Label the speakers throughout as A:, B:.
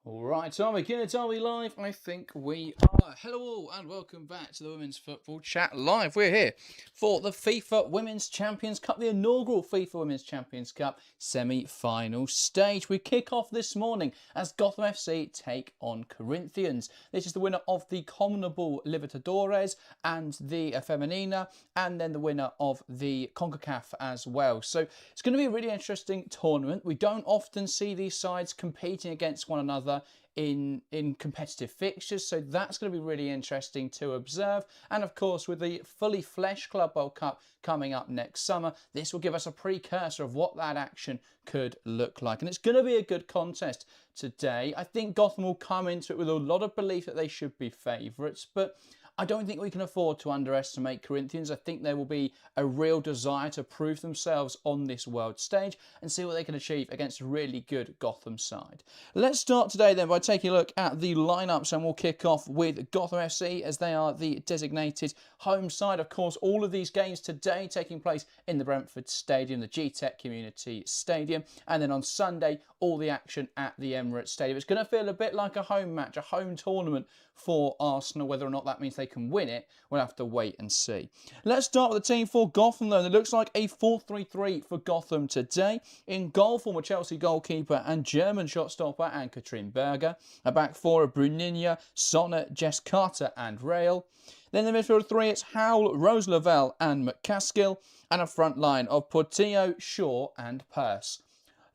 A: Alright, are we going to we live? I think we are. Hello all and welcome back to the Women's Football Chat Live. We're here for the FIFA Women's Champions Cup, the inaugural FIFA Women's Champions Cup semi-final stage. We kick off this morning as Gotham FC take on Corinthians. This is the winner of the CONMEBOL Libertadores and the Femenina, and then the winner of the Concacaf as well. So it's going to be a really interesting tournament. We don't often see these sides competing against one another in competitive fixtures, so that's going to be really interesting to observe. And of course, with the fully fleshed Club World Cup coming up next summer, this will give us a precursor of what that action could look like, and it's going to be a good contest today. I think Gotham will come into it with a lot of belief that they should be favourites, but I don't think we can afford to underestimate Corinthians. I think there will be a real desire to prove themselves on this world stage and see what they can achieve against a really good Gotham side. Let's start today then by taking a look at the lineups, and we'll kick off with Gotham FC as they are the designated home side. Of course, all of these games today taking place in the Brentford Stadium, the GTEC Community Stadium, and then on Sunday, all the action at the Emirates Stadium. It's going to feel a bit like a home match, a home tournament for Arsenal. Whether or not that means they can win it, we'll have to wait and see. Let's start with the team for Gotham though. It looks like a 4-3-3 for Gotham today. In goal, former Chelsea goalkeeper and German shot stopper Anne-Katrin Berger. A back four of Bruninia, Sonnet, Jess Carter and Rail. Then in the midfield three, it's Howell, Rose Lavelle and McCaskill. And a front line of Portillo, Shaw and Pearce.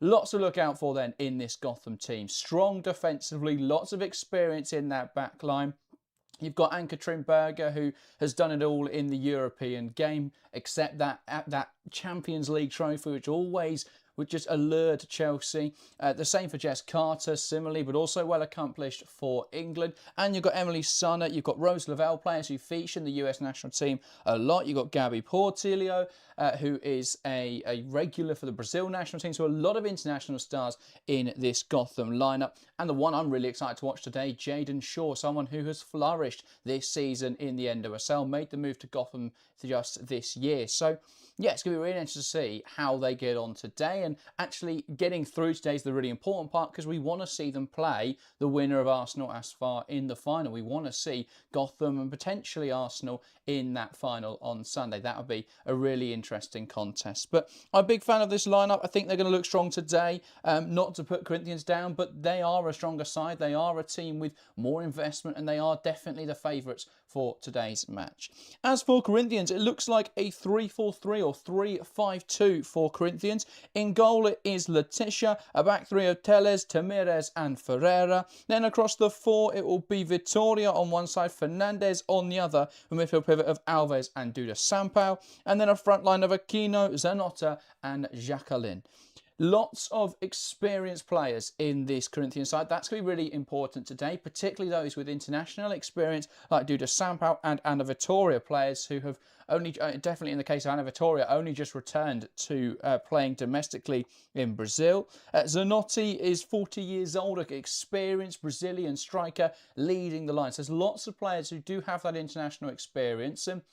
A: Lots to look out for then in this Gotham team. Strong defensively, lots of experience in that back line. You've got Anne-Katrin Berger, who has done it all in the European game, except that Champions League trophy, which always would just allured Chelsea. The same for Jess Carter, similarly, but also well accomplished for England. And you've got Emily Sonnet, you've got Rose Lavelle, players who feature in the US national team a lot. You've got Gabby Portillo, who is a regular for the Brazil national team. So a lot of international stars in this Gotham lineup. And the one I'm really excited to watch today, Jaden Shaw, someone who has flourished this season in the NWSL, made the move to Gotham just this year. So yeah, it's going to be really interesting to see how they get on today, and actually getting through today is the really important part, because we want to see them play the winner of Arsenal as far in the final. We want to see Gotham and potentially Arsenal in that final on Sunday. That would be a really interesting contest. But I'm a big fan of this lineup. I think they're going to look strong today. Not to put Corinthians down, but they are a stronger side. They are a team with more investment, and they are definitely the favourites for today's match. As for Corinthians, it looks like a 3-4-3 or 3-5-2 for Corinthians. In goal it is Letitia, a back three of Teles, Tamirez and Ferreira. Then across the four it will be Vittoria on one side, Fernandez on the other, a midfield pivot of Alves and Duda Sampaio, and then a front line of Aquino, Zanotta and Jacqueline. Lots of experienced players in this Corinthian side. That's going to be really important today, particularly those with international experience like Duda Sampaio and Ana Vittoria, players who have only, definitely in the case of Ana Vittoria, only just returned to playing domestically in Brazil. Zanotti is 40 years old, an experienced Brazilian striker leading the line. So there's lots of players who do have that international experience, and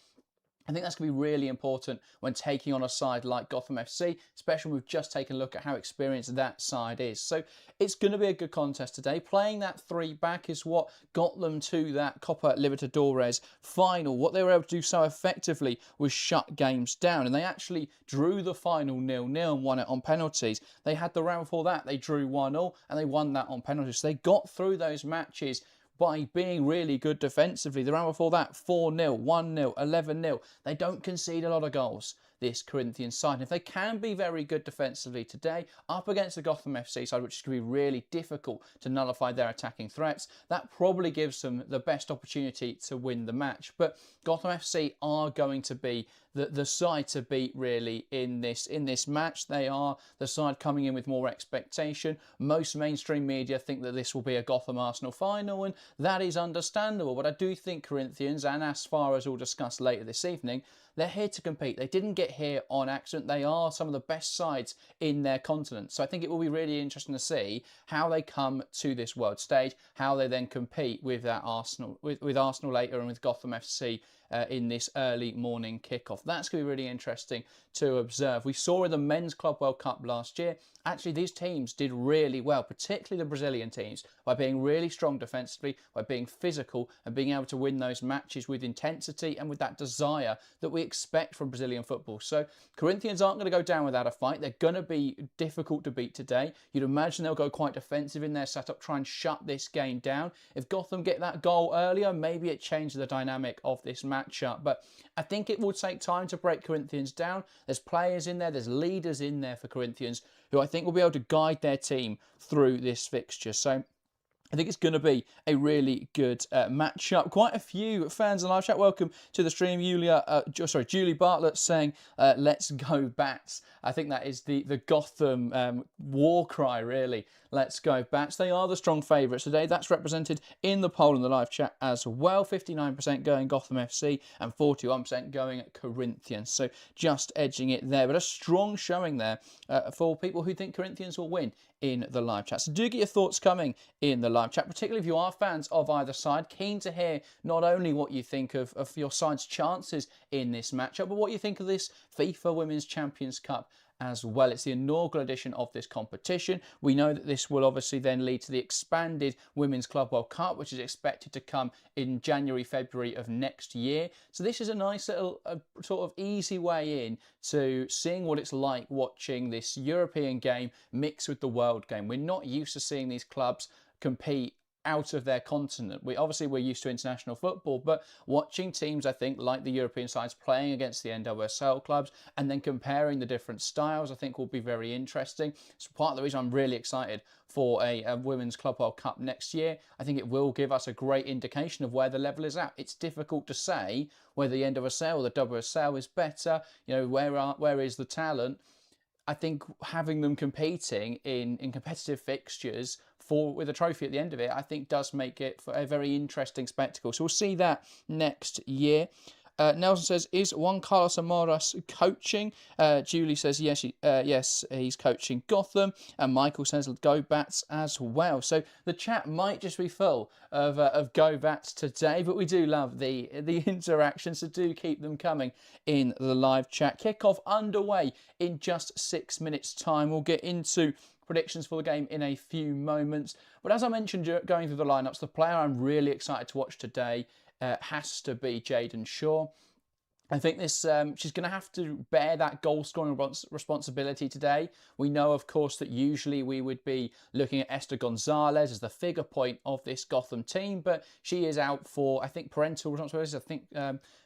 A: I think that's going to be really important when taking on a side like Gotham FC, especially when we've just taken a look at how experienced that side is. So it's going to be a good contest today. Playing that three back is what got them to that Copa Libertadores final. What they were able to do so effectively was shut games down, and they actually drew the final 0-0 and won it on penalties. They had the round before that, they drew 1-1 and they won that on penalties. So they got through those matches by being really good defensively. The round before that, 4-0, 1-0, 11-0. They don't concede a lot of goals, this Corinthians side. And if they can be very good defensively today, up against the Gotham FC side, which is going to be really difficult to nullify their attacking threats, that probably gives them the best opportunity to win the match. But Gotham FC are going to be the side to beat really in this match. They are the side coming in with more expectation. Most mainstream media think that this will be a Gotham Arsenal final, and that is understandable. But I do think Corinthians, and as far as we'll discuss later this evening, they're here to compete. They didn't get here on accident. They are some of the best sides in their continent. So I think it will be really interesting to see how they come to this world stage, how they then compete with that Arsenal, with Arsenal later and with Gotham FC in this early morning kickoff. That's going to be really interesting to observe. We saw in the Men's Club World Cup last year, actually these teams did really well, particularly the Brazilian teams, by being really strong defensively, by being physical and being able to win those matches with intensity and with that desire that we expect from Brazilian football. So Corinthians aren't going to go down without a fight. They're going to be difficult to beat today. You'd imagine they'll go quite defensive in their setup, try and shut this game down. If Gotham get that goal earlier, maybe it changes the dynamic of this matchup. But I think it will take time to break Corinthians down. There's players in there, there's leaders in there for Corinthians who I think will be able to guide their team through this fixture. So I think it's going to be a really good matchup. Quite a few fans in live chat. Welcome to the stream. Julie Bartlett saying, let's go Bats. I think that is the Gotham war cry, really. Let's go Bats. They are the strong favourites today. That's represented in the poll in the live chat as well. 59% going Gotham FC and 41% going Corinthians. So just edging it there. But a strong showing there for people who think Corinthians will win in the live chat. So do get your thoughts coming in the live chat, particularly if you are fans of either side. Keen to hear not only what you think of your side's chances in this matchup, but what you think of this FIFA Women's Champions Cup as well. It's the inaugural edition of this competition. We know that this will obviously then lead to the expanded Women's Club World Cup, which is expected to come in January, February of next year. So this is a nice little sort of easy way in to seeing what it's like watching this European game mixed with the world game. We're not used to seeing these clubs compete out of their continent. We're used to international football, but watching teams, I think, like the European sides playing against the NWSL clubs and then comparing the different styles, I think will be very interesting. So part of the reason I'm really excited for a Women's Club World Cup next year. I think it will give us a great indication of where the level is at. It's difficult to say whether the NWSL or the WSL is better. You know, where is the talent? I think having them competing in competitive fixtures with a trophy at the end of it, I think does make it for a very interesting spectacle. So we'll see that next year. Nelson says, is Juan Carlos Amoras coaching? Julie says, yes, he's coaching Gotham. And Michael says, go Bats as well. So the chat might just be full of go Bats today, but we do love the interactions, so do keep them coming in the live chat. Kickoff underway in just 6 minutes' time. We'll get into predictions for the game in a few moments. But as I mentioned going through the lineups, the player I'm really excited to watch today has to be Jayden Shaw. I think this she's going to have to bear that goal-scoring responsibility today. We know, of course, that usually we would be looking at Esther Gonzalez as the figure point of this Gotham team, but she is out for, I think, parental responsibilities. I think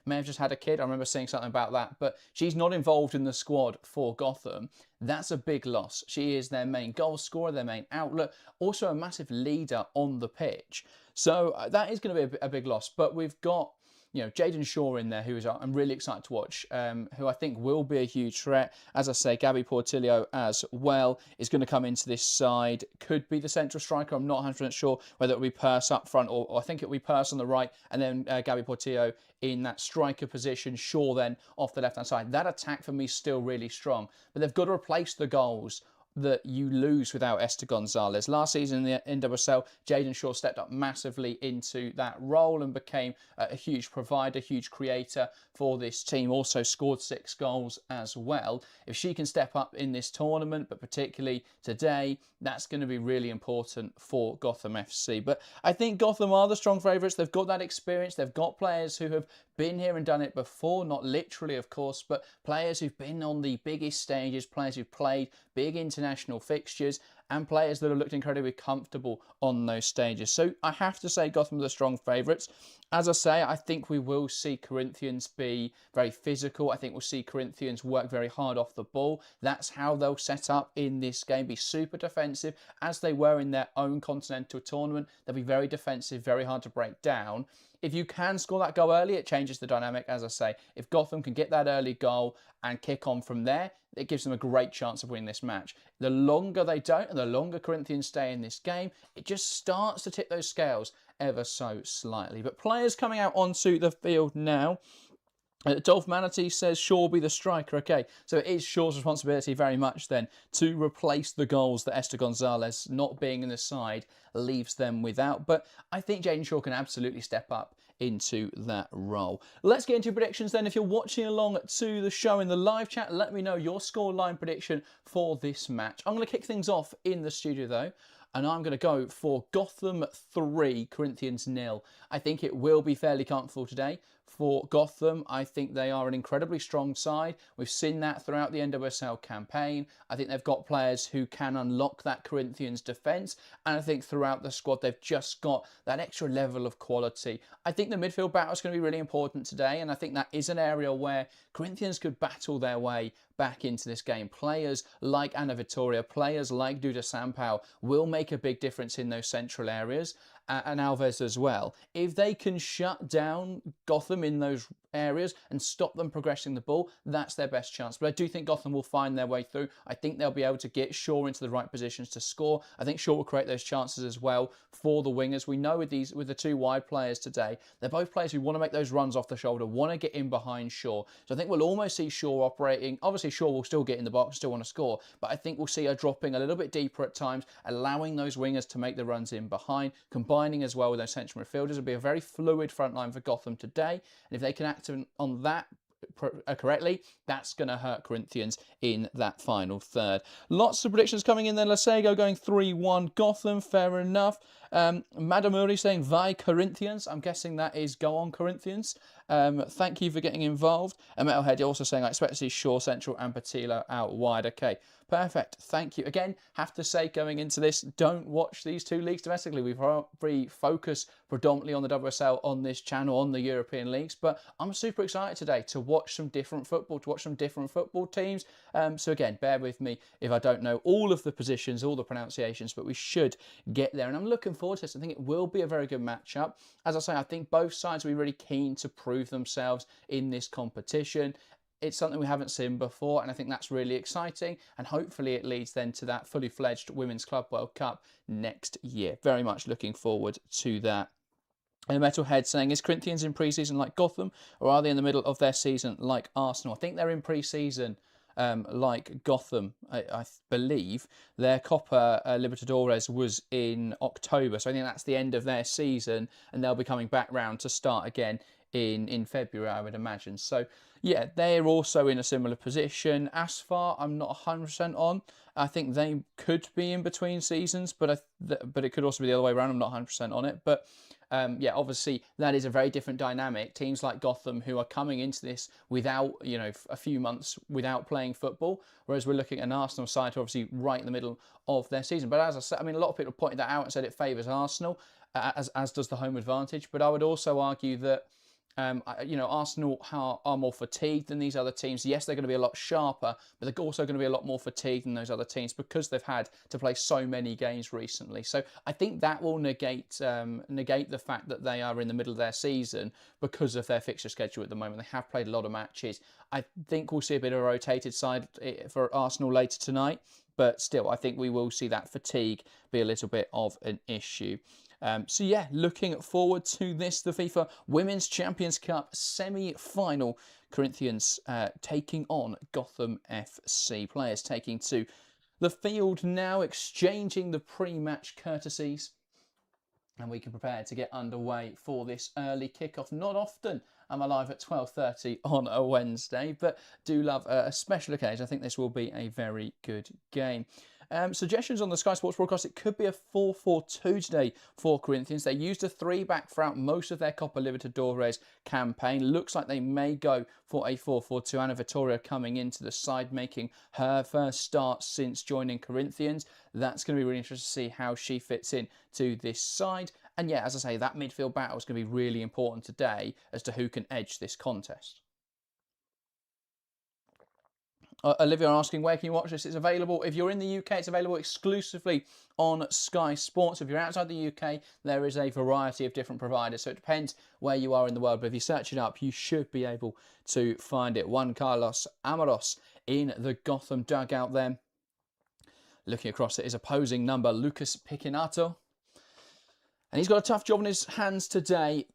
A: may have just had a kid. I remember seeing something about that, but she's not involved in the squad for Gotham. That's a big loss. She is their main goal scorer, their main outlet, also a massive leader on the pitch. So that is going to be a big loss, but we've got Jayden Shaw in there, I'm really excited to watch, who I think will be a huge threat. As I say, Gabby Portillo as well is going to come into this side. Could be the central striker. I'm not 100% sure whether it'll be Purse up front or I think it'll be Purse on the right and then Gabby Portillo in that striker position. Shaw then off the left-hand side. That attack for me is still really strong, but they've got to replace the goals that you lose without Esther Gonzalez. Last season in the NWSL, Jayden Shaw stepped up massively into that role and became a huge provider, huge creator for this team. Also scored 6 goals as well. If she can step up in this tournament, but particularly today, that's going to be really important for Gotham FC. But I think Gotham are the strong favourites. They've got that experience. They've got players who have been here and done it before, not literally, of course, but players who've been on the biggest stages, players who've played big international fixtures, and players that have looked incredibly comfortable on those stages. So I have to say Gotham are the strong favourites. As I say, I think we will see Corinthians be very physical. I think we'll see Corinthians work very hard off the ball. That's how they'll set up in this game, be super defensive, as they were in their own continental tournament. They'll be very defensive, very hard to break down. If you can score that goal early, it changes the dynamic, as I say. If Gotham can get that early goal and kick on from there, it gives them a great chance of winning this match. The longer they don't, and the longer Corinthians stay in this game, it just starts to tip those scales ever so slightly. But players coming out onto the field now. Dolph Manatee says Shaw will be the striker. Okay, so it is Shaw's responsibility very much then to replace the goals that Esther Gonzalez, not being in the side, leaves them without. But I think Jayden Shaw can absolutely step up into that role. Let's get into predictions then. If you're watching along to the show in the live chat, let me know your scoreline prediction for this match. I'm going to kick things off in the studio though, and I'm going to go for Gotham 3, Corinthians 0. I think it will be fairly comfortable today for Gotham. I think they are an incredibly strong side. We've seen that throughout the NWSL campaign. I think they've got players who can unlock that Corinthians defence. And I think throughout the squad, they've just got that extra level of quality. I think the midfield battle is going to be really important today. And I think that is an area where Corinthians could battle their way back into this game. Players like Ana Vitória, players like Duda Sampaio will make a big difference in those central areas, and Alves as well. If they can shut down Gotham in those areas and stop them progressing the ball, that's their best chance. But I do think Gotham will find their way through. I think they'll be able to get Shaw into the right positions to score. I think Shaw will create those chances as well for the wingers. We know with the two wide players today, they're both players who want to make those runs off the shoulder, want to get in behind Shaw. So I think we'll almost see Shaw operating. Obviously, Shaw will still get in the box, still want to score, but I think we'll see her dropping a little bit deeper at times, allowing those wingers to make the runs in behind, combining as well with those central midfielders. It'll be a very fluid front line for Gotham today, and if they can act on that correctly, that's going to hurt Corinthians in that final third. Lots of predictions coming in then. Lasego going 3-1 Gotham, fair enough. Madamuri saying Vai Corinthians. I'm guessing that is go on Corinthians. Thank you for getting involved. And Metalhead also saying I expect to see Shaw central and Patila out wide. Okay, perfect. Thank you. Again, have to say going into this, don't watch these two leagues domestically. We focus predominantly on the WSL on this channel, on the European leagues. But I'm super excited today to watch some different football, to watch some different football teams. So again, bear with me if I don't know all of the positions, all the pronunciations, but we should get there. And I'm looking forward to this. I think it will be a very good matchup. As I say, I think both sides will be really keen to prove themselves in this competition. It's something we haven't seen before, and I think that's really exciting. And hopefully it leads then to that fully fledged Women's Club World Cup next year. Very much looking forward to that. And Metalhead saying, is Corinthians in pre-season like Gotham, or are they in the middle of their season like Arsenal? I think they're in pre-season like Gotham. I believe their Copa Libertadores was in October, so I think that's the end of their season, and they'll be coming back round to start again in February, I would imagine. So yeah, they're also in a similar position. Asfar, I'm not 100% on. I think they could be in between seasons, but it could also be the other way around. I'm not 100% on it, but yeah, obviously that is a very different dynamic. Teams like Gotham who are coming into this without, a few months without playing football, whereas we're looking at an Arsenal side who are obviously right in the middle of their season. But as I said, I mean, a lot of people pointed that out and said it favours Arsenal, as does the home advantage. But I would also argue that Arsenal are more fatigued than these other teams. Yes, they're going to be a lot sharper, but they're also going to be a lot more fatigued than those other teams because they've had to play so many games recently. So I think that will negate the fact that they are in the middle of their season because of their fixture schedule at the moment. They have played a lot of matches. I think we'll see a bit of a rotated side for Arsenal later tonight, but still, I think we will see that fatigue be a little bit of an issue. So yeah, looking forward to this, the FIFA Women's Champions Cup semi-final. Corinthians taking on Gotham FC. Players taking to the field now, exchanging the pre-match courtesies. And we can prepare to get underway for this early kickoff. Not often I'm alive at 12:30 on a Wednesday, but do love a special occasion. I think this will be a very good game. Suggestions on the Sky Sports broadcast, it could be a 4-4-2 today for Corinthians. They used a 3-back throughout most of their Copa Libertadores campaign. Looks like they may go for a 4-4-2. Ana Vitória coming into the side, making her first start since joining Corinthians. That's going to be really interesting to see how she fits in to this side. And yeah, as I say, that midfield battle is going to be really important today as to who can edge this contest. Olivia asking, where can you watch this? It's available, if you're in the UK, it's available exclusively on Sky Sports. If you're outside the UK, there is a variety of different providers, so it depends where you are in the world. But if you search it up, you should be able to find it. Juan Carlos Amaros in the Gotham dugout there. Looking across at his opposing number, Lucas Piquinato. And he's got a tough job in his hands today,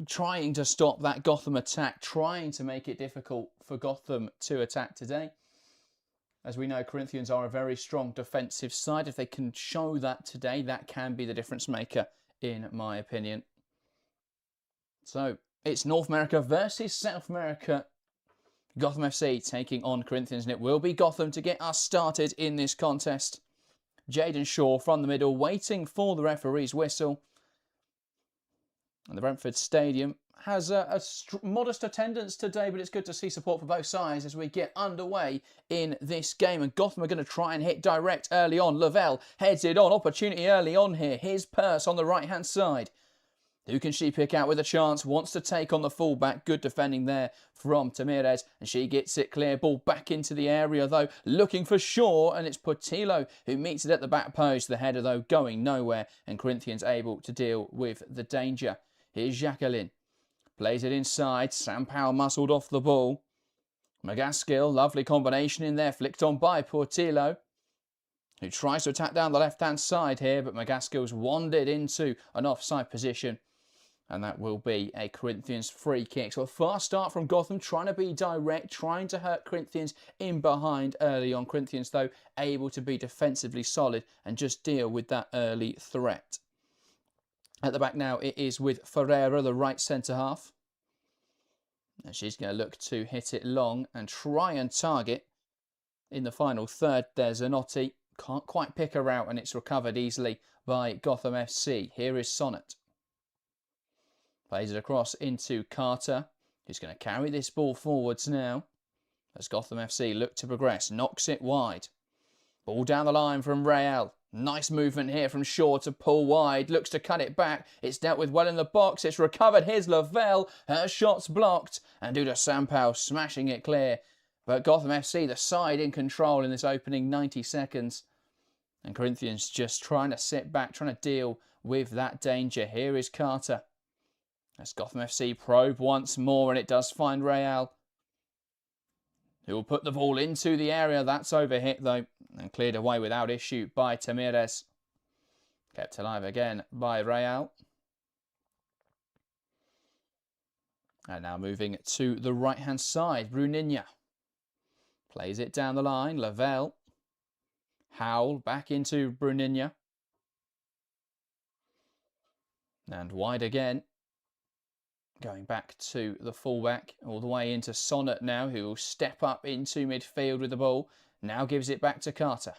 A: trying to stop that Gotham attack, trying to make it difficult for Gotham to attack today. As we know, Corinthians are a very strong defensive side. If they can show that today, that can be the difference maker, in my opinion. So it's North America versus South America. Gotham FC taking on Corinthians, and it will be Gotham to get us started in this contest. Jaden Shaw from the middle, waiting for the referee's whistle. And the Brentford Stadium has a modest attendance today, but it's good to see support for both sides as we get underway in this game. And Gotham are going to try and hit direct early on. Lavelle heads it on. Opportunity early on here. Here's Purse on the right-hand side. Who can she pick out with a chance? Wants to take on the fullback. Good defending there from Tamirez. And she gets it clear. Ball back into the area, though. Looking for Shaw. And it's Portillo who meets it at the back post. The header, though, going nowhere. And Corinthians able to deal with the danger. Here's Jacqueline. Plays it inside. Sam Powell muscled off the ball. McGaskill, lovely combination in there. Flicked on by Portillo, who tries to attack down the left-hand side here. But McGaskill's wandered into an offside position. And that will be a Corinthians free kick. So a fast start from Gotham, trying to be direct, trying to hurt Corinthians in behind early on. Corinthians, though, able to be defensively solid and just deal with that early threat. At the back now, it is with Ferreira, the right centre-half. And she's going to look to hit it long and try and target in the final third. There's Zanotti. Can't quite pick her out, and it's recovered easily by Gotham FC. Here is Sonnet. Plays it across into Carter, who's going to carry this ball forwards now as Gotham FC look to progress. Knocks it wide. Ball down the line from Real. Nice movement here from Shaw to pull wide. Looks to cut it back. It's dealt with well in the box. It's recovered. Here's Lavelle. Her shot's blocked. And Duda Sampao smashing it clear. But Gotham FC, the side in control in this opening 90 seconds. And Corinthians just trying to sit back, trying to deal with that danger. Here is Carter. As Gotham FC probe once more, and it does find Real, who will put the ball into the area. That's overhit, though, and cleared away without issue by Tamirez. Kept alive again by Real. And now moving to the right-hand side, Bruninha. Plays it down the line, Lavelle. Howell back into Bruninha. And wide again. Going back to the fullback, all the way into Sonnet now, who will step up into midfield with the ball. Now gives it back to Carter,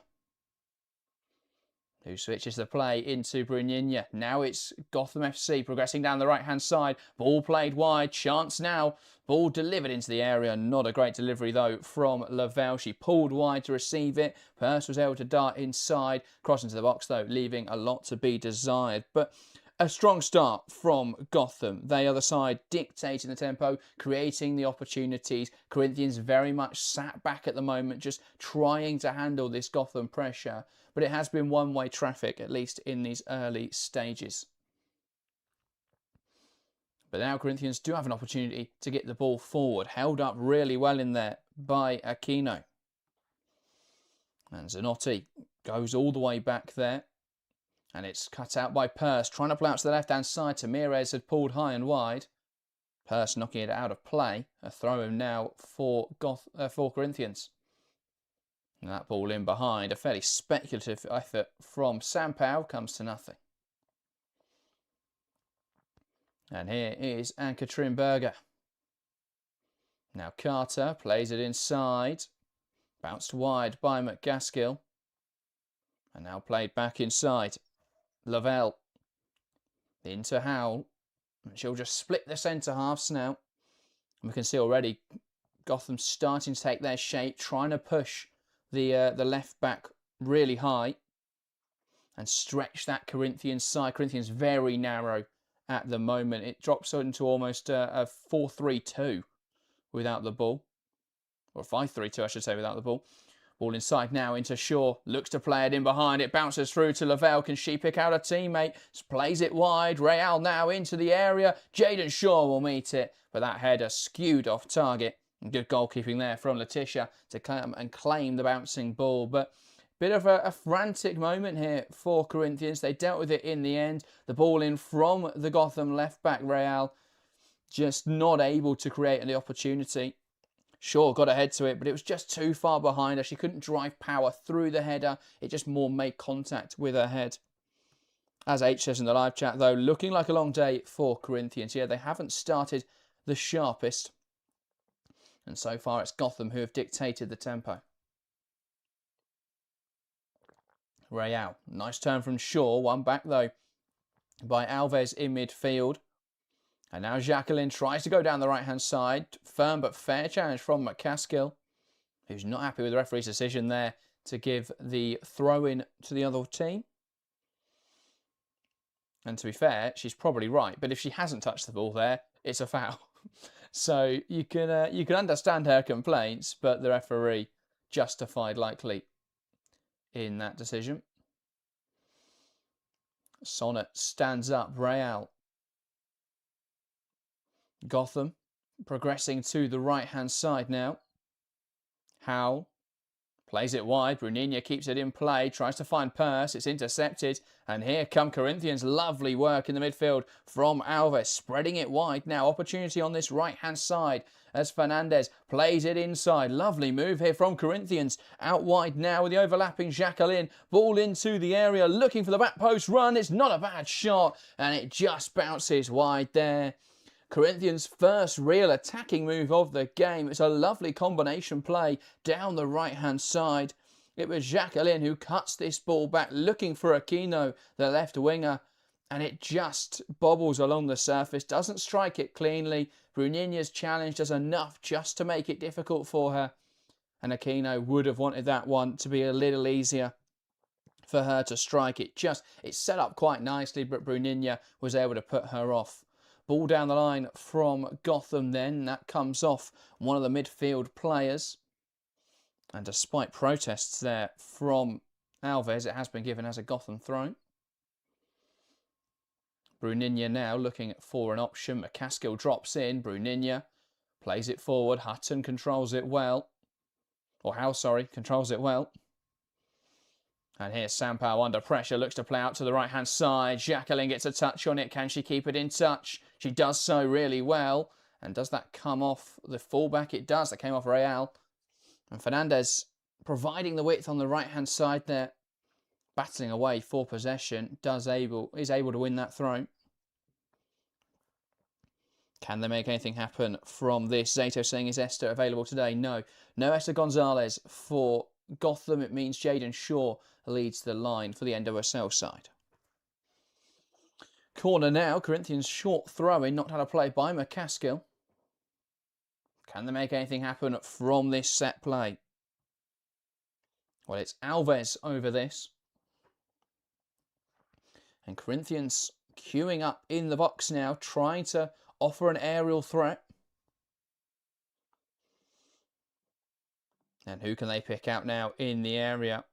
A: who switches the play into Bruninha. Now it's Gotham FC progressing down the right-hand side. Ball played wide. Chance now. Ball delivered into the area. Not a great delivery, though, from Lavelle. She pulled wide to receive it. Purse was able to dart inside. Cross into the box, though, leaving a lot to be desired. But a strong start from Gotham. They are the side dictating the tempo, creating the opportunities. Corinthians very much sat back at the moment, just trying to handle this Gotham pressure. But it has been one-way traffic, at least in these early stages. But now Corinthians do have an opportunity to get the ball forward. Held up really well in there by Aquino. And Zanotti goes all the way back there. And it's cut out by Purse, trying to play out to the left-hand side. Tamirez had pulled high and wide. Purse knocking it out of play. A throw-in now for Corinthians. And that ball in behind. A fairly speculative effort from Sampao comes to nothing. And here is Ann-Katrin Berger. Now Carter plays it inside. Bounced wide by McGaskill. And now played back inside. Lavelle into Howell. And she'll just split the centre-halves now. And we can see already Gotham starting to take their shape, trying to push the left back really high and stretch that Corinthians side. Corinthians very narrow at the moment. It drops into almost a 4-3-2 without the ball. Or 5-3-2, I should say, without the ball. Ball inside now into Shaw. Looks to play it in behind. It bounces through to Lavelle. Can she pick out a teammate? Plays it wide. Real now into the area. Jaden Shaw will meet it. But that header skewed off target. Good goalkeeping there from Letitia to come and claim the bouncing ball. But bit of a frantic moment here for Corinthians. They dealt with it in the end. The ball in from the Gotham left back, Real. Just not able to create any opportunity. Shaw got ahead to it, but it was just too far behind her. She couldn't drive power through the header. It just more made contact with her head. As H says in the live chat, though, looking like a long day for Corinthians. Yeah, they haven't started the sharpest. And so far, it's Gotham who have dictated the tempo. Real, nice turn from Shaw. One back, though, by Alves in midfield. And now Jacqueline tries to go down the right-hand side. Firm but fair challenge from McCaskill, who's not happy with the referee's decision there to give the throw-in to the other team. And to be fair, she's probably right. But if she hasn't touched the ball there, it's a foul. So you can understand her complaints, but the referee justified likely in that decision. Sonnet stands up. Real. Gotham progressing to the right-hand side now. Howell plays it wide. Bruninha keeps it in play. Tries to find Purse. It's intercepted. And here come Corinthians. Lovely work in the midfield from Alves. Spreading it wide now. Opportunity on this right-hand side as Fernandez plays it inside. Lovely move here from Corinthians. Out wide now with the overlapping Jacqueline. Ball into the area. Looking for the back post run. It's not a bad shot. And it just bounces wide there. Corinthians' first real attacking move of the game. It's a lovely combination play down the right-hand side. It was Jacqueline who cuts this ball back, looking for Aquino, the left winger, and it just bobbles along the surface, doesn't strike it cleanly. Bruninha's challenge does enough just to make it difficult for her, and Aquino would have wanted that one to be a little easier for her to strike it. It's set up quite nicely, but Bruninha was able to put her off. Ball down the line from Gotham then. That comes off one of the midfield players. And despite protests there from Alves, it has been given as a Gotham throw. Bruninha now looking for an option. McCaskill drops in. Bruninha plays it forward. Hutton controls it well. Or Howe, sorry, controls it well. And here's Sampaio under pressure, looks to play out to the right-hand side. Jacqueline gets a touch on it. Can she keep it in touch? She does so really well. And does that come off the fullback? It does. That came off Real. And Fernandez providing the width on the right-hand side there. Battling away for possession. Is able to win that throw. Can they make anything happen from this? Zato saying, is Esther available today? No. No Esther Gonzalez for Gotham. It means Jaden Shaw leads the line for the NWSL side. Corner now. Corinthians short throw-in, knocked out of play by McCaskill. Can they make anything happen from this set play? Well, it's Alves over this. And Corinthians queuing up in the box now, trying to offer an aerial threat. And who can they pick out now in the area?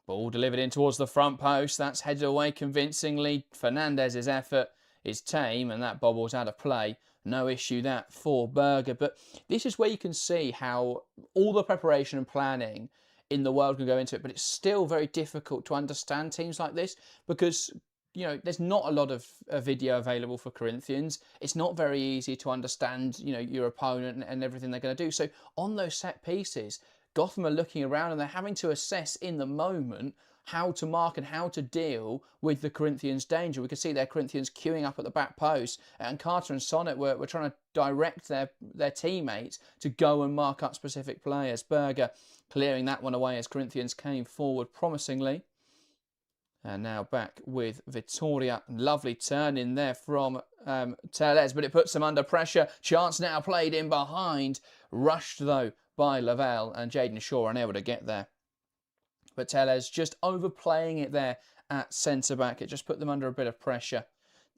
A: Ball delivered in towards the front post. That's headed away convincingly. Fernandez's effort is tame, and that bobbles out of play. No issue that for Berger. But this is where you can see how all the preparation and planning in the world can go into it. But it's still very difficult to understand teams like this because, you know, there's not a lot of video available for Corinthians. It's not very easy to understand, you know, your opponent and everything they're going to do. So on those set pieces, Gotham are looking around and they're having to assess in the moment how to mark and how to deal with the Corinthians' danger. We can see their Corinthians queuing up at the back post, and Carter and Sonnet were trying to direct their teammates to go and mark up specific players. Berger clearing that one away as Corinthians came forward promisingly. And now back with Vittoria. Lovely turn in there from Teles, but it puts them under pressure. Chance now played in behind. Rushed, though, by Lavelle, and Jaden Shaw unable to get there. But Teles just overplaying it there at centre-back. It just put them under a bit of pressure.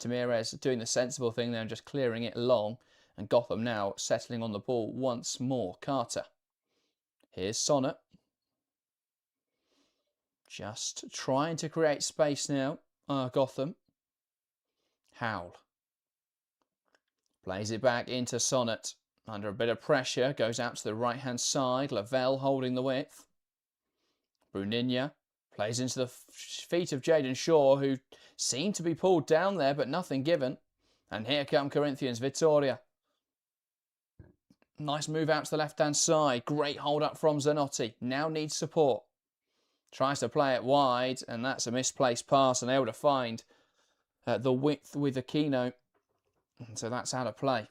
A: Tamirez doing the sensible thing there and just clearing it long. And Gotham now settling on the ball once more. Carter. Here's Sonnet. Just trying to create space now. Gotham. Howell. Plays it back into Sonnet. Under a bit of pressure. Goes out to the right-hand side. Lavelle holding the width. Bruninha plays into the feet of Jaden Shaw, who seemed to be pulled down there, but nothing given. And here come Corinthians. Vittoria. Nice move out to the left-hand side. Great hold up from Zanotti. Now needs support. Tries to play it wide, and that's a misplaced pass, and able to find the width with Aquino. And so that's out of play.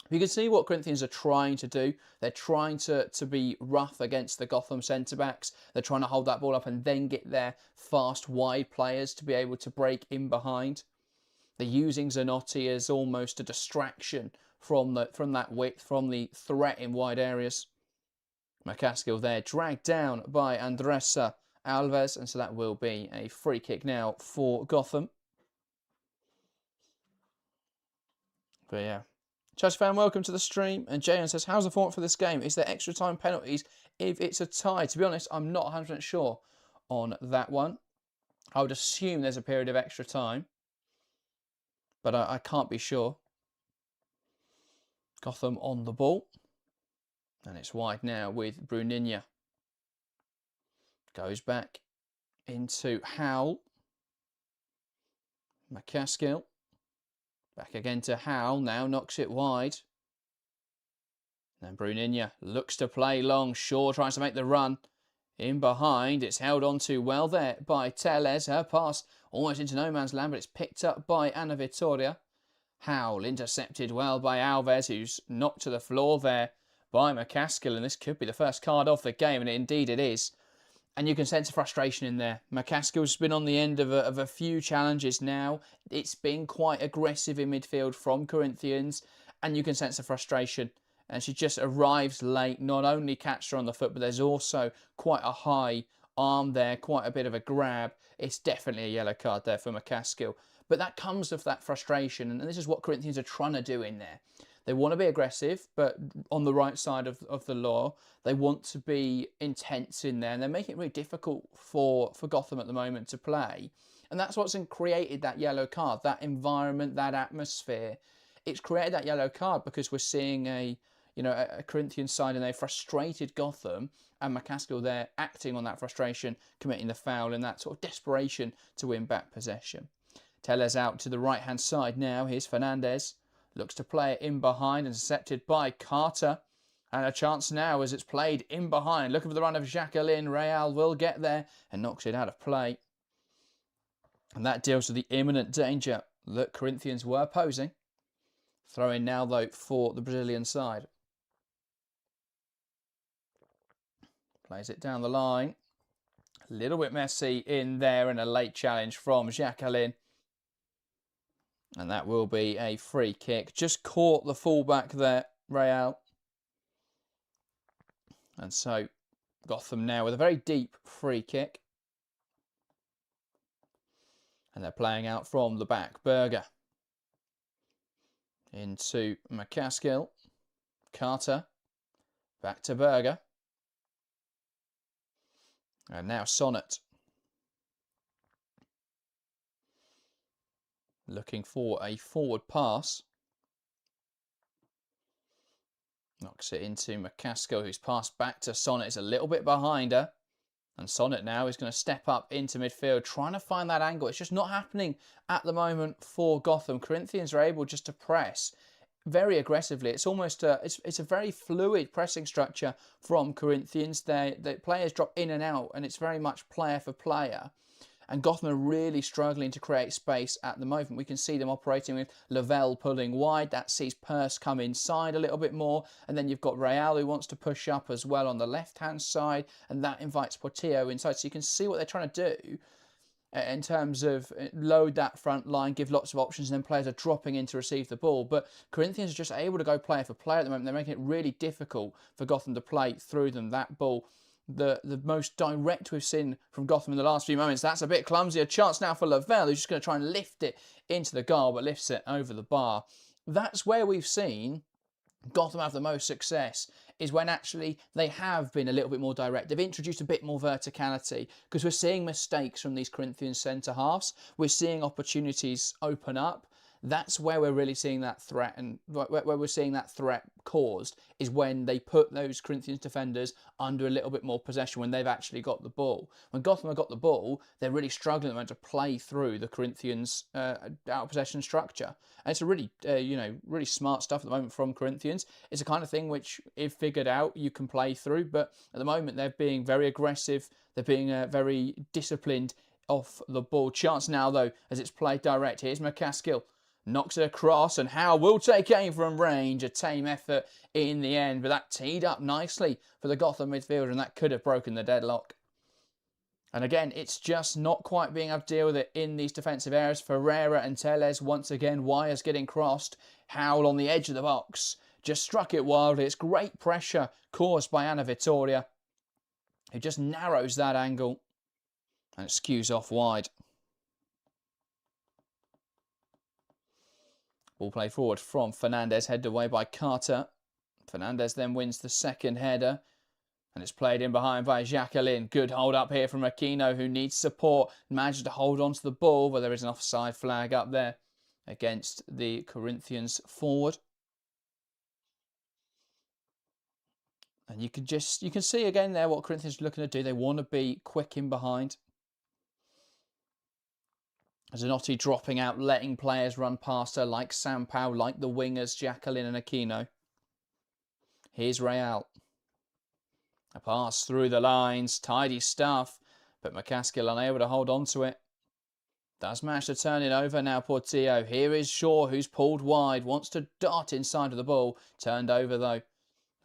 A: You can see what Corinthians are trying to do. They're trying to be rough against the Gotham centre-backs. They're trying to hold that ball up and then get their fast, wide players to be able to break in behind. They're using Zanotti as almost a distraction from that width, from the threat in wide areas. McCaskill there, dragged down by Andressa Alves, and so that will be a free kick now for Gotham. But yeah. Chelsea fan, welcome to the stream. And Jayan says, how's the format for this game? Is there extra time penalties if it's a tie? To be honest, I'm not 100% sure on that one. I would assume there's a period of extra time, but I can't be sure. Gotham on the ball. And it's wide now with Bruninha. Goes back into Howell. McCaskill. Back again to Howell. Now knocks it wide. And Bruninha looks to play long. Shaw tries to make the run. In behind. It's held on to well there by Teles. Her pass almost into no man's land, but it's picked up by Ana Vitória. Howell intercepted well by Alves, who's knocked to the floor there by McCaskill, and this could be the first card of the game, and indeed it is. And you can sense frustration in there. McCaskill's been on the end of a few challenges now. It's been quite aggressive in midfield from Corinthians, and you can sense the frustration. And she just arrives late, not only catches her on the foot, but there's also quite a high arm there, quite a bit of a grab. It's definitely a yellow card there for McCaskill. But that comes of that frustration, and this is what Corinthians are trying to do in there. They want to be aggressive, but on the right side of the law. They want to be intense in there, and they're making it really difficult for Gotham at the moment to play. And that's what's created that yellow card, that environment, that atmosphere. It's created that yellow card because we're seeing a Corinthian side and a frustrated Gotham, and McCaskill there acting on that frustration, committing the foul, and that sort of desperation to win back possession. Tellez out to the right-hand side now. Here's Fernandez. Looks to play it in behind, intercepted by Carter. And a chance now as it's played in behind. Looking for the run of Jacqueline. Real will get there and knocks it out of play. And that deals with the imminent danger that Corinthians were posing. Throw in now, though, for the Brazilian side. Plays it down the line. A little bit messy in there, and a late challenge from Jacqueline. And that will be a free kick. Just caught the fullback there, Real. And so Gotham now with a very deep free kick. And they're playing out from the back. Berger. Into McCaskill. Carter. Back to Berger. And now Sonnet. Looking for a forward pass. Knocks it into McCaskill, who's passed back to Sonnet. It's a little bit behind her. And Sonnet now is going to step up into midfield, trying to find that angle. It's just not happening at the moment for Gotham. Corinthians are able just to press very aggressively. It's almost it's a very fluid pressing structure from Corinthians. The players drop in and out, and it's very much player for player. And Gotham are really struggling to create space at the moment. We can see them operating with Lavelle pulling wide. That sees Purse come inside a little bit more. And then you've got Real who wants to push up as well on the left-hand side. And that invites Portillo inside. So you can see what they're trying to do in terms of load that front line, give lots of options, and then players are dropping in to receive the ball. But Corinthians are just able to go player for player at the moment. They're making it really difficult for Gotham to play through them. That ball, the most direct we've seen from Gotham in the last few moments. That's a bit clumsy. A chance now for Lavelle, who's just going to try and lift it into the goal, but lifts it over the bar. That's where we've seen Gotham have the most success, is when actually they have been a little bit more direct. They've introduced a bit more verticality, because we're seeing mistakes from these Corinthian centre-halves. We're seeing opportunities open up. That's where we're really seeing that threat, and where we're seeing that threat caused is when they put those Corinthians defenders under a little bit more possession when they've actually got the ball. When Gotham have got the ball, they're really struggling to play through the Corinthians out possession structure. And it's a really, really smart stuff at the moment from Corinthians. It's a kind of thing which, if figured out, you can play through. But at the moment, they're being very aggressive. They're being very disciplined off the ball. Chance now, though, as it's played direct. Here's McCaskill. Knocks it across, and Howe will take aim from range. A tame effort in the end, but that teed up nicely for the Gotham midfielder, and that could have broken the deadlock. And again, it's just not quite being able to deal with it in these defensive areas. Ferreira and Teles once again. Wires getting crossed. Howell on the edge of the box. Just struck it wildly. It's great pressure caused by Ana Vitoria, who just narrows that angle. And it skews off wide. Ball played forward from Fernandez, headed away by Carter. Fernandez then wins the second header. And it's played in behind by Jacqueline. Good hold up here from Aquino, who needs support. Manages to hold on to the ball, but there is an offside flag up there against the Corinthians forward. And you can see again there what Corinthians are looking to do. They want to be quick in behind. Zanotti dropping out, letting players run past her, like Sampao, like the wingers, Jacqueline and Aquino. Here's Real. A pass through the lines, tidy stuff, but McCaskill unable to hold on to it. Does manage to turn it over now, Portillo. Here is Shaw, who's pulled wide, wants to dart inside of the ball. Turned over, though.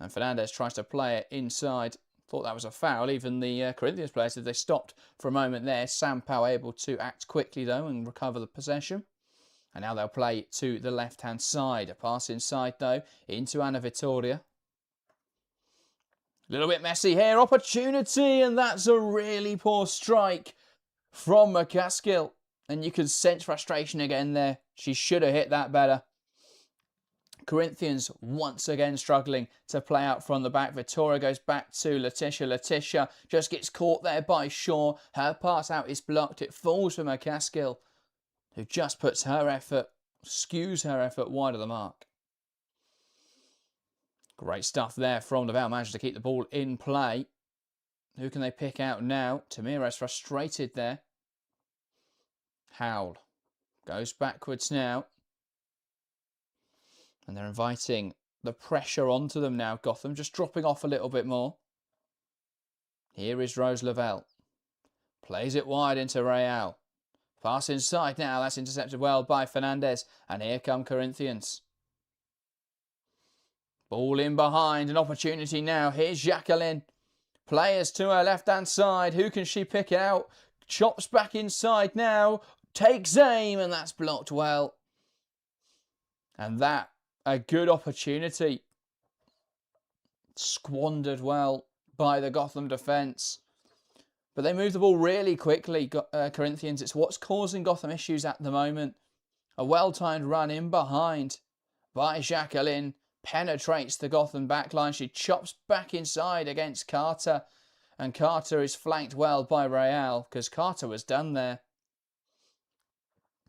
A: And Fernandez tries to play it inside. Thought that was a foul. Even the Corinthians players said they stopped for a moment there. Sampao able to act quickly, though, and recover the possession. And now they'll play to the left-hand side. A pass inside, though, into Ana Vitoria. A little bit messy here. Opportunity, and that's a really poor strike from McCaskill. And you can sense frustration again there. She should have hit that better. Corinthians once again struggling to play out from the back. Vittoria goes back to Letitia. Letitia just gets caught there by Shaw. Her pass out is blocked. It falls for McCaskill, who just puts her effort, skews her effort wide of the mark. Great stuff there from Laval. Managed to keep the ball in play. Who can they pick out now? Tamira's frustrated there. Howell goes backwards now. And they're inviting the pressure onto them now. Gotham just dropping off a little bit more. Here is Rose Lavelle. Plays it wide into Real. Pass inside now. That's intercepted well by Fernandez. And here come Corinthians. Ball in behind. An opportunity now. Here's Jacqueline. Players to her left-hand side. Who can she pick out? Chops back inside now. Takes aim. And that's blocked well. And that, a good opportunity. Squandered well by the Gotham defence. But they move the ball really quickly, Corinthians. It's what's causing Gotham issues at the moment. A well-timed run in behind by Jacqueline. Penetrates the Gotham backline. She chops back inside against Carter. And Carter is flanked well by Real, because Carter was done there.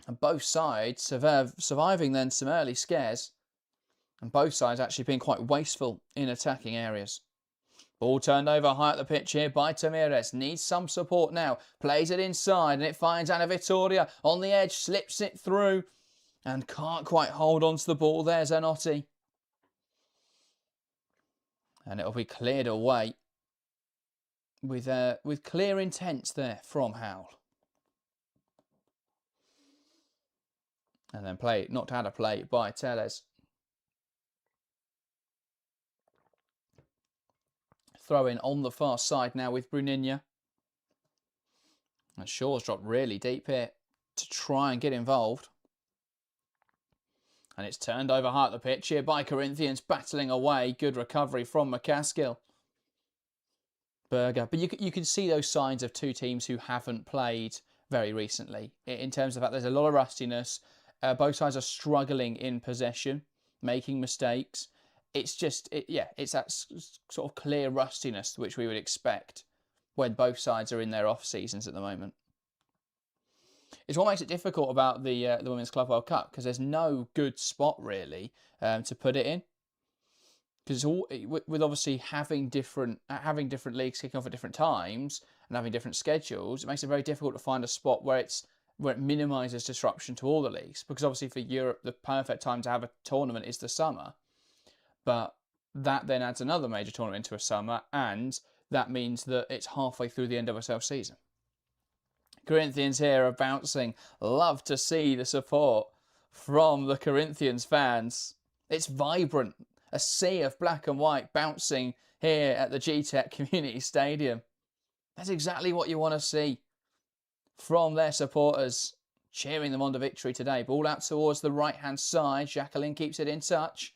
A: And both sides surviving then some early scares. And both sides actually being quite wasteful in attacking areas. Ball turned over high up the pitch here by Tamires. Needs some support now. Plays it inside and it finds Ana Vitoria on the edge. Slips it through and can't quite hold on to the ball there, Zanotti. And it'll be cleared away with clear intent there from Howell. And then knocked out of play by Teles. Throw in on the far side now with Bruninha. And Shaw's dropped really deep here to try and get involved. And it's turned over high at the pitch here by Corinthians, battling away. Good recovery from McCaskill. Berger. But you can see those signs of two teams who haven't played very recently. In terms of that, there's a lot of rustiness. Both sides are struggling in possession, making mistakes. It's it's that sort of clear rustiness which we would expect when both sides are in their off seasons at the moment. It's what makes it difficult about the Women's Club World Cup, because there's no good spot really to put it in. Because all with obviously having different leagues kicking off at different times and having different schedules, it makes it very difficult to find a spot where it minimises disruption to all the leagues. Because obviously for Europe, the perfect time to have a tournament is the summer, but that then adds another major tournament into a summer, and that means that it's halfway through the NWSL season. Corinthians here are bouncing. Love to see the support from the Corinthians fans. It's vibrant. A sea of black and white bouncing here at the GTEC Community Stadium. That's exactly what you want to see from their supporters, cheering them on to victory today. Ball out towards the right-hand side. Jacqueline keeps it in touch.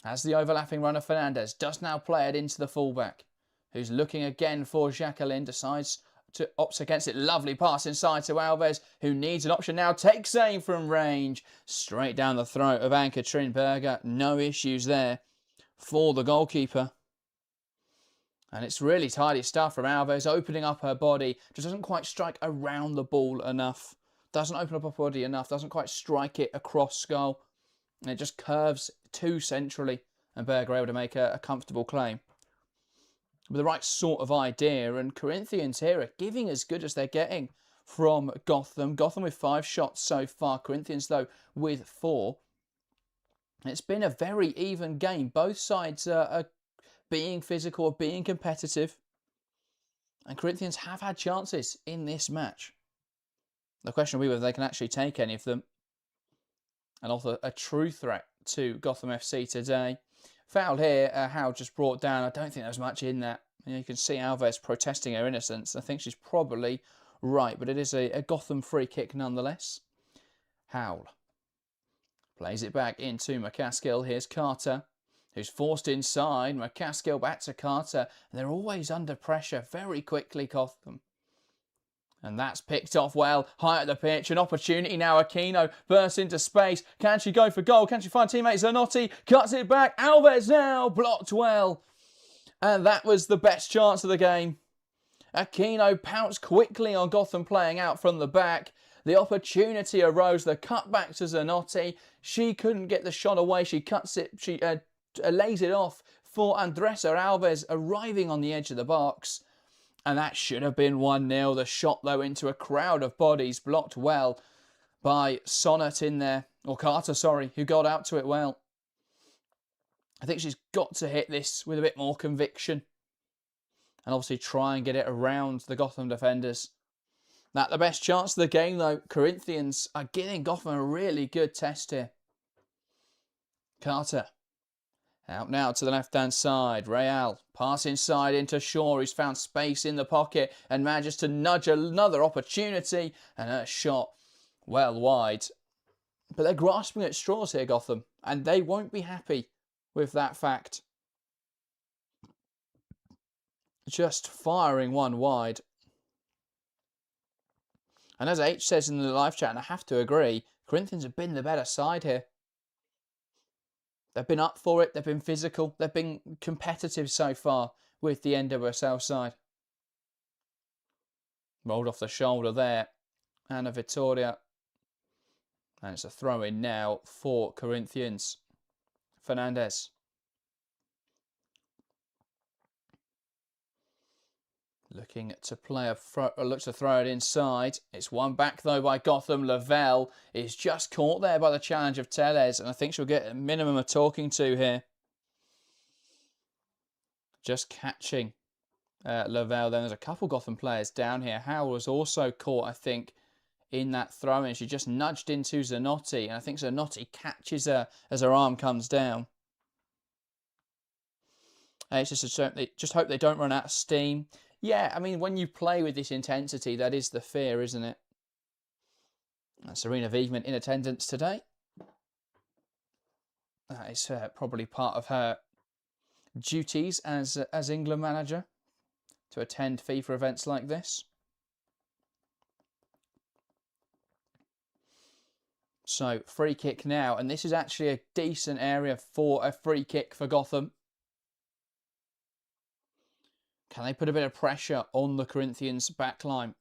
A: As the overlapping runner, Fernandez does now play it into the fullback, who's looking again for Jacqueline, decides to opt against it. Lovely pass inside to Alves, who needs an option now. Takes aim from range. Straight down the throat of Ann-Katrin Berger. No issues there for the goalkeeper. And it's really tidy stuff from Alves, opening up her body. Just doesn't quite strike around the ball enough. Doesn't open up her body enough. Doesn't quite strike it across goal. And it just curves too centrally. And Berger able to make a comfortable claim. With the right sort of idea, and Corinthians here are giving as good as they're getting from Gotham. Gotham with 5 shots so far, Corinthians though with 4. It's been a very even game. Both sides are being physical, being competitive, and Corinthians have had chances in this match. The question will be whether they can actually take any of them and offer a true threat to Gotham FC today. Foul here, Howe just brought down. I don't think there's much in that. You can see Alves protesting her innocence. I think she's probably right, but it is a Gotham free kick nonetheless. Howell plays it back into McCaskill. Here's Carter, who's forced inside. McCaskill back to Carter. And they're always under pressure very quickly, Gotham. And that's picked off well, high at the pitch, an opportunity now. Aquino bursts into space. Can she go for goal? Can she find teammate Zanotti? Cuts it back. Alves now, blocked well. And that was the best chance of the game. Aquino pounced quickly on Gotham playing out from the back. The opportunity arose, the cut back to Zanotti. She couldn't get the shot away. She cuts it, she lays it off for Andressa Alves, arriving on the edge of the box. And that should have been 1-0. The shot, though, into a crowd of bodies, blocked well by Sonnet in there. Or Carter, sorry, who got out to it well. I think she's got to hit this with a bit more conviction. And obviously try and get it around the Gotham defenders. Not the best chance of the game, though. Corinthians are giving Gotham a really good test here. Carter. Out now to the left-hand side. Real. Pass inside into Shaw, who's found space in the pocket and manages to nudge another opportunity. And her shot well wide. But they're grasping at straws here, Gotham. And they won't be happy with that fact. Just firing one wide. And as H says in the live chat, and I have to agree, Corinthians have been the better side here. They've been up for it. They've been physical. They've been competitive so far with the NWSL side. Rolled off the shoulder there. Anna Vittoria. And it's a throw-in now for Corinthians. Fernandez. Looking to play looks to throw it inside. It's one back though by Gotham. Lavelle is just caught there by the challenge of Teles, and I think she'll get a minimum of talking to here. Just catching Lavelle. Then there's a couple Gotham players down here. Howell was also caught, I think, in that throw-in. She just nudged into Zanotti, and I think Zanotti catches her as her arm comes down. It's just hope they don't run out of steam. Yeah, I mean, when you play with this intensity, that is the fear, isn't it? Serena Wiegman in attendance today. That is probably part of her duties as England manager, to attend FIFA events like this. So, free kick now, and this is actually a decent area for a free kick for Gotham. Can they put a bit of pressure on the Corinthians backline?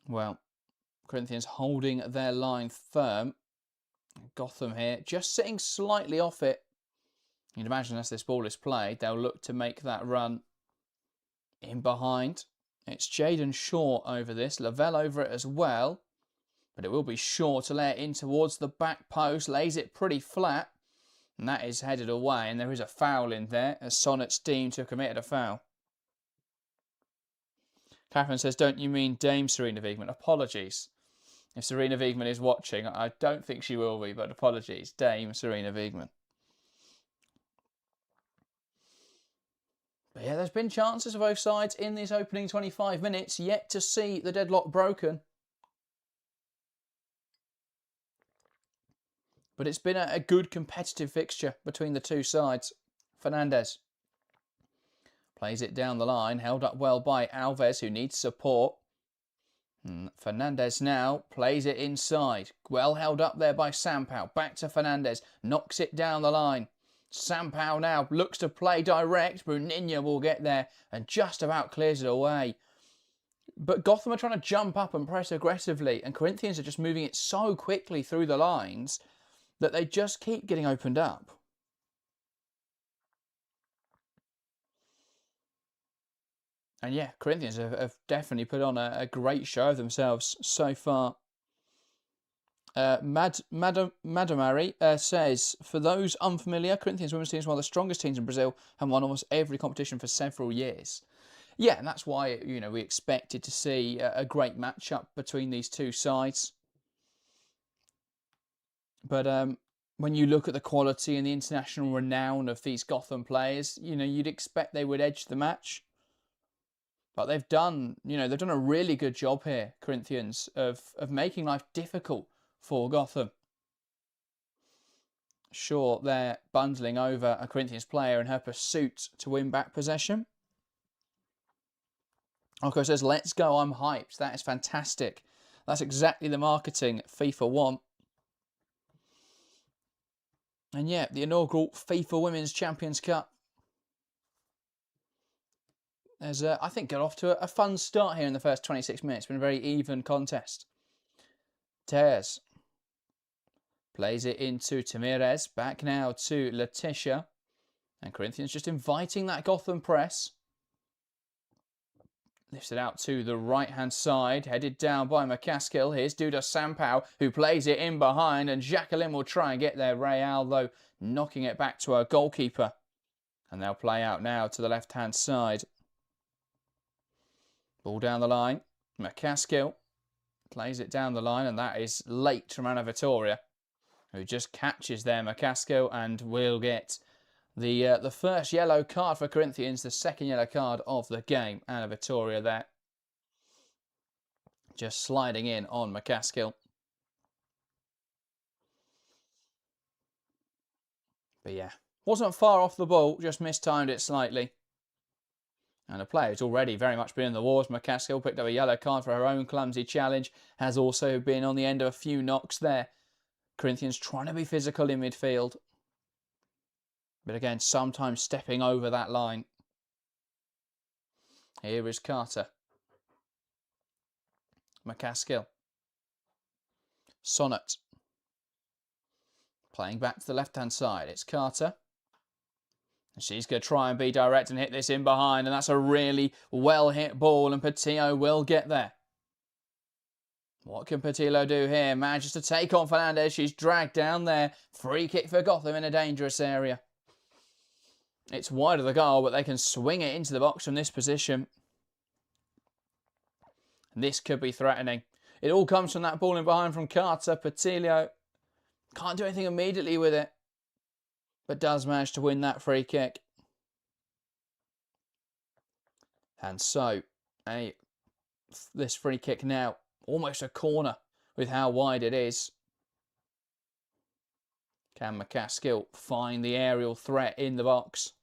A: Well, Corinthians holding their line firm. Gotham here, just sitting slightly off it. You'd imagine as this ball is played, they'll look to make that run in behind. It's Jaden Shaw over this, Lavelle over it as well. But it will be Shaw to lay it in towards the back post, lays it pretty flat. And that is headed away, and there is a foul in there, as Sonnet's deemed to have committed a foul. Catherine says, don't you mean Dame Serena Wiegman? Apologies. If Serena Wiegman is watching, I don't think she will be, but apologies. Dame Serena Wiegman. But yeah, there's been chances for both sides in these opening 25 minutes, yet to see the deadlock broken. But it's been a good competitive fixture between the two sides. Fernandez plays it down the line, held up well by Alves, who needs support. Fernandez now plays it inside. Well held up there by Sampao. Back to Fernandez, knocks it down the line. Sampao now looks to play direct. Bruninha will get there and just about clears it away. But Gotham are trying to jump up and press aggressively, and Corinthians are just moving it so quickly through the lines that they just keep getting opened up. And yeah, Corinthians have definitely put on a great show of themselves so far. Madamari says, for those unfamiliar, Corinthians women's team is one of the strongest teams in Brazil and won almost every competition for several years. Yeah, and that's why, you know, we expected to see a great matchup between these two sides. But when you look at the quality and the international renown of these Gotham players, you know, you'd expect they would edge the match. But they've done, you know, they've done a really good job here, Corinthians, of making life difficult for Gotham. Sure, they're bundling over a Corinthians player in her pursuit to win back possession. Oko says, let's go, I'm hyped. That is fantastic. That's exactly the marketing FIFA want. And yeah, the inaugural FIFA Women's Champions Cup has, I think, got off to a fun start here in the first 26 minutes. It's been a very even contest. Teres plays it into Tamirez. Back now to Letitia. And Corinthians just inviting that Gotham press. Lifts it out to the right-hand side. Headed down by McCaskill. Here's Duda Sampao, who plays it in behind. And Jacqueline will try and get there. Real, though, knocking it back to her goalkeeper. And they'll play out now to the left-hand side. Ball down the line. McCaskill plays it down the line. And that is late from Ana Vittoria, who just catches there McCaskill and will get the first yellow card for Corinthians, the second yellow card of the game. Ana Vittoria there, just sliding in on McCaskill. But yeah, wasn't far off the ball, just mistimed it slightly. And a player who's already very much been in the wars, McCaskill, picked up a yellow card for her own clumsy challenge, has also been on the end of a few knocks there. Corinthians trying to be physical in midfield. But again, sometimes stepping over that line. Here is Carter. McCaskill. Sonnet. Playing back to the left-hand side. It's Carter. And she's going to try and be direct and hit this in behind. And that's a really well-hit ball. And Patillo will get there. What can Patillo do here? Manages to take on Fernandez. She's dragged down there. Free kick for Gotham in a dangerous area. It's wide of the goal, but they can swing it into the box from this position. And this could be threatening. It all comes from that ball in behind from Carter. Patillo can't do anything immediately with it, but does manage to win that free kick. And so, this free kick now, almost a corner with how wide it is. Can McCaskill find the aerial threat in the box?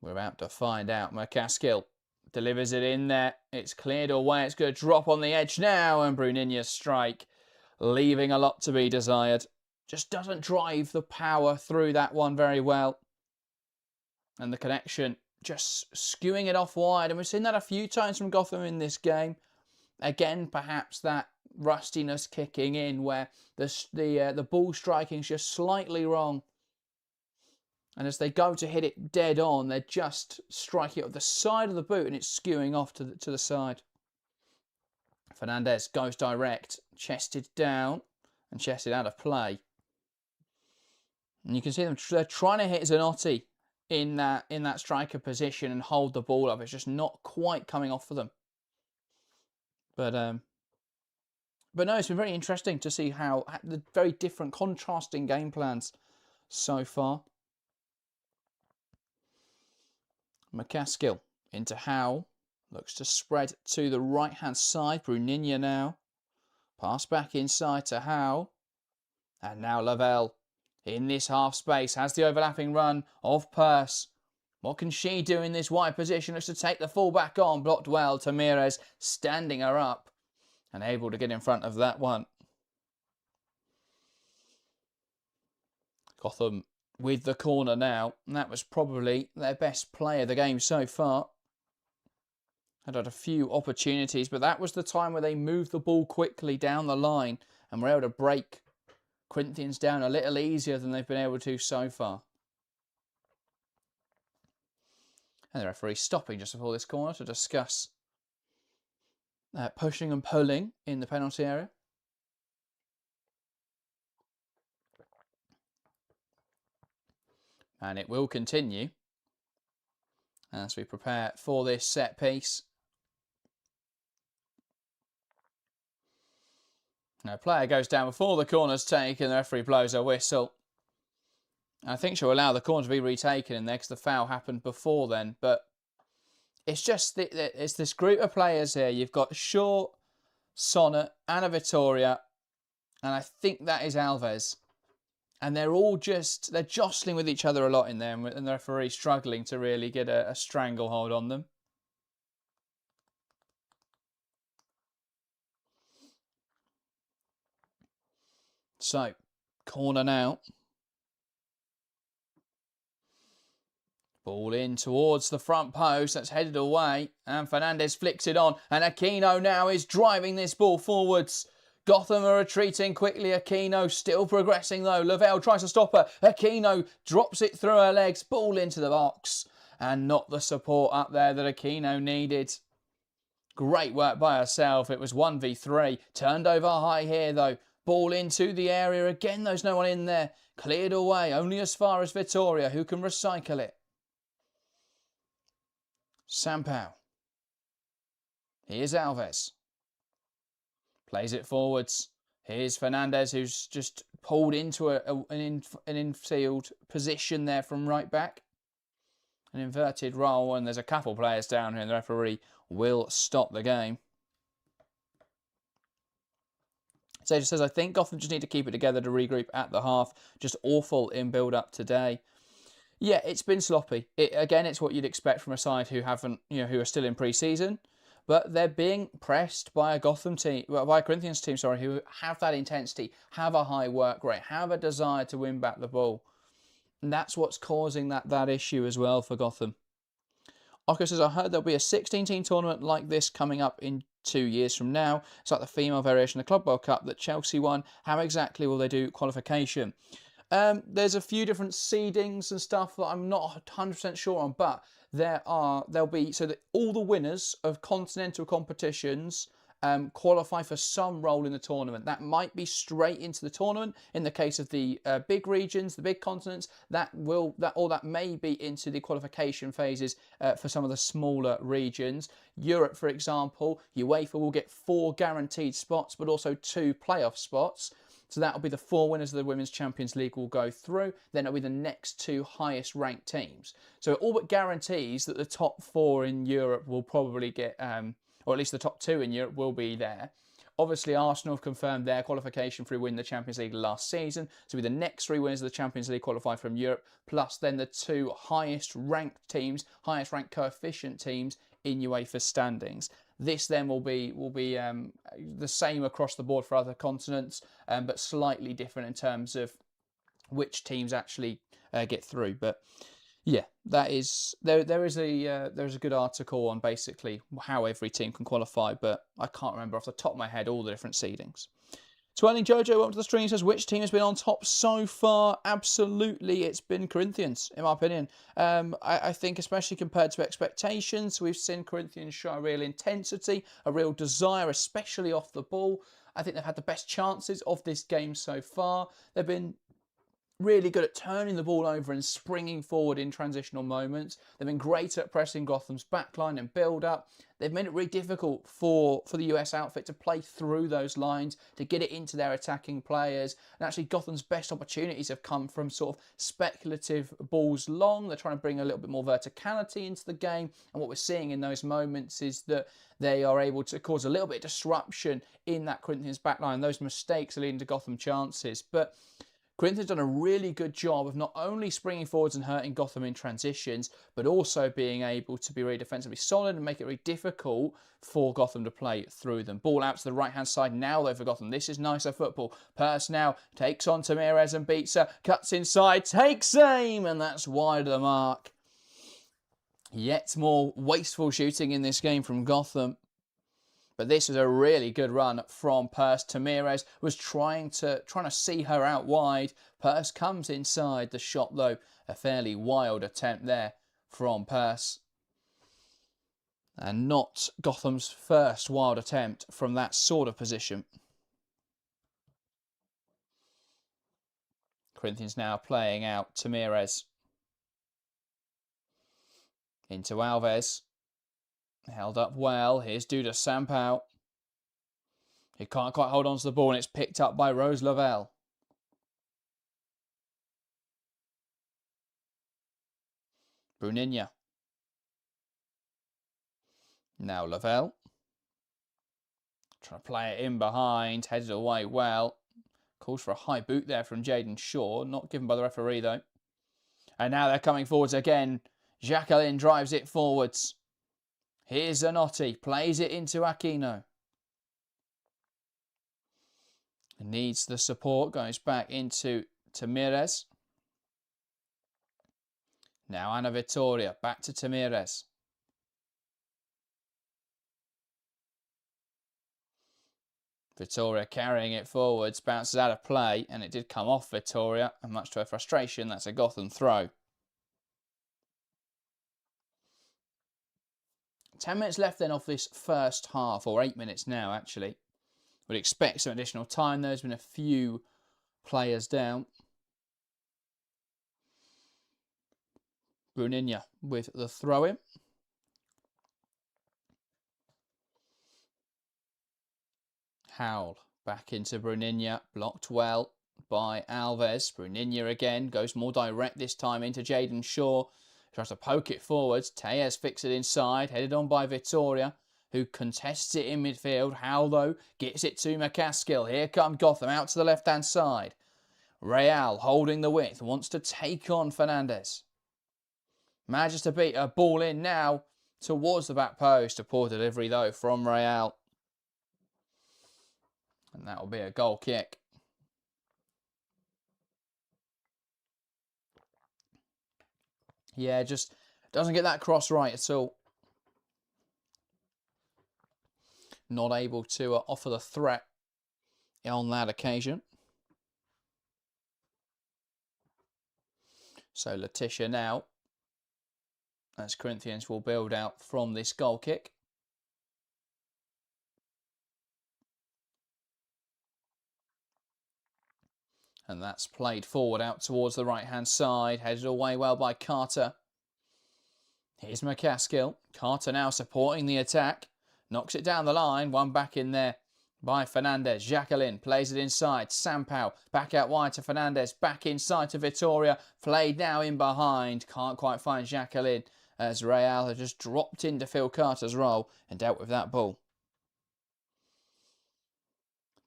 A: We're about to find out. McCaskill delivers it in there. It's cleared away. It's going to drop on the edge now. And Bruninha's strike, leaving a lot to be desired. Just doesn't drive the power through that one very well. And the connection just skewing it off wide. And we've seen that a few times from Gotham in this game. Again, perhaps that rustiness kicking in where the ball striking is just slightly wrong. And as they go to hit it dead on, they're just striking it off the side of the boot and it's skewing off to the side. Fernandez goes direct, chested down and chested out of play. And you can see them, they're trying to hit Zanotti in that striker position and hold the ball up. It's just not quite coming off for them. But no, it's been very interesting to see how the very different contrasting game plans so far. McCaskill into Howe. Looks to spread to the right-hand side. Bruninia now. Pass back inside to Howe. And now Lavelle in this half space has the overlapping run of Purse. What can she do in this wide position? Looks to take the full-back on. Blocked well. Tamirez standing her up and able to get in front of that one. Gotham with the corner now. And that was probably their best play of the game so far. Had a few opportunities, but that was the time where they moved the ball quickly down the line and were able to break Corinthians down a little easier than they've been able to so far. And the referee stopping just before this corner to discuss pushing and pulling in the penalty area. And it will continue as we prepare for this set piece. Now, player goes down before the corner's taken. The referee blows a whistle. I think she'll allow the corner to be retaken in there because the foul happened before then. But it's just it's this group of players here. You've got Shaw, Sonnet, Anna Vittoria, and I think that is Alves. And they're all they're jostling with each other a lot in there, and the referee struggling to really get a stranglehold on them. So, corner now. Ball in towards the front post. That's headed away. And Fernandez flicks it on. And Aquino now is driving this ball forwards. Gotham are retreating quickly. Aquino still progressing though. Lavelle tries to stop her. Aquino drops it through her legs. Ball into the box. And not the support up there that Aquino needed. Great work by herself. It was 1v3. Turned over high here though. Ball into the area. Again, there's no one in there. Cleared away. Only as far as Vittoria, who can recycle it. Sampao. Here's Alves. Plays it forwards. Here's Fernandez, who's just pulled into an infield position there from right back. An inverted role, and there's a couple players down here, and the referee will stop the game. So it says, I think Gotham just need to keep it together to regroup at the half. Just awful in build-up today. Yeah, it's been sloppy. Again, it's what you'd expect from a side who haven't, who are still in pre-season, but they're being pressed by a Corinthians team, who have that intensity, have a high work rate, have a desire to win back the ball, and that's what's causing that issue as well for Gotham. Oko says, I heard there'll be a 16-team tournament like this coming up in 2 years from now. It's like the female variation of the Club World Cup that Chelsea won. How exactly will they do qualification? There's a few different seedings and stuff that I'm not 100% sure on, but there'll be so that all the winners of continental competitions qualify for some role in the tournament. That might be straight into the tournament in the case of the big regions, the big continents. That may be into the qualification phases for some of the smaller regions. Europe, for example, UEFA will get 4 guaranteed spots, but also 2 playoff spots. So that'll be the 4 winners of the Women's Champions League will go through. Then it'll be the next 2 highest ranked teams. So it all but guarantees that the top 4 in Europe will probably get, or at least the top 2 in Europe will be there. Obviously, Arsenal have confirmed their qualification for winning the Champions League last season. So the next 3 winners of the Champions League qualify from Europe, plus then the 2 highest ranked teams, highest ranked coefficient teams in UEFA standings. This then will be the same across the board for other continents, but slightly different in terms of which teams actually get through. But Yeah, that is there is a good article on basically how every team can qualify, but I can't remember off the top of my head all the different seedings. Twirling Jojo, welcome to the stream, says, which team has been on top so far? Absolutely, it's been Corinthians, in my opinion. I think, especially compared to expectations, we've seen Corinthians show a real intensity, a real desire, especially off the ball. I think they've had the best chances of this game so far. They've been really good at turning the ball over and springing forward in transitional moments. They've been great at pressing Gotham's backline and build-up. They've made it really difficult for the US outfit to play through those lines, to get it into their attacking players. And actually, Gotham's best opportunities have come from sort of speculative balls long. They're trying to bring a little bit more verticality into the game. And what we're seeing in those moments is that they are able to cause a little bit of disruption in that Corinthians backline. Those mistakes are leading to Gotham chances. But Corinthians done a really good job of not only springing forwards and hurting Gotham in transitions, but also being able to be really defensively solid and make it really difficult for Gotham to play through them. Ball out to the right-hand side now, though, for Gotham. This is nicer football. Purse now takes on Tamirez and beats her. Cuts inside, takes aim, and that's wide of the mark. Yet more wasteful shooting in this game from Gotham. But this was a really good run from Purse. Tamirez was trying to see her out wide. Purse comes inside. The shot, though, a fairly wild attempt there from Purse. And not Gotham's first wild attempt from that sort of position. Corinthians now playing out Tamirez. Into Alves. Held up well. Here's Duda Sampao. He can't quite hold on to the ball, and it's picked up by Rose Lavelle. Bruninha. Now Lavelle. Trying to play it in behind. Headed away well. Calls for a high boot there from Jaden Shaw. Not given by the referee, though. And now they're coming forwards again. Jacqueline drives it forwards. Here's Zanotti. Plays it into Aquino. Needs the support. Goes back into Tamirez. Now Ana Vittoria. Back to Tamirez. Vittoria carrying it forwards. Bounces out of play. And it did come off Vittoria. And much to her frustration, that's a Gotham throw. 10 minutes left then of this first half. Or 8 minutes now, actually. Would expect some additional time. There's been a few players down. Bruninha with the throw-in. Howell back into Bruninha. Blocked well by Alves. Bruninha again. Goes more direct this time into Jaden Shaw. Tries to poke it forwards. Tejes fixes it inside. Headed on by Vittoria, who contests it in midfield. Howell, though, gets it to McCaskill. Here comes Gotham out to the left-hand side. Real holding the width. Wants to take on Fernandez. Manages to beat a ball in now towards the back post. A poor delivery, though, from Real. And that will be a goal kick. Yeah, just doesn't get that cross right at all. Not able to offer the threat on that occasion. So Letitia now, as Corinthians will build out from this goal kick. And that's played forward out towards the right-hand side. Headed away well by Carter. Here's McCaskill. Carter now supporting the attack. Knocks it down the line. One back in there by Fernandez. Jacqueline plays it inside. Sampao back out wide to Fernandez. Back inside to Vittoria. Played now in behind. Can't quite find Jacqueline as Real has just dropped in to fill Carter's role and dealt with that ball.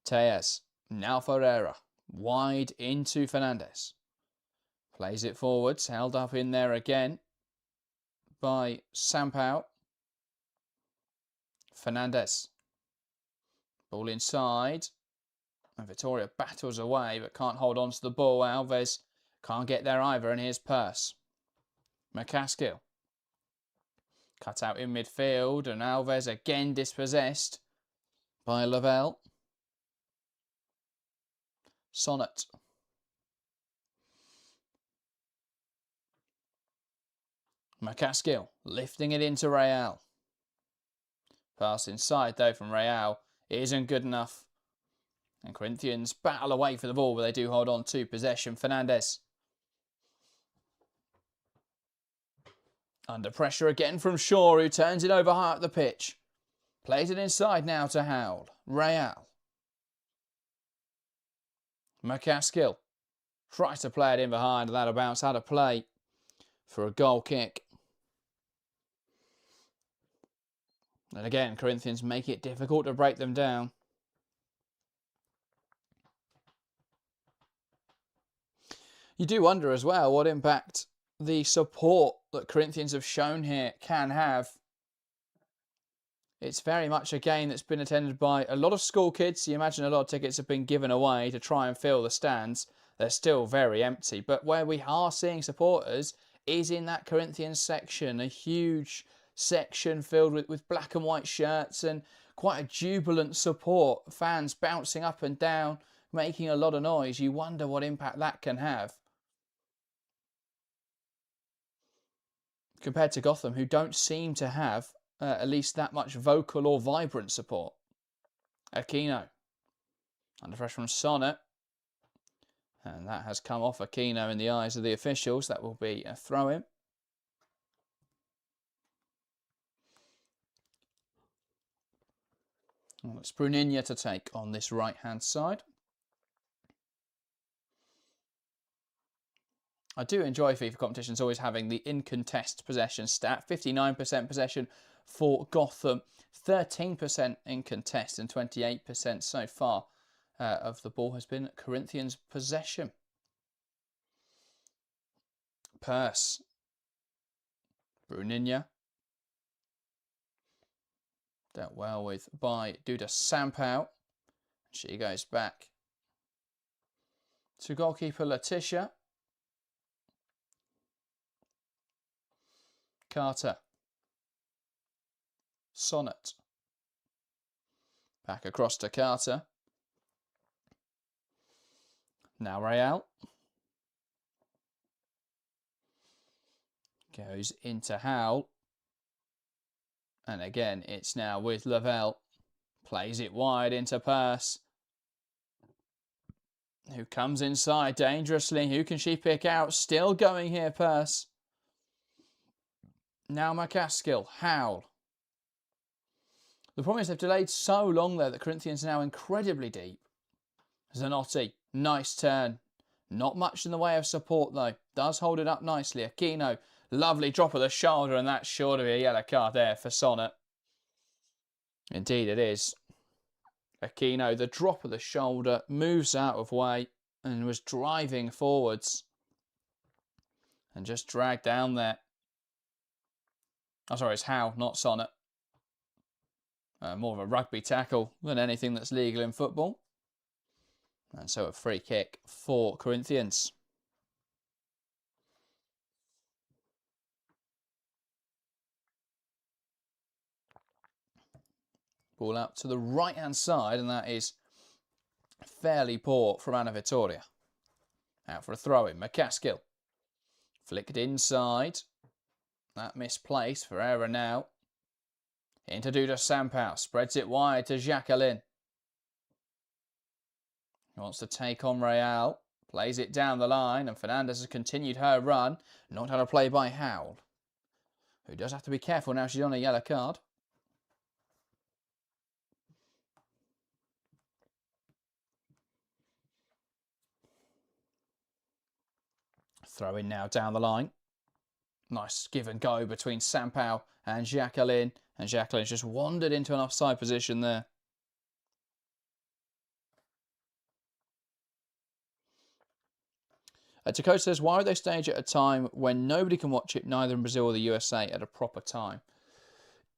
A: Tejes. Now Ferreira. Wide into Fernandez. Plays it forwards. Held up in there again by Sampao. Fernandez. Ball inside. And Vittoria battles away but can't hold on to the ball. Alves can't get there either. And here's Purse. McCaskill. Cut out in midfield, and Alves again dispossessed by Lavelle. Sonnet. McCaskill lifting it into Real. Pass inside though from Real isn't good enough. And Corinthians battle away for the ball, but they do hold on to possession. Fernandez. Under pressure again from Shaw, who turns it over high up the pitch. Plays it inside now to Howell. Real. McCaskill tries to play it in behind. That'll bounce out of play for a goal kick. And again, Corinthians make it difficult to break them down. You do wonder as well what impact the support that Corinthians have shown here can have. It's very much a game that's been attended by a lot of school kids. You imagine a lot of tickets have been given away to try and fill the stands. They're still very empty. But where we are seeing supporters is in that Corinthians section, a huge section filled with black and white shirts and quite a jubilant support. Fans bouncing up and down, making a lot of noise. You wonder what impact that can have. Compared to Gotham, who don't seem to have at least that much vocal or vibrant support. Aquino. Under pressure from Sonnet. And that has come off Aquino in the eyes of the officials. That will be a throw-in. Well, it's Bruninia to take on this right-hand side. I do enjoy FIFA competitions always having the in-contest possession stat. 59% possession for Gotham, 13% in contest and 28% so far of the ball has been Corinthians' possession. Purse. Bruninia. Dealt well with by Duda Sampao. She goes back to goalkeeper Letitia. Carter. Sonnet. Back across to Carter. Now Real. Goes into Howell. And again, it's now with Lavelle. Plays it wide into Purse. Who comes inside dangerously. Who can she pick out? Still going here, Purse. Now McCaskill, Howell. The problem is they've delayed so long there that Corinthians are now incredibly deep. Zanotti, nice turn. Not much in the way of support though. Does hold it up nicely. Aquino, lovely drop of the shoulder, and that's sure to be a yellow card there for Sonnet. Indeed it is. Aquino, the drop of the shoulder, moves out of way and was driving forwards. And just dragged down there. Oh, sorry, it's Howe, not Sonnet. More of a rugby tackle than anything that's legal in football. And so a free kick for Corinthians. Ball out to the right-hand side, and that is fairly poor from Ana Vitoria. Out for a throw-in. McCaskill. Flicked inside. That misplaced for error now. Into Duda Sampao. Spreads it wide to Jacqueline. He wants to take on Real. Plays it down the line, and Fernandez has continued her run. Knocked out of play by Howell, who does have to be careful now she's on a yellow card. Throw in now down the line. Nice give and go between Sampao and Jacqueline. And Jacqueline's just wandered into an offside position there. Dakota says, why would they stage at a time when nobody can watch it, neither in Brazil or the USA, at a proper time?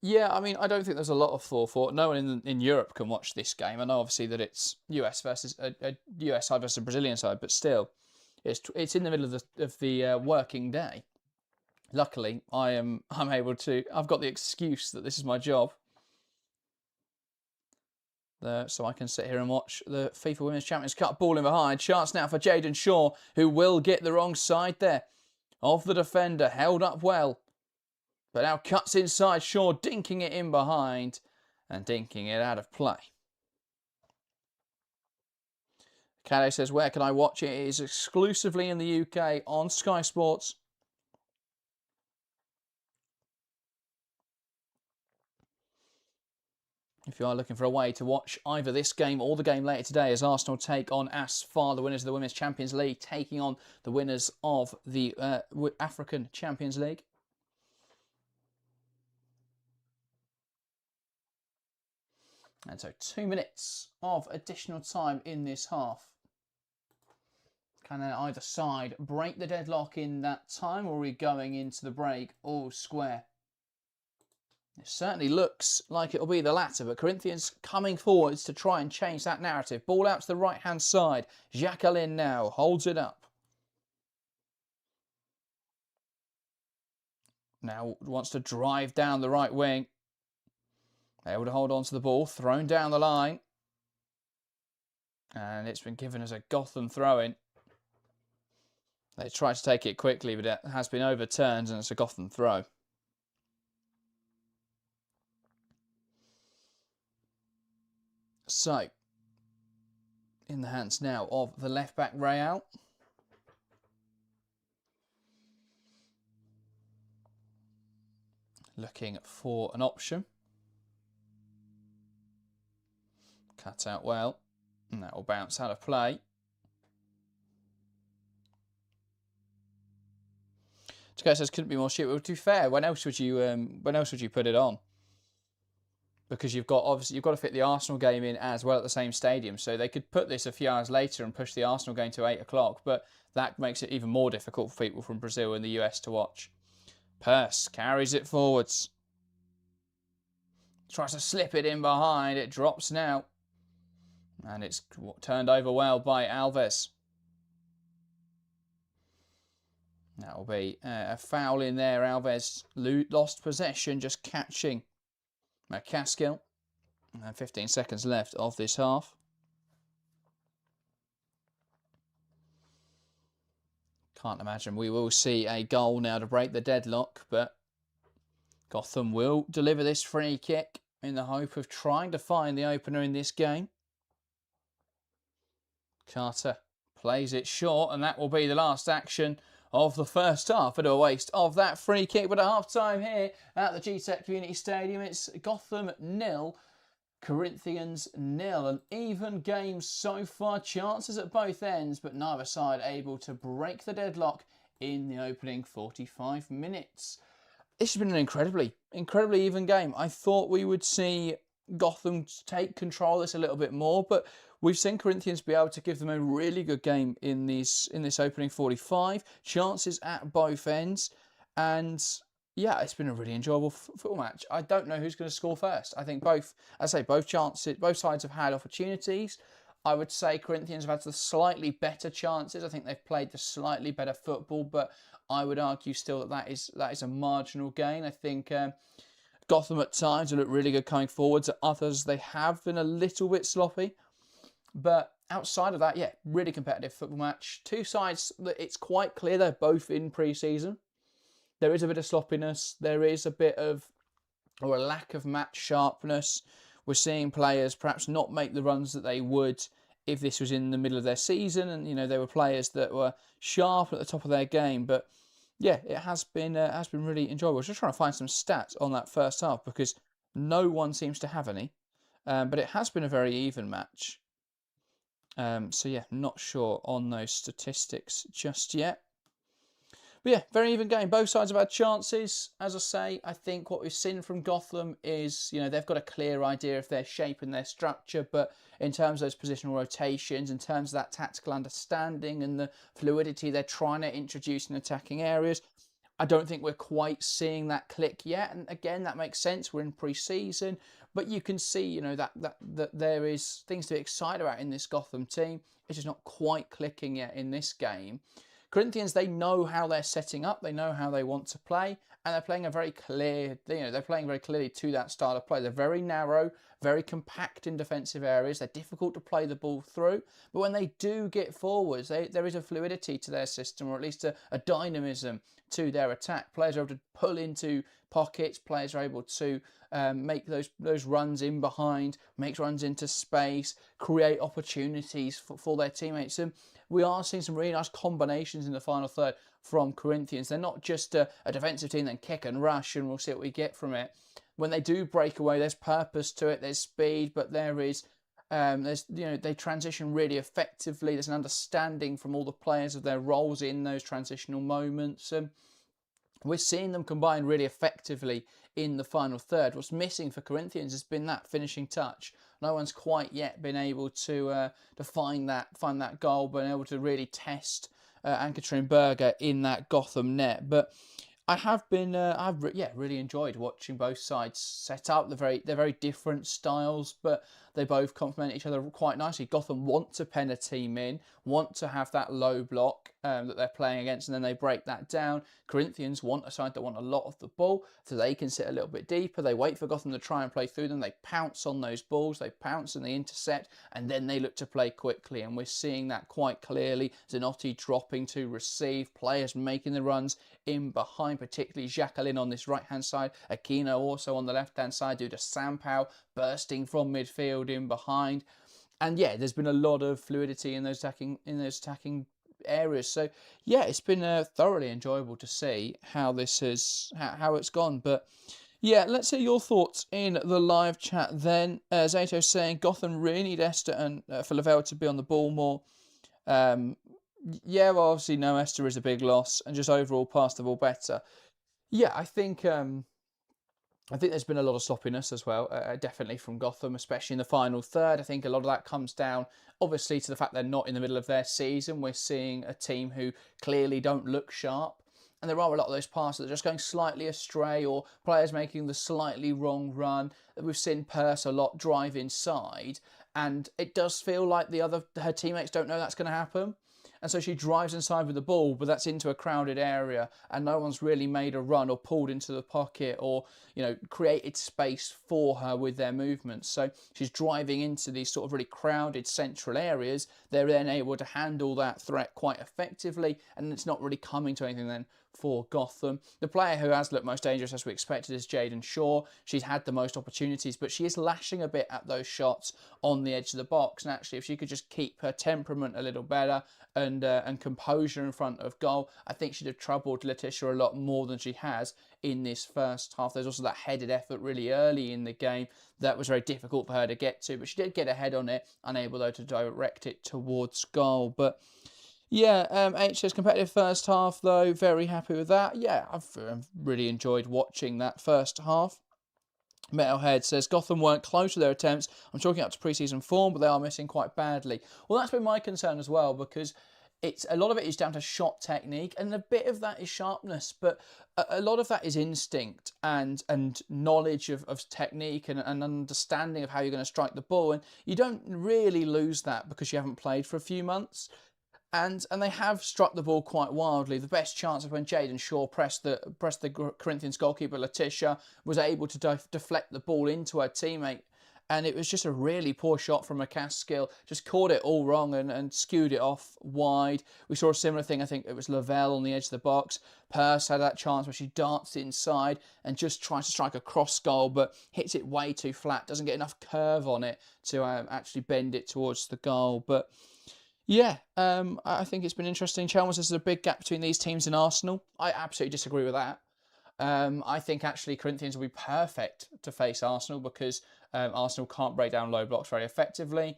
A: Yeah, I mean, I don't think there's a lot of thought. No one in Europe can watch this game. I know, obviously, that it's US versus a US side versus a Brazilian side, but still, it's in the middle of the working day. Luckily, I'm able to. I've got the excuse that this is my job, so I can sit here and watch the FIFA Women's Champions Cup. Ball in behind. Chance now for Jaden Shaw, who will get the wrong side there of the defender. Held up well, but now cuts inside. Shaw dinking it in behind and dinking it out of play. Kade says, where can I watch it? It is exclusively in the UK on Sky Sports. If you are looking for a way to watch either this game or the game later today, as Arsenal take on ASFAR, the winners of the Women's Champions League, taking on the winners of the African Champions League. And so 2 minutes of additional time in this half. Can either side break the deadlock in that time, or are we going into the break all square? It certainly looks like it'll be the latter, but Corinthians coming forwards to try and change that narrative. Ball out to the right-hand side. Jacqueline now holds it up. Now wants to drive down the right wing. Able to hold on to the ball, thrown down the line. And it's been given as a Gotham throw-in. They tried to take it quickly, but it has been overturned and it's a Gotham throw. So, in the hands now of the left-back Real. Looking for an option. Cut out well. And that will bounce out of play. Jacqueline says couldn't be more shit. Well, to be fair, when else would you put it on? Because you've got to fit the Arsenal game in as well at the same stadium. So they could put this a few hours later and push the Arsenal game to 8 o'clock, but that makes it even more difficult for people from Brazil and the US to watch. Purse carries it forwards. Tries to slip it in behind. It drops now. And it's turned over well by Alves. That will be a foul in there. Alves lost possession, just catching McCaskill. And 15 seconds left of this half. Can't imagine we will see a goal now to break the deadlock, but Gotham will deliver this free kick in the hope of trying to find the opener in this game. Carter plays it short, and that will be the last action of the first half. At a waste of that free kick, but at half-time here at the GTEC Community Stadium, it's Gotham 0, Corinthians 0. An even game so far, chances at both ends, but neither side able to break the deadlock in the opening 45 minutes. This has been an incredibly even game. I thought we would see Gotham take control of this a little bit more, but we've seen Corinthians be able to give them a really good game in this opening 45. Chances at both ends, and yeah, it's been a really enjoyable football match. I don't know who's going to score first. I think both sides have had opportunities. I would say Corinthians have had the slightly better chances. I think they've played the slightly better football, but I would argue still that is a marginal gain. I think Gotham at times look really good coming forwards. At others, they have been a little bit sloppy. But outside of that, yeah, really competitive football match. Two sides, it's quite clear they're both in pre-season. There is a bit of sloppiness. There is a bit of, or a lack of match sharpness. We're seeing players perhaps not make the runs that they would if this was in the middle of their season. And, you know, there were players that were sharp at the top of their game. But yeah, it has been really enjoyable. I was just trying to find some stats on that first half because no one seems to have any. But it has been a very even match. So yeah, not sure on those statistics just yet. But yeah, very even game. Both sides have had chances. As I say, I think what we've seen from Gotham is, you know, they've got a clear idea of their shape and their structure, but in terms of those positional rotations, in terms of that tactical understanding and the fluidity they're trying to introduce in attacking areas, I don't think we're quite seeing that click yet. And again, that makes sense. We're in pre-season, but you can see, you know, that there is things to be excited about in this Gotham team. It's just not quite clicking yet in this game. Corinthians, they know how they're setting up, they know how they want to play, and they're playing a very clear, they're playing very clearly to that style of play. They're very narrow, very compact in defensive areas. They're difficult to play the ball through, but when they do get forwards, there is a fluidity to their system, or at least a dynamism to their attack. Players are able to pull into pockets. Players are able to make those runs in behind, make runs into space, create opportunities for their teammates. And we are seeing some really nice combinations in the final third from Corinthians. They're not just a defensive team that kick and rush and we'll see what we get from it. When they do break away, there's purpose to it, there's speed, but they transition really effectively. There's an understanding from all the players of their roles in those transitional moments. We're seeing them combine really effectively in the final third. What's missing for Corinthians has been that finishing touch. No one's quite yet been able to find that goal, been able to really test Ann-Katrin Berger in that Gotham net. But I have been, really enjoyed watching both sides set up. They're very different styles, but they both complement each other quite nicely. Gotham want to pen a team in, want to have that low block that they're playing against, and then they break that down. Corinthians want a side that want a lot of the ball, so they can sit a little bit deeper. They wait for Gotham to try and play through them. They pounce on those balls, they pounce and they intercept, and then they look to play quickly. And we're seeing that quite clearly. Zanotti dropping to receive, players making the runs in behind, particularly Jacqueline on this right-hand side, Aquino also on the left-hand side due to Sampao bursting from midfield in behind. And yeah, there's been a lot of fluidity in those attacking areas. So yeah, it's been thoroughly enjoyable to see how this how it's gone. But yeah, let's hear your thoughts in the live chat then. Zato saying Gotham really need Esther and for Lavelle to be on the ball more. Yeah, well, obviously no Esther is a big loss, and just overall pass the ball better. Yeah, I think there's been a lot of sloppiness as well, definitely from Gotham, especially in the final third. I think a lot of that comes down, obviously, to the fact they're not in the middle of their season. We're seeing a team who clearly don't look sharp. And there are a lot of those passes that are just going slightly astray, or players making the slightly wrong run. We've seen Purse a lot drive inside, and it does feel like her teammates don't know that's going to happen. And so she drives inside with the ball, but that's into a crowded area, and no one's really made a run or pulled into the pocket or, created space for her with their movements. So she's driving into these sort of really crowded central areas. They're then able to handle that threat quite effectively, and it's not really coming to anything then for Gotham. The player who has looked most dangerous, as we expected, is Jayden Shaw. She's had the most opportunities, but she is lashing a bit at those shots on the edge of the box. And actually, if she could just keep her temperament a little better and composure in front of goal, I think she'd have troubled Letitia a lot more than she has in this first half. There's also that headed effort really early in the game that was very difficult for her to get to, but she did get ahead on it, unable though to direct it towards goal. But yeah, H says competitive first half though, very happy with that. Yeah, I've really enjoyed watching that first half. Metalhead says Gotham weren't close to their attempts. I'm talking up to pre-season form, but they are missing quite badly. Well, that's been my concern as well, because a lot of it is down to shot technique, and a bit of that is sharpness, but a lot of that is instinct and knowledge of technique and understanding of how you're going to strike the ball. And you don't really lose that because you haven't played for a few months. And they have struck the ball quite wildly. The best chance of when Jayden Shaw pressed the Corinthians goalkeeper Letitia, was able to deflect the ball into her teammate. And it was just a really poor shot from McCaskill. Just caught it all wrong and skewed it off wide. We saw a similar thing, I think it was Lavelle on the edge of the box. Purse had that chance where she darts inside and just tries to strike a cross goal, but hits it way too flat. Doesn't get enough curve on it to actually bend it towards the goal. But yeah, I think it's been interesting. Chalmers says there's a big gap between these teams and Arsenal. I absolutely disagree with that. I think actually Corinthians will be perfect to face Arsenal because Arsenal can't break down low blocks very effectively.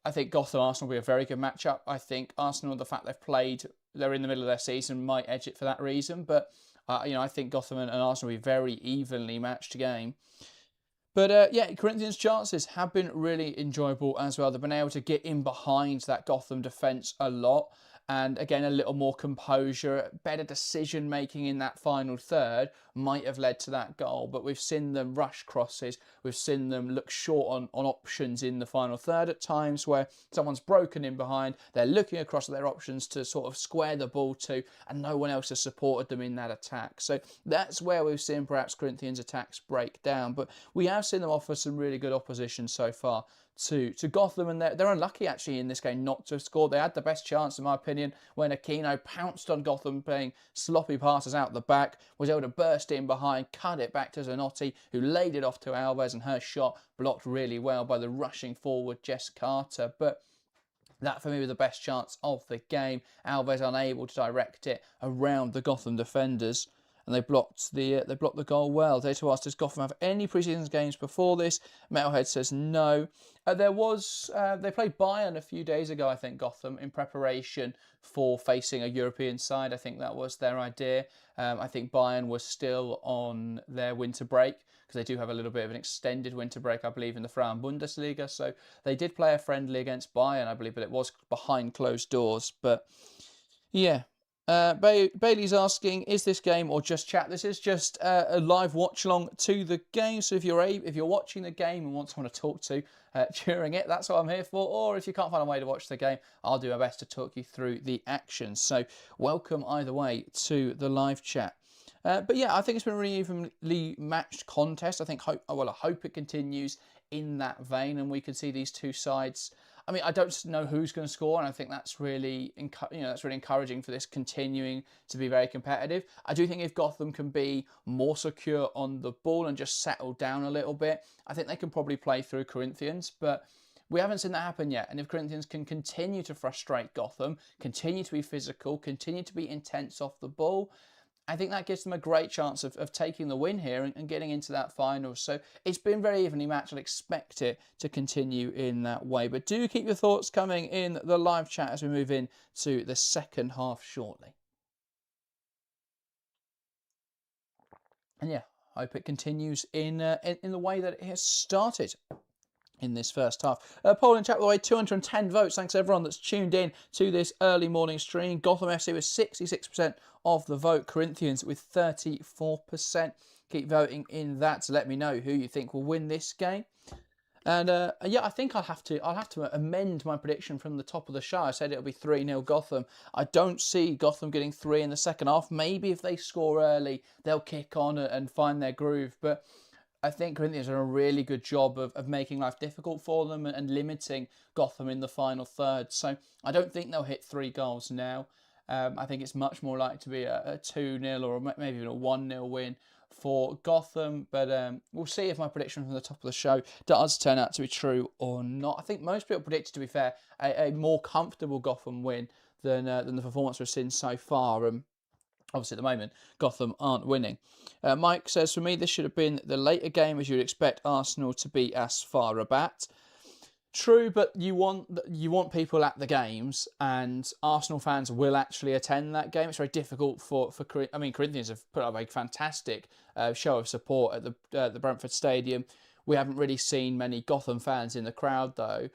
A: I think Gotham Arsenal will be a very good matchup. I think Arsenal, the fact they're in the middle of their season, might edge it for that reason. But I think Gotham and Arsenal will be very evenly matched game. But yeah, Corinthians' chances have been really enjoyable as well. They've been able to get in behind that Gotham defence a lot. And again, a little more composure, better decision making in that final third might have led to that goal. But we've seen them rush crosses. We've seen them look short on options in the final third at times where someone's broken in behind. They're looking across at their options to sort of square the ball to, and no one else has supported them in that attack. So that's where we've seen perhaps Corinthians' attacks break down. But we have seen them offer some really good opposition so far to Gotham, and they're unlucky actually in this game not to have scored. They had the best chance, in my opinion, when Aquino pounced on Gotham playing sloppy passes out the back, was able to burst in behind, cut it back to Zanotti, who laid it off to Alves, and her shot blocked really well by the rushing forward Jess Carter. But that for me was the best chance of the game. Alves unable to direct it around the Gotham defenders, and they blocked the goal well. Data asked, does Gotham have any preseason games before this? Metalhead says no. They played Bayern a few days ago, I think, Gotham, in preparation for facing a European side. I think that was their idea. I think Bayern was still on their winter break, because they do have a little bit of an extended winter break, I believe, in the Frauen Bundesliga. So they did play a friendly against Bayern, I believe, but it was behind closed doors. But yeah. Bailey's asking, is this game or just chat? This is just a live watch along to the game. So if you're watching the game and want someone to talk to during it, that's what I'm here for. Or if you can't find a way to watch the game, I'll do my best to talk you through the action. So welcome either way to the live chat. But yeah, I think it's been a really evenly matched contest. I hope it continues in that vein, and we can see these two sides. I mean, I don't know who's going to score, and I think that's really, that's really encouraging for this continuing to be very competitive. I do think if Gotham can be more secure on the ball and just settle down a little bit, I think they can probably play through Corinthians, but we haven't seen that happen yet. And if Corinthians can continue to frustrate Gotham, continue to be physical, continue to be intense off the ball, I think that gives them a great chance of taking the win here and getting into that final. So it's been very evenly matched. I'd expect it to continue in that way. But do keep your thoughts coming in the live chat as we move into the second half shortly. And yeah, hope it continues in the way that it has started in this first half. Poll in chat, by the way, 210 votes. Thanks everyone that's tuned in to this early morning stream. Gotham FC with 66% of the vote. Corinthians with 34%. Keep voting in that to let me know who you think will win this game. And yeah, I think I'll have to amend my prediction from the top of the show. I said it'll be 3-0 Gotham. I don't see Gotham getting 3 in the second half. Maybe if they score early, they'll kick on and find their groove. But I think Corinthians are a really good job of making life difficult for them and limiting Gotham in the final third. So I don't think they'll hit 3 goals now. I think it's much more likely to be a 2-0 or maybe even a 1-0 win for Gotham. But we'll see if my prediction from the top of the show does turn out to be true or not. I think most people predicted, to be fair, a more comfortable Gotham win than the performance we've seen so far. Obviously, at the moment, Gotham aren't winning. Mike says, for me, this should have been the later game, as you'd expect Arsenal to be as far abat. True, but you want people at the games, and Arsenal fans will actually attend that game. It's very difficult for Corinthians have put up a fantastic show of support at the Brentford Stadium. We haven't really seen many Gotham fans in the crowd, though.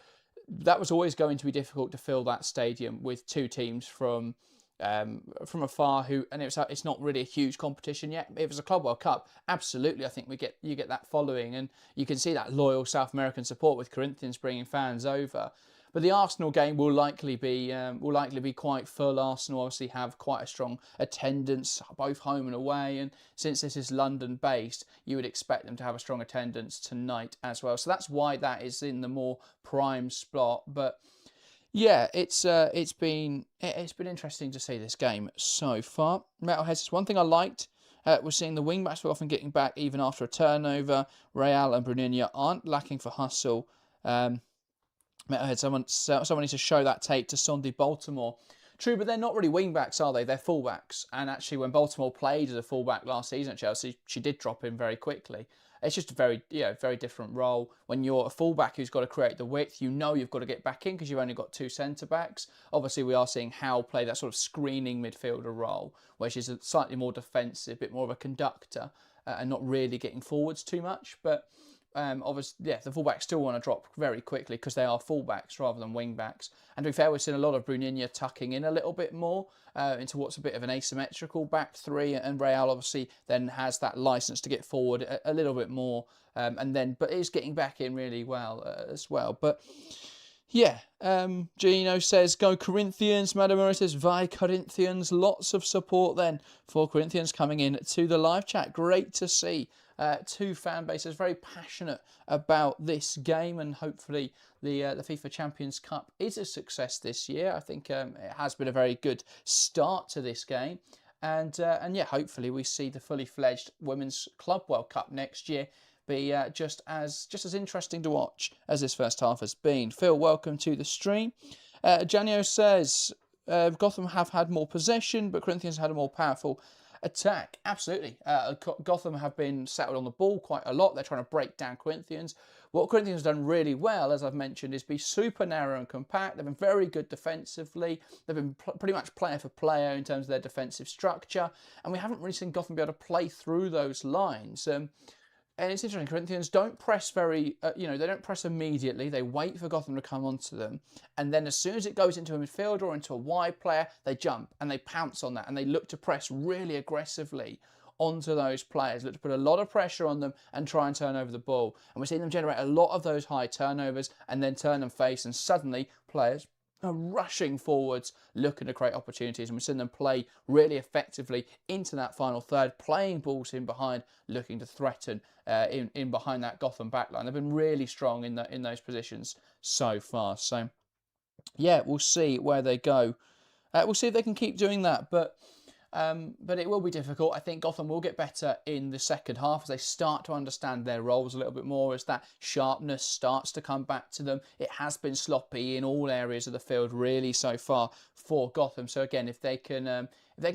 A: That was always going to be difficult to fill that stadium with two teams from afar it's not really a huge competition yet. If it was a Club World Cup, absolutely, I think you get that following, and you can see that loyal South American support with Corinthians bringing fans over. But the Arsenal game will likely be quite full. Arsenal obviously have quite a strong attendance, both home and away, and since this is London based, you would expect them to have a strong attendance tonight as well. So that's why that is in the more prime spot. But yeah, it's been interesting to see this game so far. Metalhead says, one thing I liked was seeing the wing backs were often getting back even after a turnover. Real and Bruninho aren't lacking for hustle. Metalhead, someone needs to show that tape to Sunday Baltimore. True, but they're not really wing backs, are they? They're fullbacks. And actually, when Baltimore played as a fullback last season at Chelsea, she did drop in very quickly. It's just a very different role. When you're a fullback who's got to create the width, you've got to get back in because you've only got 2 centre-backs. Obviously, we are seeing Howe play that sort of screening midfielder role, where she's slightly more defensive, a bit more of a conductor, and not really getting forwards too much. But Obviously, yeah, the fullbacks still want to drop very quickly because they are fullbacks rather than wing-backs. And to be fair, we've seen a lot of Bruninha tucking in a little bit more into what's a bit of an asymmetrical back three. And Real obviously then has that license to get forward a little bit more. But is getting back in really well as well. But yeah, Gino says, go Corinthians. Madamura says, Vi Corinthians. Lots of support then for Corinthians coming in to the live chat. Great to see two fan bases very passionate about this game, and hopefully the FIFA Champions Cup is a success this year. I think it has been a very good start to this game. And yeah, hopefully we see the fully fledged Women's Club World Cup next year be just as interesting to watch as this first half has been. Phil, welcome to the stream. Janio says, Gotham have had more possession, but Corinthians had a more powerful attack. Absolutely. Gotham have been settled on the ball quite a lot. They're trying to break down Corinthians. What Corinthians have done really well, as I've mentioned, is be super narrow and compact. They've been very good defensively. They've been pretty much player for player in terms of their defensive structure. And we haven't really seen Gotham be able to play through those lines. And it's interesting, Corinthians don't press they don't press immediately. They wait for Gotham to come onto them. And then as soon as it goes into a midfielder or into a wide player, they jump and they pounce on that. And they look to press really aggressively onto those players, look to put a lot of pressure on them and try and turn over the ball. And we're seeing them generate a lot of those high turnovers and then turn them face. And suddenly players are rushing forwards, looking to create opportunities, and we're seeing them play really effectively into that final third, playing balls in behind, looking to threaten in behind that Gotham backline. They've been really strong in those positions so far. So, yeah, we'll see where they go. We'll see if they can keep doing that, but it will be difficult. I think Gotham will get better in the second half as they start to understand their roles a little bit more, as that sharpness starts to come back to them. It has been sloppy in all areas of the field really so far for Gotham. So again, if they can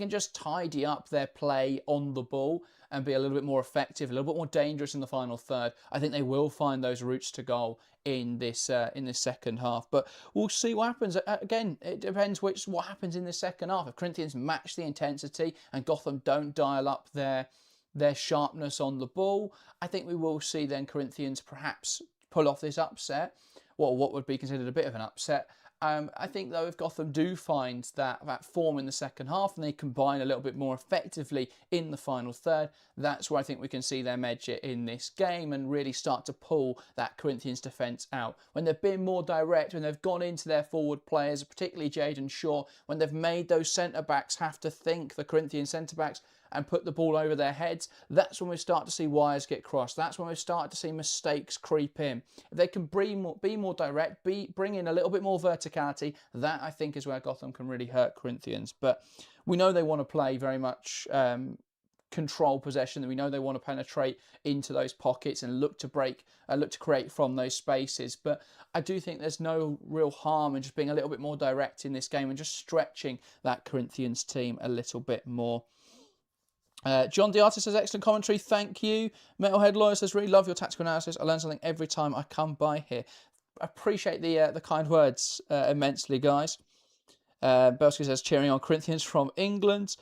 A: just tidy up their play on the ball and be a little bit more effective, a little bit more dangerous in the final third, I think they will find those routes to goal in this second half. But we'll see what happens. Again, it depends what happens in the second half. If Corinthians match the intensity and Gotham don't dial up their sharpness on the ball, I think we will see then Corinthians perhaps pull off this upset. Well, what would be considered a bit of an upset. I think, though, if Gotham do find that form in the second half and they combine a little bit more effectively in the final third, that's where I think we can see them edge it in this game and really start to pull that Corinthians defence out. When they've been more direct, when they've gone into their forward players, particularly Jayden Shaw, when they've made those centre-backs have to think, the Corinthian centre-backs, and put the ball over their heads, that's when we start to see wires get crossed. That's when we start to see mistakes creep in. If they can be more direct, bring in a little bit more verticality, that I think is where Gotham can really hurt Corinthians. But we know they want to play very much control possession. We know they want to penetrate into those pockets and look to create from those spaces. But I do think there's no real harm in just being a little bit more direct in this game and just stretching that Corinthians team a little bit more. John Diartis says, excellent commentary, thank you. Metalhead Lawyer says, really love your tactical analysis. I learn something every time I come by here. I appreciate the kind words immensely, guys. Belsky says, cheering on Corinthians from England.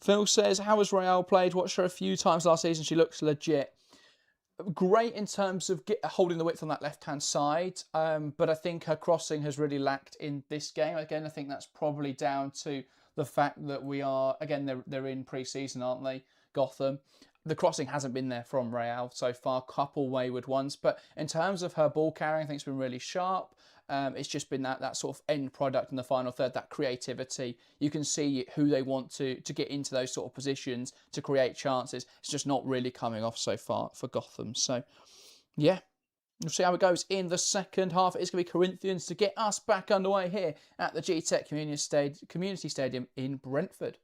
A: Phil says, how has Real played? Watched her a few times last season. She looks legit. Great in terms of holding the width on that left-hand side, but I think her crossing has really lacked in this game. Again, I think that's probably down to the fact that we are, again, they're in pre-season, aren't they, Gotham? The crossing hasn't been there from Real so far, couple wayward ones, but in terms of her ball carrying, I think it's been really sharp. It's just been that sort of end product in the final third, that creativity. You can see who they want to get into those sort of positions to create chances. It's just not really coming off so far for Gotham. So, yeah. We'll see how it goes in the second half. It's going to be Corinthians to get us back underway here at the G-Tech Community Stadium in Brentford.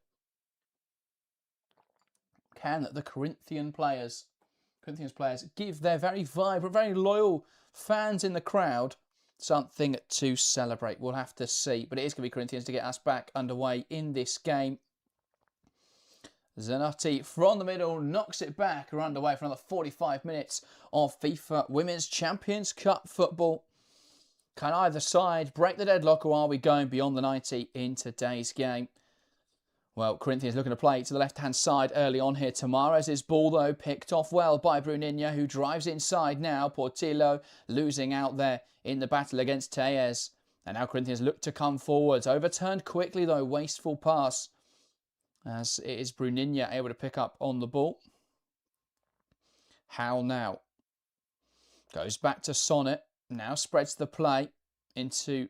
A: Can the Corinthians players give their very vibrant, very loyal fans in the crowd something to celebrate? We'll have to see. But it is going to be Corinthians to get us back underway in this game. Zanotti from the middle knocks it back. We're underway for another 45 minutes of FIFA Women's Champions Cup football. Can either side break the deadlock, or are we going beyond the 90 in today's game? Well, Corinthians looking to play to the left-hand side early on here. Tamares' ball, though, picked off well by Bruninha, who drives inside now. Portillo losing out there in the battle against Tejes. And now Corinthians look to come forwards. Overturned quickly, though. Wasteful pass. As it is Bruninha able to pick up on the ball. Howe now. Goes back to Sonnet. Now spreads the play into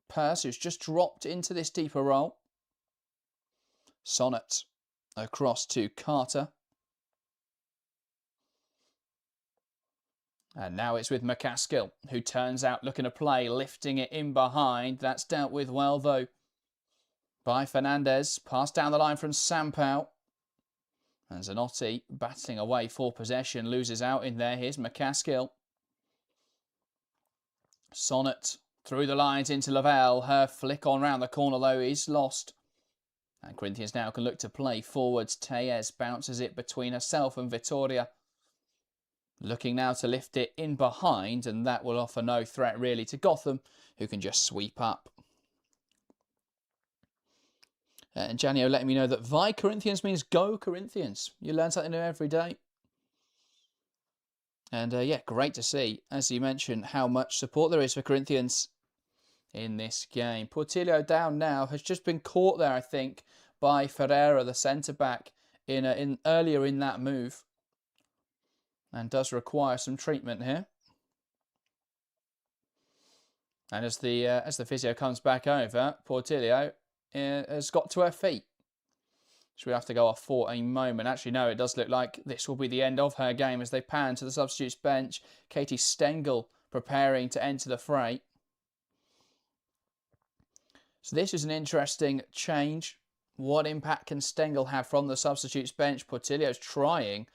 A: Purse, who's just dropped into this deeper role. Sonnet across to Carter. And now it's with McCaskill, who turns out looking to play, lifting it in behind. That's dealt with well, though, by Fernandez. Pass down the line from Sampao. And Zanotti battling away for possession. Loses out in there. Here's McCaskill. Sonnet through the lines into Lavelle. Her flick on round the corner, though, is lost. And Corinthians now can look to play forwards. Tejes bounces it between herself and Vittoria. Looking now to lift it in behind, and that will offer no threat really to Gotham, who can just sweep up. And Janio letting me know that Vi Corinthians means go Corinthians. You learn something new every day. And yeah, great to see, as you mentioned, how much support there is for Corinthians in this game. Portillo down now, has just been caught there, I think, by Ferreira, the centre-back, earlier in that move. And does require some treatment here. And as the physio comes back over, Portillo has got to her feet. So we have to go off for a moment. Actually, no, it does look like this will be the end of her game as they pan to the substitutes bench. Katie Stengel preparing to enter the fray. So this is an interesting change. What impact can Stengel have from the substitutes bench? Portillo's trying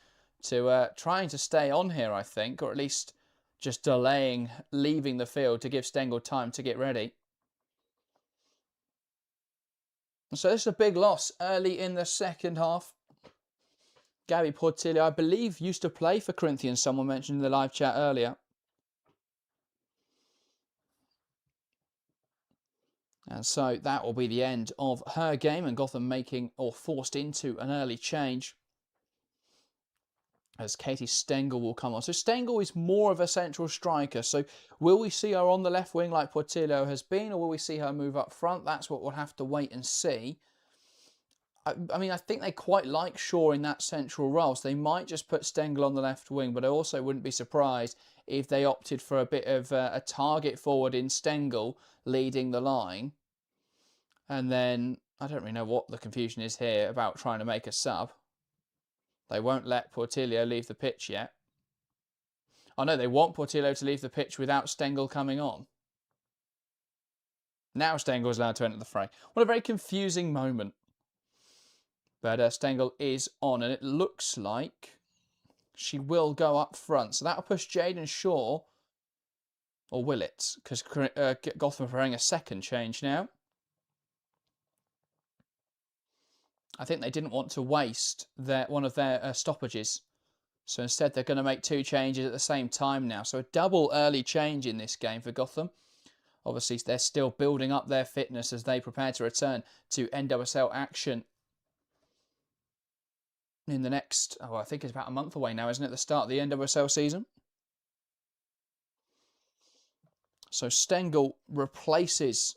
A: to stay on here, I think, or at least just delaying leaving the field to give Stengel time to get ready. So this is a big loss early in the second half. Gabby Portillo, I believe, used to play for Corinthians, someone mentioned in the live chat earlier. And so that will be the end of her game, and Gotham making or forced into an early change as Katie Stengel will come on. So Stengel is more of a central striker. So will we see her on the left wing like Portillo has been, or will we see her move up front? That's what we'll have to wait and see. I mean, I think they quite like Shaw in that central role, so they might just put Stengel on the left wing, but I also wouldn't be surprised if they opted for a bit of a target forward in Stengel leading the line. And then, I don't really know what the confusion is here about trying to make a sub. They won't let Portillo leave the pitch yet. Oh no, they want Portillo to leave the pitch without Stengel coming on. Now Stengel is allowed to enter the fray. What a very confusing moment. But Stengel is on, and it looks like she will go up front. So that'll push Jaden Shaw, or will it? Because Gotham are preparing a second change now. I think they didn't want to waste one of their stoppages. So instead they're going to make two changes at the same time now. So a double early change in this game for Gotham. Obviously they're still building up their fitness as they prepare to return to NWSL action in the next, I think it's about a month away now, isn't it? The start of the NWSL season. So Stengel replaces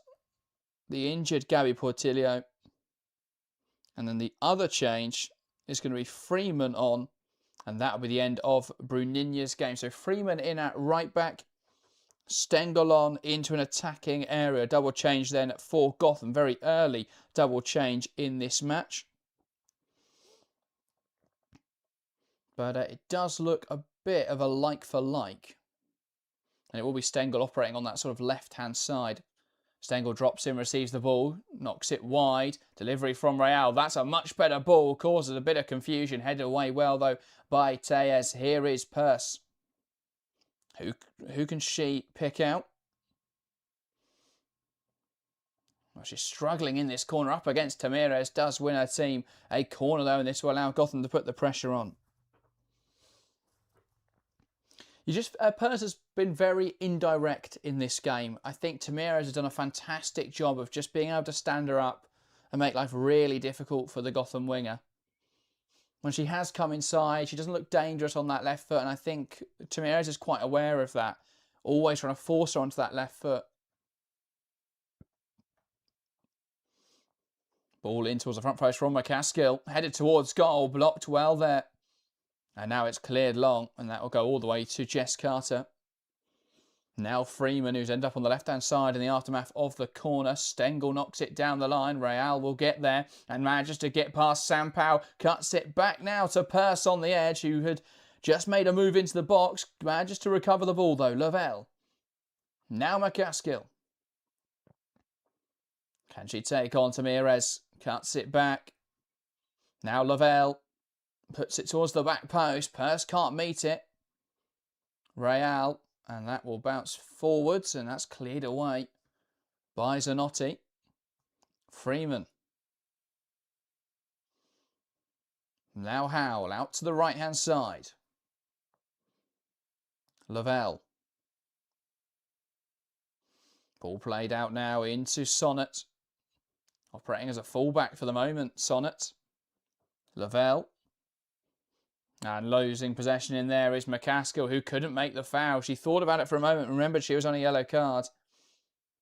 A: the injured Gabby Portillo. And then the other change is going to be Freeman on. And that will be the end of Bruninha's game. So Freeman in at right back. Stengel on into an attacking area. Double change then for Gotham. Very early double change in this match. But it does look a bit of a like for like. And it will be Stengel operating on that sort of left-hand side. Stengel drops in, receives the ball, knocks it wide. Delivery from Real. That's a much better ball. Causes a bit of confusion. Headed away well, though, by Tejes. Here is Purse. Who can she pick out? Well, she's struggling in this corner up against Tamiris. Does win her team a corner, though, and this will allow Gotham to put the pressure on. Purse has been very indirect in this game. I think Tamiris has done a fantastic job of just being able to stand her up and make life really difficult for the Gotham winger. When she has come inside, she doesn't look dangerous on that left foot, and I think Tamirez is quite aware of that. Always trying to force her onto that left foot. Ball in towards the front post from McCaskill. Headed towards goal, blocked well there. And now it's cleared long, and that will go all the way to Jess Carter. Now Freeman, who's ended up on the left-hand side in the aftermath of the corner. Stengel knocks it down the line. Real will get there and manages to get past Sampao. Cuts it back now to Purse on the edge, who had just made a move into the box. Manages to recover the ball, though. Lavelle. Now McCaskill. Can she take on Tamirez? Cuts it back. Now Lavelle. Puts it towards the back post. Purse can't meet it. Real. And that will bounce forwards, and that's cleared away by Zanotti. Freeman. Now Howell out to the right-hand side. Lavelle. Ball played out now into Sonnet. Operating as a fullback for the moment, Sonnet. Lavelle. And losing possession in there is McCaskill, who couldn't make the foul. She thought about it for a moment, remembered she was on a yellow card.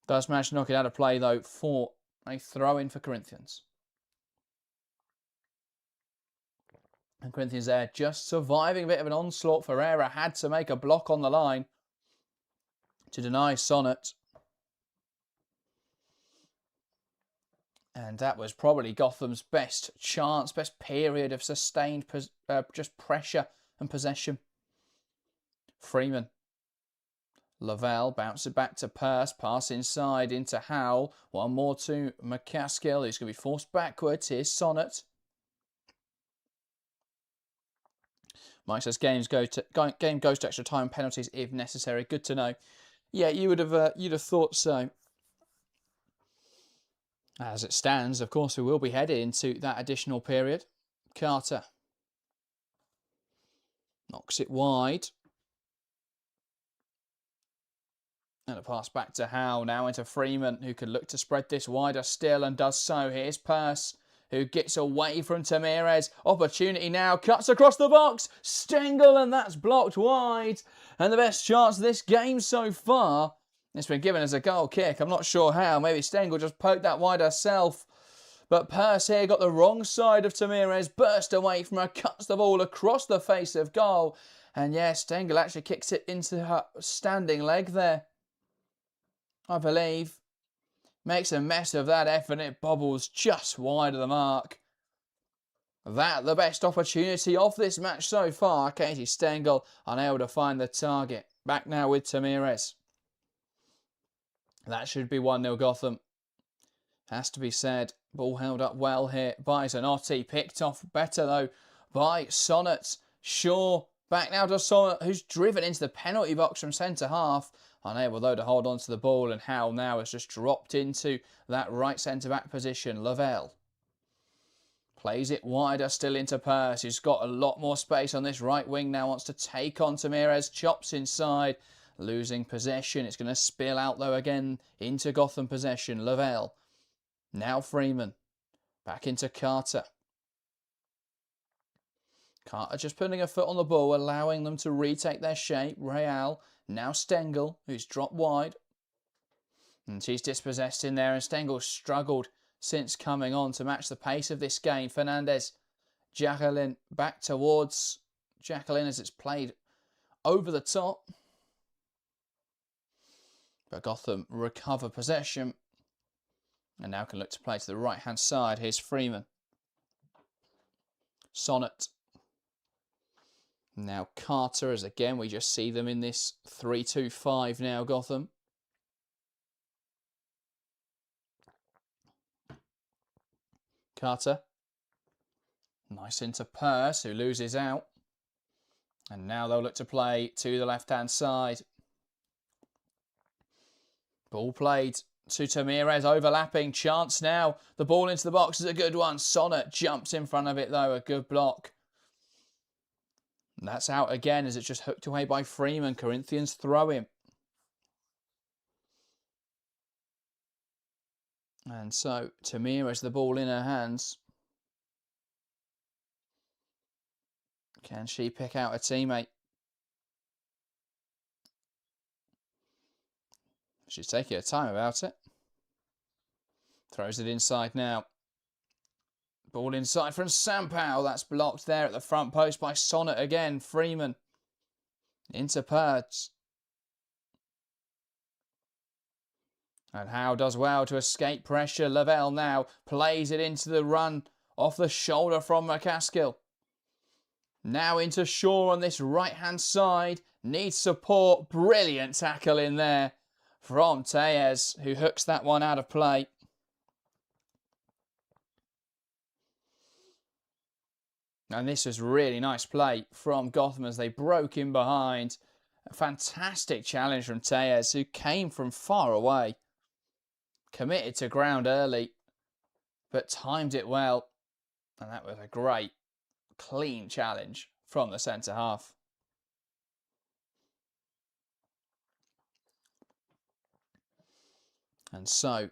A: Does manage to knock it out of play, though, for a throw-in for Corinthians. And Corinthians there just surviving a bit of an onslaught. Ferreira had to make a block on the line to deny Sonnet. And that was probably Gotham's best chance, best period of sustained just pressure and possession. Freeman. Lavelle bounces it back to Purse. Pass inside into Howell. One more to McCaskill, who's going to be forced backwards. Here's Sonnet. Mike says game goes to extra time, penalties if necessary. Good to know. Yeah, you'd have thought so. As it stands, of course, we will be headed into that additional period. Carter knocks it wide. And a pass back to Howe, now into Freeman, who could look to spread this wider still and does so. Here's Purse, who gets away from Tamirez. Opportunity now, cuts across the box. Stengel, and that's blocked wide. And the best chance of this game so far, it's been given as a goal kick. I'm not sure how. Maybe Stengel just poked that wide herself. But Purse here got the wrong side of Tamirez. Burst away from her. Cuts the ball across the face of goal. And yeah, Stengel actually kicks it into her standing leg there, I believe. Makes a mess of that effort, and it bobbles just wide of the mark. That the best opportunity of this match so far. Katie Stengel unable to find the target. Back now with Tamirez. That should be 1-0 Gotham. Has to be said. Ball held up well here by Zanotti. Picked off better though by Sonnet. Shaw back now to Sonnet, who's driven into the penalty box from centre half. Unable though to hold on to the ball, and Howell now has just dropped into that right centre back position. Lavelle plays it wider still into Purse, who's got a lot more space on this right wing now. Wants to take on Tamirez. Chops inside. Losing possession. It's going to spill out, though, again into Gotham possession. Lavelle. Now Freeman. Back into Carter. Carter just putting a foot on the ball, allowing them to retake their shape. Real. Now Stengel, who's dropped wide. And she's dispossessed in there, and Stengel struggled since coming on to match the pace of this game. Fernandez. Jacqueline back towards Jacqueline as it's played over the top. But Gotham recover possession. And now can look to play to the right-hand side. Here's Freeman. Sonnet. Now Carter, as again we just see them in this 3-2-5 now, Gotham. Carter. Nice into Purse, who loses out. And now they'll look to play to the left-hand side. Ball played to Tamirez, overlapping. Chance now. The ball into the box is a good one. Sonnet jumps in front of it, though. A good block. And that's out again as it's just hooked away by Freeman. Corinthians throw him. And so Tamir has the ball in her hands. Can she pick out a teammate? She's taking her time about it. Throws it inside now. Ball inside from Sampao. That's blocked there at the front post by Sonnet again. Freeman into Perds. And Howe does well to escape pressure. Lavelle now plays it into the run off the shoulder from McCaskill. Now into Shaw on this right-hand side. Needs support. Brilliant tackle in there from Tellez, who hooks that one out of play. And this was really nice play from Gotham as they broke in behind. A fantastic challenge from Tellez, who came from far away. Committed to ground early, but timed it well. And that was a great, clean challenge from the centre half. And so,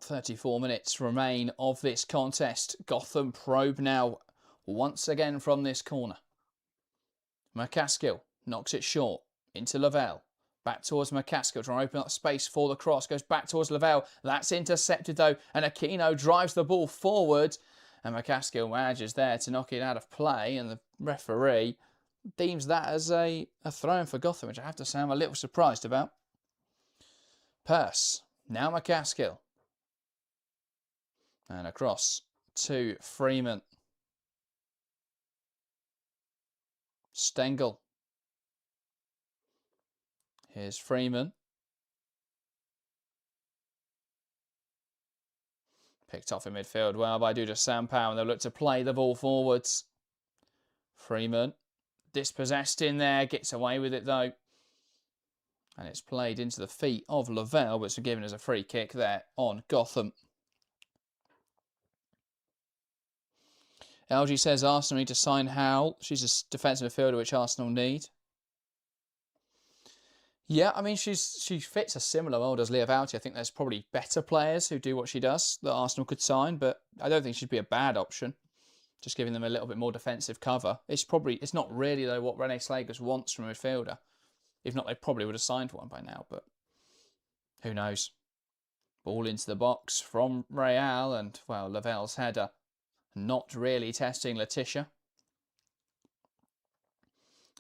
A: 34 minutes remain of this contest. Gotham probe now once again from this corner. McCaskill knocks it short into Lavelle. Back towards McCaskill, trying to open up space for the cross. Goes back towards Lavelle. That's intercepted though, and Aquino drives the ball forward. And McCaskill manages there to knock it out of play, and the referee deems that as a throw-in for Gotham, which I have to say I'm a little surprised about. Purse, now McCaskill. And across to Freeman. Stengel. Here's Freeman. Picked off in midfield well by Duda Sampao, and they'll look to play the ball forwards. Freeman dispossessed in there, gets away with it though. And it's played into the feet of Lavelle, but it's given as a free kick there on Gotham. LG says Arsenal need to sign Howell. She's a defensive midfielder which Arsenal need. Yeah, I mean, she fits a similar mould as Leah Vouty. I think there's probably better players who do what she does that Arsenal could sign, but I don't think she'd be a bad option. Just giving them a little bit more defensive cover. It's not really, though, what Renee Slagers wants from a midfielder. If not, they probably would have signed one by now, but who knows. Ball into the box from Real, and, well, Lavelle's header not really testing Letitia.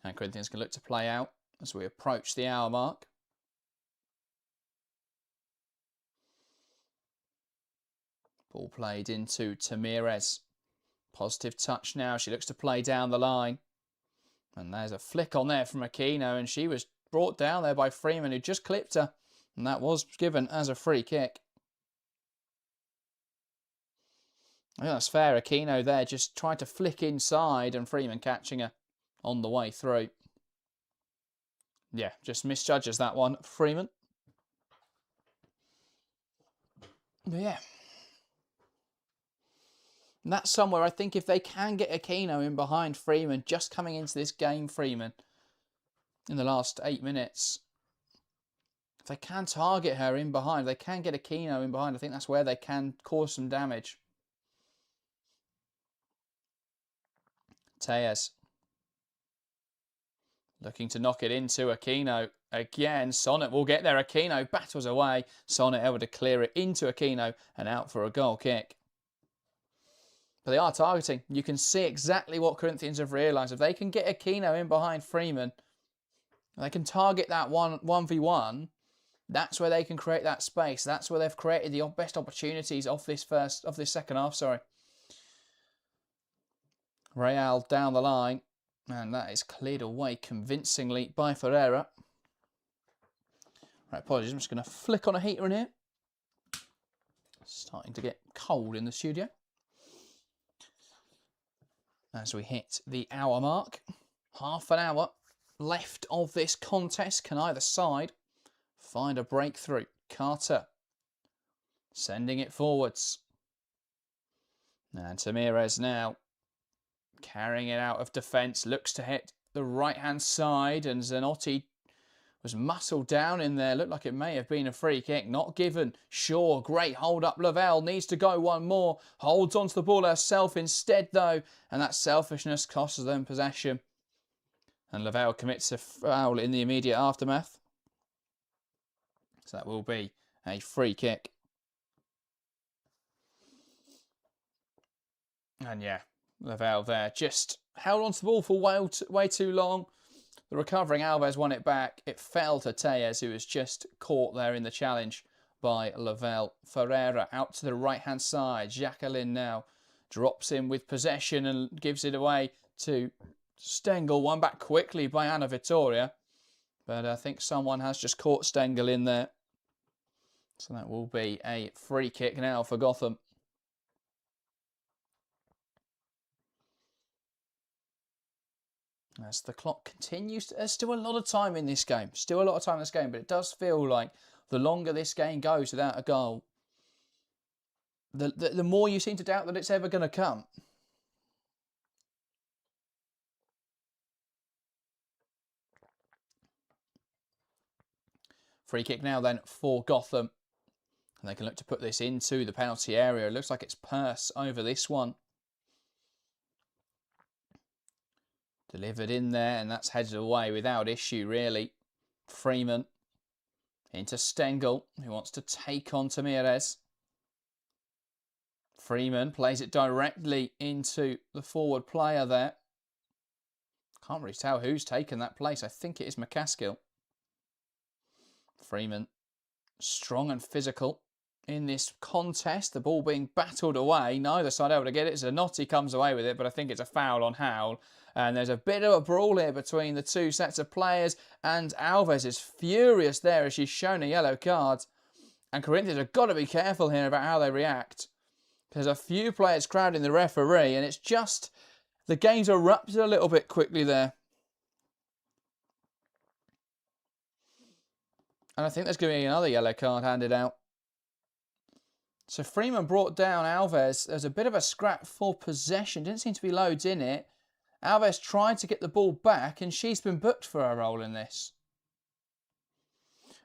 A: And Corinthians can look to play out as we approach the hour mark. Ball played into Tamirez. Positive touch now. She looks to play down the line. And there's a flick on there from Aquino, and she was brought down there by Freeman, who just clipped her. And that was given as a free kick. I think that's fair. Aquino there just tried to flick inside, and Freeman catching her on the way through. Yeah, just misjudges that one, Freeman. But yeah. And that's somewhere I think if they can get Aquino in behind Freeman, just coming into this game, Freeman, in the last 8 minutes, if they can target her in behind, they can get Aquino in behind, I think that's where they can cause some damage. Tellez. Looking to knock it into Aquino. Again, Sonnet will get there. Aquino battles away. Sonnet able to clear it into Aquino and out for a goal kick. But they are targeting. You can see exactly what Corinthians have realised. If they can get Aquino in behind Freeman, they can target that 1v1. That's where they can create that space. That's where they've created the best opportunities of this second half. Real down the line. And that is cleared away convincingly by Ferreira. Right, apologies, I'm just going to flick on a heater in here. Starting to get cold in the studio. As we hit the hour mark. Half an hour left of this contest. Can either side find a breakthrough? Carter sending it forwards. And Tamirez now carrying it out of defence, looks to hit the right-hand side, and Zanotti was muscled down in there. Looked like it may have been a free kick. Not given. Shaw, great hold up. Lavelle needs to go one more. Holds onto the ball herself instead, though. And that selfishness costs them possession. And Lavelle commits a foul in the immediate aftermath. So that will be a free kick. And yeah, Lavelle there just held onto the ball for way too long. The recovering Alves won it back. It fell to Tejes, who was just caught there in the challenge by Lavelle. Ferreira out to the right-hand side. Jacqueline now drops in with possession and gives it away to Stengel. Won back quickly by Anna Vittoria. But I think someone has just caught Stengel in there. So that will be a free kick now for Gotham. As the clock continues, there's still a lot of time in this game. Still a lot of time in this game, but it does feel like the longer this game goes without a goal, the more you seem to doubt that it's ever going to come. Free kick now then for Gotham. And they can look to put this into the penalty area. It looks like it's Purse over this one. Delivered in there, and that's headed away without issue, really. Freeman into Stengel, who wants to take on Tamirez. Freeman plays it directly into the forward player there. Can't really tell who's taken that place. I think it is McCaskill. Freeman, strong and physical in this contest. The ball being battled away. Neither side able to get it. Zanotti comes away with it, but I think it's a foul on Howell. And there's a bit of a brawl here between the two sets of players. And Alves is furious there as she's shown a yellow card. And Corinthians have got to be careful here about how they react. There's a few players crowding the referee. And it's just, the game's erupted a little bit quickly there. And I think there's going to be another yellow card handed out. So Freeman brought down Alves. There's a bit of a scrap for possession. Didn't seem to be loads in it. Alves tried to get the ball back, and she's been booked for her role in this.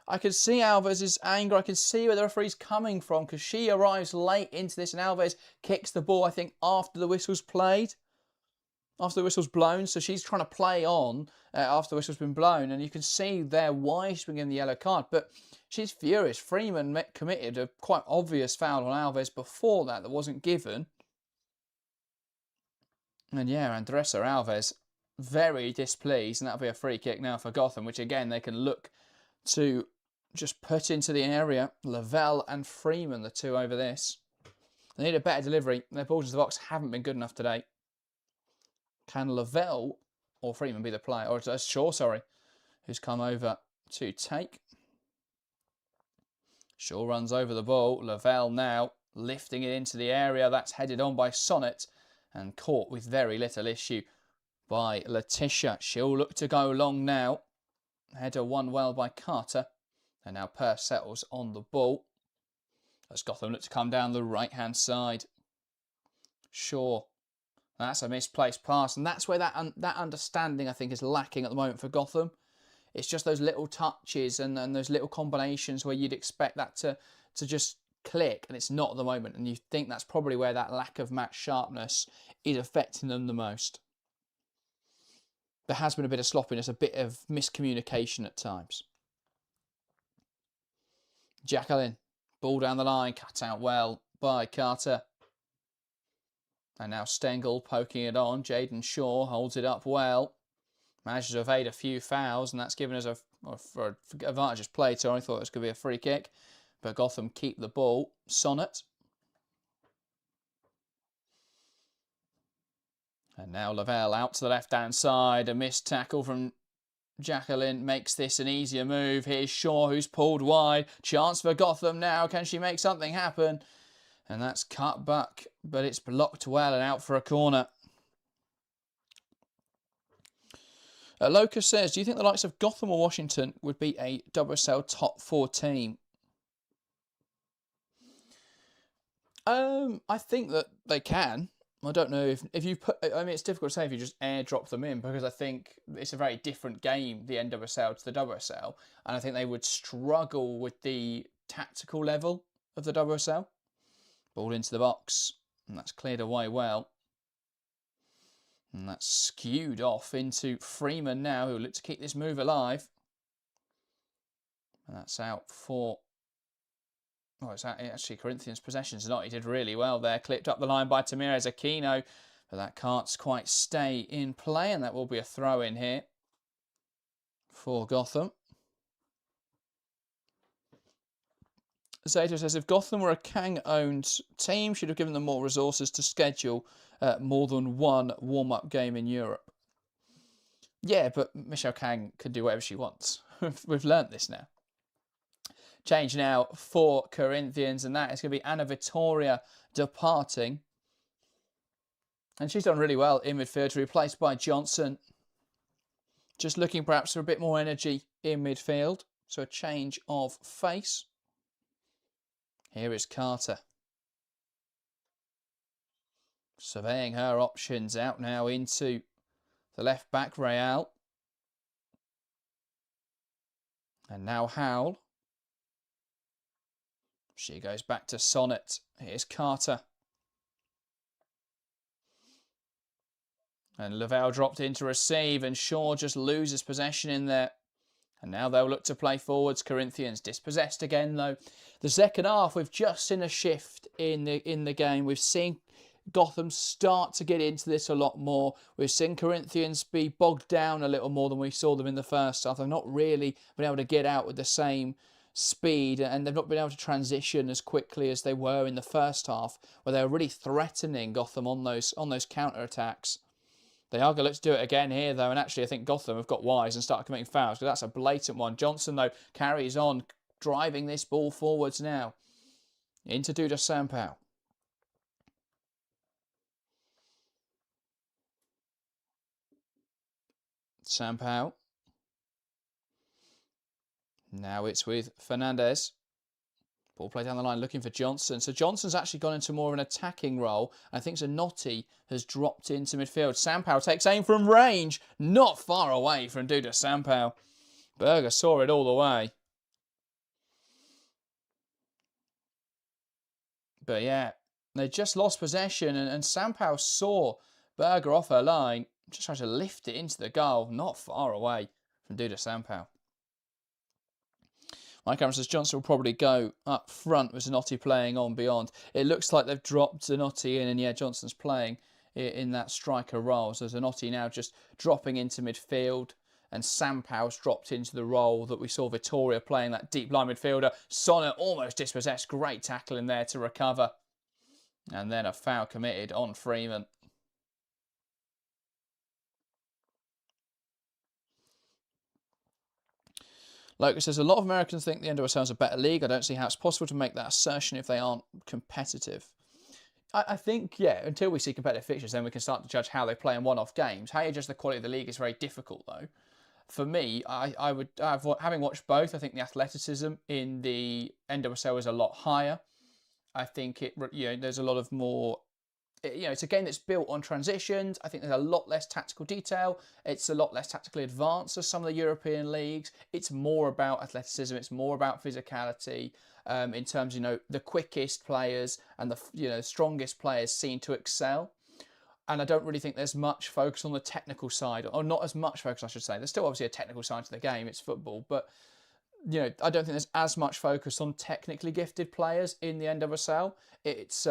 A: I can see Alves' anger. I can see where the referee's coming from, because she arrives late into this, and Alves kicks the ball, I think, after the whistle's played. After the whistle's blown, so she's trying to play on after the whistle's been blown, and you can see there why she's been given the yellow card, but she's furious. Freeman committed a quite obvious foul on Alves before that wasn't given. And yeah, Andressa Alves very displeased, and that'll be a free kick now for Gotham, which again they can look to just put into the area. Lavelle and Freeman, the two over this. They need a better delivery. Their balls to the box haven't been good enough today. Can Lavelle or Freeman be the player? Or it's Shaw, sorry, who's come over to take. Shaw runs over the ball. Lavelle now lifting it into the area. That's headed on by Sonnet and caught with very little issue by Letitia. She'll look to go long now. Header won well by Carter. And now Purse settles on the ball. As Gotham look to come down the right-hand side. Shaw. That's a misplaced pass, and that's where that understanding, I think, is lacking at the moment for Gotham. It's just those little touches and those little combinations where you'd expect that to just click, and it's not at the moment. And you think that's probably where that lack of match sharpness is affecting them the most. There has been a bit of sloppiness, a bit of miscommunication at times. Jacqueline, ball down the line, cut out well by Carter. And now Stengel poking it on. Jaden Shaw holds it up well. Manages to evade a few fouls, and that's given us for advantageous play. So I thought it was going to be a free kick. But Gotham keep the ball. Sonnet. And now Lavelle out to the left-hand side. A missed tackle from Jacqueline makes this an easier move. Here's Shaw, who's pulled wide. Chance for Gotham now. Can she make something happen? And that's cut back, but it's blocked well and out for a corner. Locus says, do you think the likes of Gotham or Washington would be a WSL top 4 team? I think that they can. I don't know if you put. I mean, it's difficult to say if you just airdrop them in, because I think it's a very different game, the NWSL to the WSL, and I think they would struggle with the tactical level of the WSL. Ball into the box, and that's cleared away well. And that's skewed off into Freeman now, who will look to keep this move alive. And that's out for... Oh, it's actually Corinthians' possession's not. He did really well there. Clipped up the line by Tamirez Aquino. But that can't quite stay in play, and that will be a throw in here for Gotham. Zato says, if Gotham were a Kang-owned team, should have given them more resources to schedule more than one warm-up game in Europe. Yeah, but Michelle Kang can do whatever she wants. We've learnt this now. Change now for Corinthians, and that is going to be Anna Vittoria departing. And she's done really well in midfield, replaced by Johnson. Just looking perhaps for a bit more energy in midfield. So a change of face. Here is Carter. Surveying her options, out now into the left back, Real. And now Howell. She goes back to Sonnet. Here's Carter. And Lavelle dropped in to receive, and Shaw just loses possession in there. And now they'll look to play forwards. Corinthians dispossessed again, though. The second half, we've just seen a shift in the game. We've seen Gotham start to get into this a lot more. We've seen Corinthians be bogged down a little more than we saw them in the first half. They've not really been able to get out with the same speed, and they've not been able to transition as quickly as they were in the first half, where they were really threatening Gotham on those counter-attacks. They are going to look to do it again here, though, and actually I think Gotham have got wise and started committing fouls, because that's a blatant one. Johnson, though, carries on, driving this ball forwards now. Into Duda Sampao. Sampao. Now it's with Fernandez. Ball play down the line looking for Johnson. So Johnson's actually gone into more of an attacking role. I think Zanotti has dropped into midfield. Sampao takes aim from range. Not far away from Duda Sampao. Berger saw it all the way. But yeah, they just lost possession, and Sampao saw Berger off her line. Just tried to lift it into the goal. Not far away from Duda Sampao. My camera says Johnson will probably go up front with Zanotti playing on beyond. It looks like they've dropped Zanotti in, and yeah, Johnson's playing in that striker role. So Zanotti now just dropping into midfield, and Sampao's dropped into the role that we saw Vittoria playing, that deep line midfielder. Sonnet almost dispossessed. Great tackle in there to recover. And then a foul committed on Freeman. Locus says, a lot of Americans think the NWSL is a better league. I don't see how it's possible to make that assertion if they aren't competitive. I think, yeah, until we see competitive fixtures, then we can start to judge how they play in one-off games. How you judge the quality of the league is very difficult, though. For me, having watched both, I think the athleticism in the NWSL is a lot higher. I think there's a lot of more... it's a game that's built on transitions. I think there's a lot less tactical detail. It's a lot less tactically advanced as some of the European leagues. It's more about athleticism. It's more about physicality. In terms, the quickest players and the strongest players seem to excel. And I don't really think there's much focus on the technical side, or not as much focus, I should say. There's still obviously a technical side to the game. It's football, but I don't think there's as much focus on technically gifted players in the NWSL. It's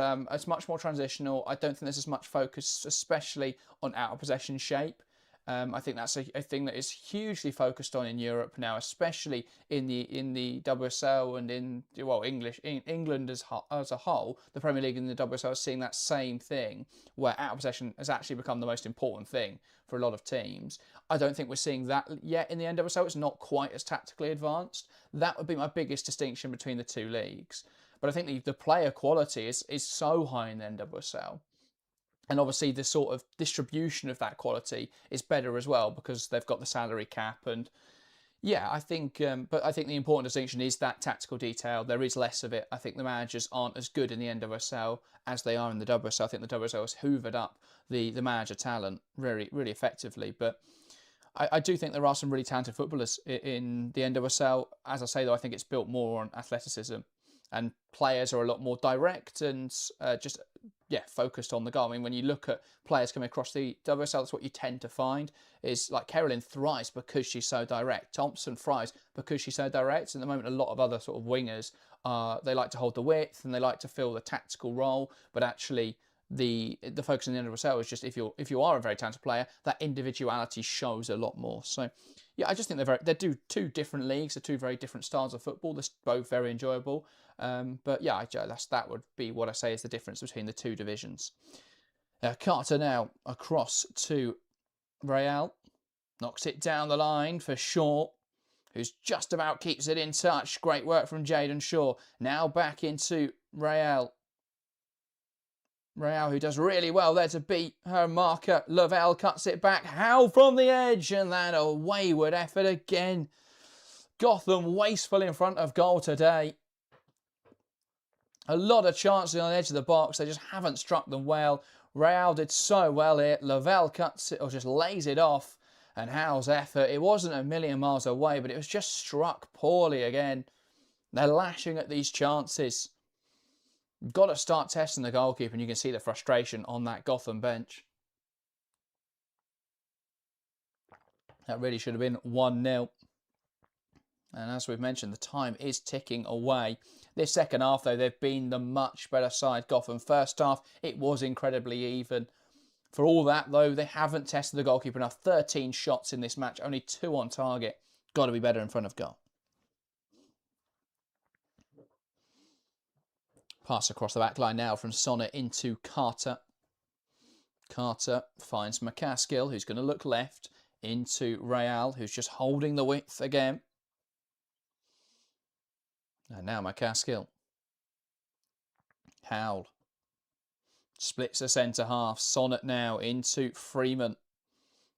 A: much more transitional. I don't think there's as much focus, especially on out of possession shape. I think that's a thing that is hugely focused on in Europe now, especially in the WSL and in England as a whole. The Premier League and the WSL are seeing that same thing, where out of possession has actually become the most important thing for a lot of teams. I don't think we're seeing that yet in the NWSL. It's not quite as tactically advanced. That would be my biggest distinction between the two leagues. But I think the player quality is so high in the NWSL. And obviously the sort of distribution of that quality is better as well, because they've got the salary cap, and Yeah, I think, but I think the important distinction is that tactical detail. There is less of it. I think the managers aren't as good in the NWSL as they are in the WSL. I think the WSL has hoovered up the manager talent really effectively. But I do think there are some really talented footballers in the NWSL. As I say, though, I think it's built more on athleticism, and players are a lot more direct and just focused on the goal. I mean, when you look at players coming across the WSL, that's what you tend to find is like Carolyn thrives because she's so direct. Thompson thrives because she's so direct. And at the moment, a lot of other sort of wingers, they like to hold the width and they like to fill the tactical role, but actually the focus in the NWSL is just if you are a very talented player, that individuality shows a lot more. So yeah, I just think they're two different leagues, they're two very different styles of football. They're both very enjoyable. But yeah, that would be what I say is the difference between the two divisions. Carter now across to Real, knocks it down the line for Shaw, who's just about keeps it in touch. Great work from Jaden Shaw. Now back into Real. Real, who does really well there to beat her marker. Lavelle cuts it back. Howe from the edge, and then a wayward effort again. Gotham wasteful in front of goal today. A lot of chances on the edge of the box. They just haven't struck them well. Real did so well here. Lavelle cuts it, or just lays it off. And Howe's effort, it wasn't a million miles away, but it was just struck poorly again. They're lashing at these chances. Got to start testing the goalkeeper, and you can see the frustration on that Gotham bench. That really should have been 1-0. And as we've mentioned, the time is ticking away. This second half, though, they've been the much better side, Gotham. First half, it was incredibly even. For all that, though, they haven't tested the goalkeeper enough. 13 shots in this match, only 2 on target. Got to be better in front of goal. Pass across the back line now from Sonnet into Carter. Carter finds McCaskill, who's going to look left, into Real, who's just holding the width again. And now McCaskill. Howell. Splits the centre half. Sonnet now into Freeman.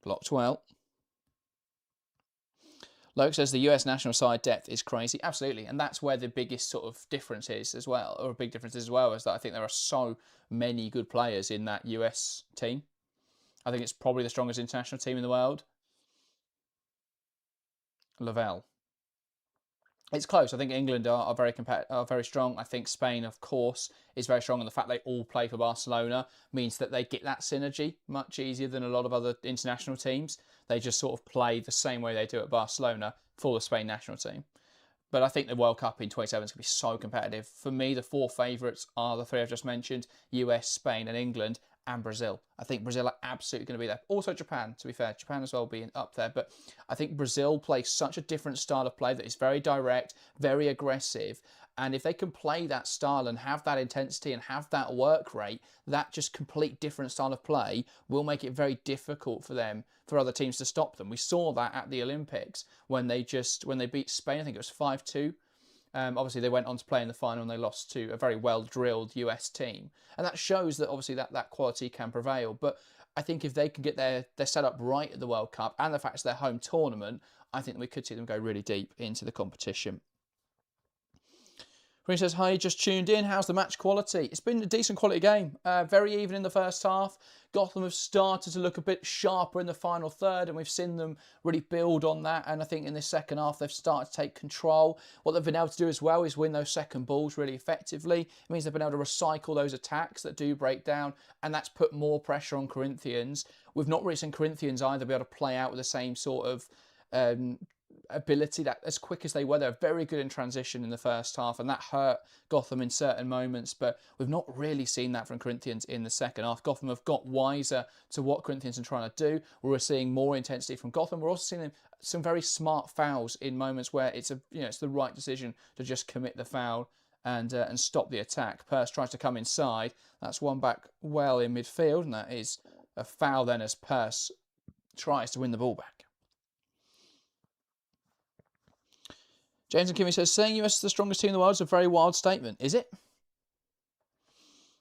A: Blocked well. Loke says the US national side depth is crazy. Absolutely. And that's where the biggest sort of difference is as well, or a big difference as well, is that I think there are so many good players in that US team. I think it's probably the strongest international team in the world. Lavelle. It's close. I think England are very strong. I think Spain, of course, is very strong. And the fact they all play for Barcelona means that they get that synergy much easier than a lot of other international teams. They just sort of play the same way they do at Barcelona for the Spain national team. But I think the World Cup in 2027 is going to be so competitive. For me, the 4 favourites are the 3 I've just mentioned: US, Spain and England, and Brazil. I think Brazil are absolutely going to be there. Also Japan, to be fair. Japan as well being up there. But I think Brazil plays such a different style of play that is very direct, very aggressive. And if they can play that style and have that intensity and have that work rate, that just complete different style of play will make it very difficult for other teams to stop them. We saw that at the Olympics when they beat Spain. I think it was 5-2. Obviously, they went on to play in the final and they lost to a very well-drilled US team. And that shows that obviously that quality can prevail. But I think if they can get their setup right at the World Cup, and the fact it's their home tournament, I think we could see them go really deep into the competition. Green says, hi, just tuned in. How's the match quality? It's been a decent quality game. Very even in the first half. Gotham have started to look a bit sharper in the final third, and we've seen them really build on that. And I think in this second half, they've started to take control. What they've been able to do as well is win those second balls really effectively. It means they've been able to recycle those attacks that do break down, and that's put more pressure on Corinthians. We've not really seen Corinthians either be able to play out with the same sort of ability that as quick as they were. They're very good in transition in the first half, and that hurt Gotham in certain moments, but we've not really seen that from Corinthians in the second half. Gotham have got wiser to what Corinthians are trying to do. We're seeing more intensity from Gotham. We're also seeing some very smart fouls in moments where it's the right decision to just commit the foul and stop the attack. Purse tries to come inside. That's one back well in midfield, and that is a foul then as Purse tries to win the ball back. James and Kimmy says, saying US is the strongest team in the world is a very wild statement. Is it?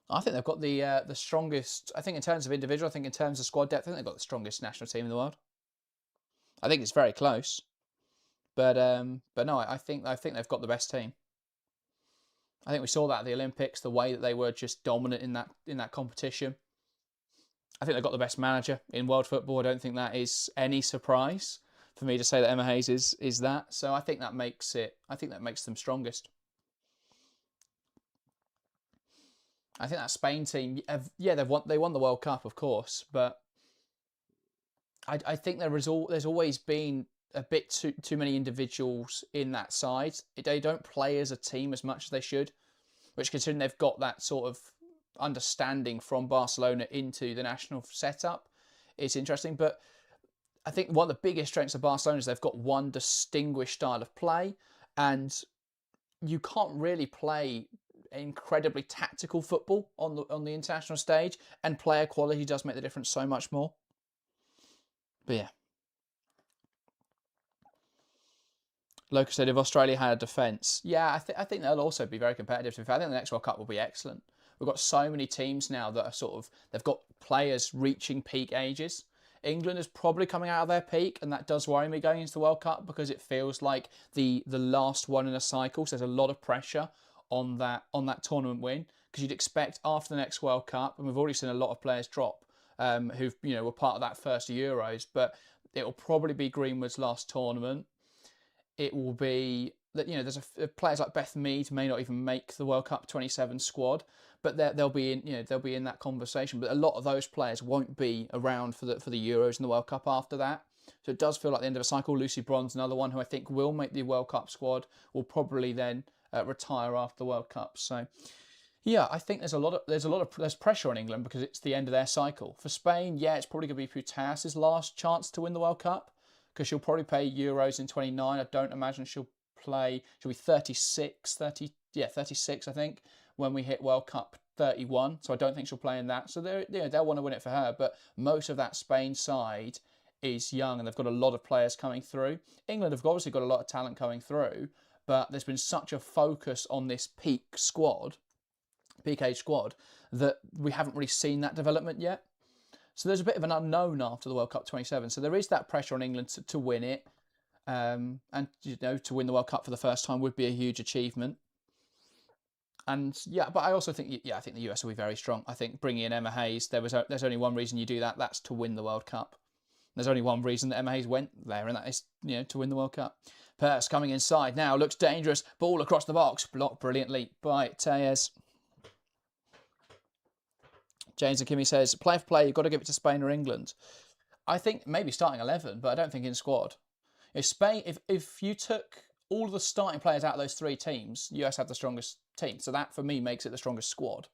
A: I think they've got the strongest, I think in terms of individual, I think in terms of squad depth, I think they've got the strongest national team in the world. I think it's very close. But no, I think they've got the best team. I think we saw that at the Olympics, the way that they were just dominant in that competition. I think they've got the best manager in world football. I don't think that is any surprise for me to say that Emma Hayes is that. So I think that makes it. I think that makes them strongest. I think that Spain team, yeah, they won the World Cup, of course, but I think there's always been a bit too many individuals in that side. They don't play as a team as much as they should, which, considering they've got that sort of understanding from Barcelona into the national setup, it's interesting. But I think one of the biggest strengths of Barcelona is they've got one distinguished style of play, and you can't really play incredibly tactical football on the international stage, and player quality does make the difference so much more. But yeah. Lucas said if Australia had a defence, yeah, I think they'll also be very competitive. I think the next World Cup will be excellent. We've got so many teams now that are they've got players reaching peak ages. England is probably coming out of their peak, and that does worry me going into the World Cup because it feels like the last one in a cycle. So there's a lot of pressure on that tournament win, because you'd expect after the next World Cup, and we've already seen a lot of players drop who've were part of that first Euros, but it will probably be Greenwood's last tournament. It will be that there's players like Beth Mead may not even make the World Cup 27 squad, but they'll be in that conversation. But a lot of those players won't be around for the Euros and the World Cup after that. So it does feel like the end of a cycle. Lucy Bronze, another one who I think will make the World Cup squad, will probably then retire after the World Cup. So yeah, I think there's pressure on England because it's the end of their cycle. For Spain, yeah, it's probably going to be Putas's last chance to win the World Cup, because she'll probably play Euros in 29. I don't imagine she'll be 36, I think, when we hit World Cup 31. So I don't think she'll play in that. So they'll want to win it for her. But most of that Spain side is young, and they've got a lot of players coming through. England have obviously got a lot of talent coming through, but there's been such a focus on this peak age squad, that we haven't really seen that development yet. So there's a bit of an unknown after the World Cup 27. So there is that pressure on England to win it. And to win the World Cup for the first time would be a huge achievement. And yeah, but I also think I think the US will be very strong. I think bringing in Emma Hayes, there's only one reason you do that. That's to win the World Cup. There's only one reason that Emma Hayes went there, and that is to win the World Cup. Peirce coming inside now, looks dangerous. Ball across the box, blocked brilliantly by Tejes. James and Kimmy says, play for play, you've got to give it to Spain or England. I think maybe starting 11, but I don't think in squad. If Spain, if you took all of the starting players out of those three teams, US have the strongest team. So that, for me, makes it the strongest squad.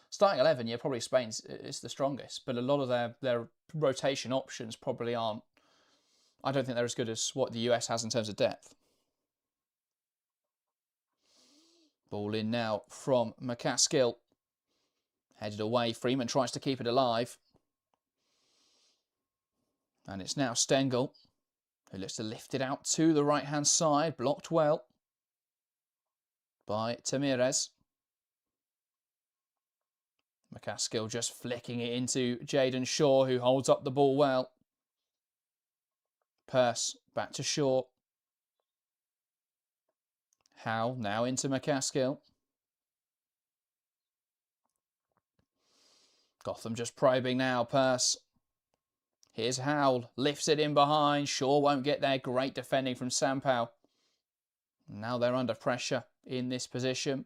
A: Starting 11, yeah, probably Spain is the strongest, but a lot of their rotation options probably aren't. I don't think they're as good as what the US has in terms of depth. Ball in now from McCaskill. Headed away, Freeman tries to keep it alive. And it's now Stengel, who looks to lift it out to the right-hand side. Blocked well by Tamirez. McCaskill just flicking it into Jaden Shaw, who holds up the ball well. Peirce back to Shaw. Howe now into McCaskill. Gotham just probing now, Peirce. Here's Howell, lifts it in behind. Shaw won't get there. Great defending from Sampao. Now they're under pressure in this position.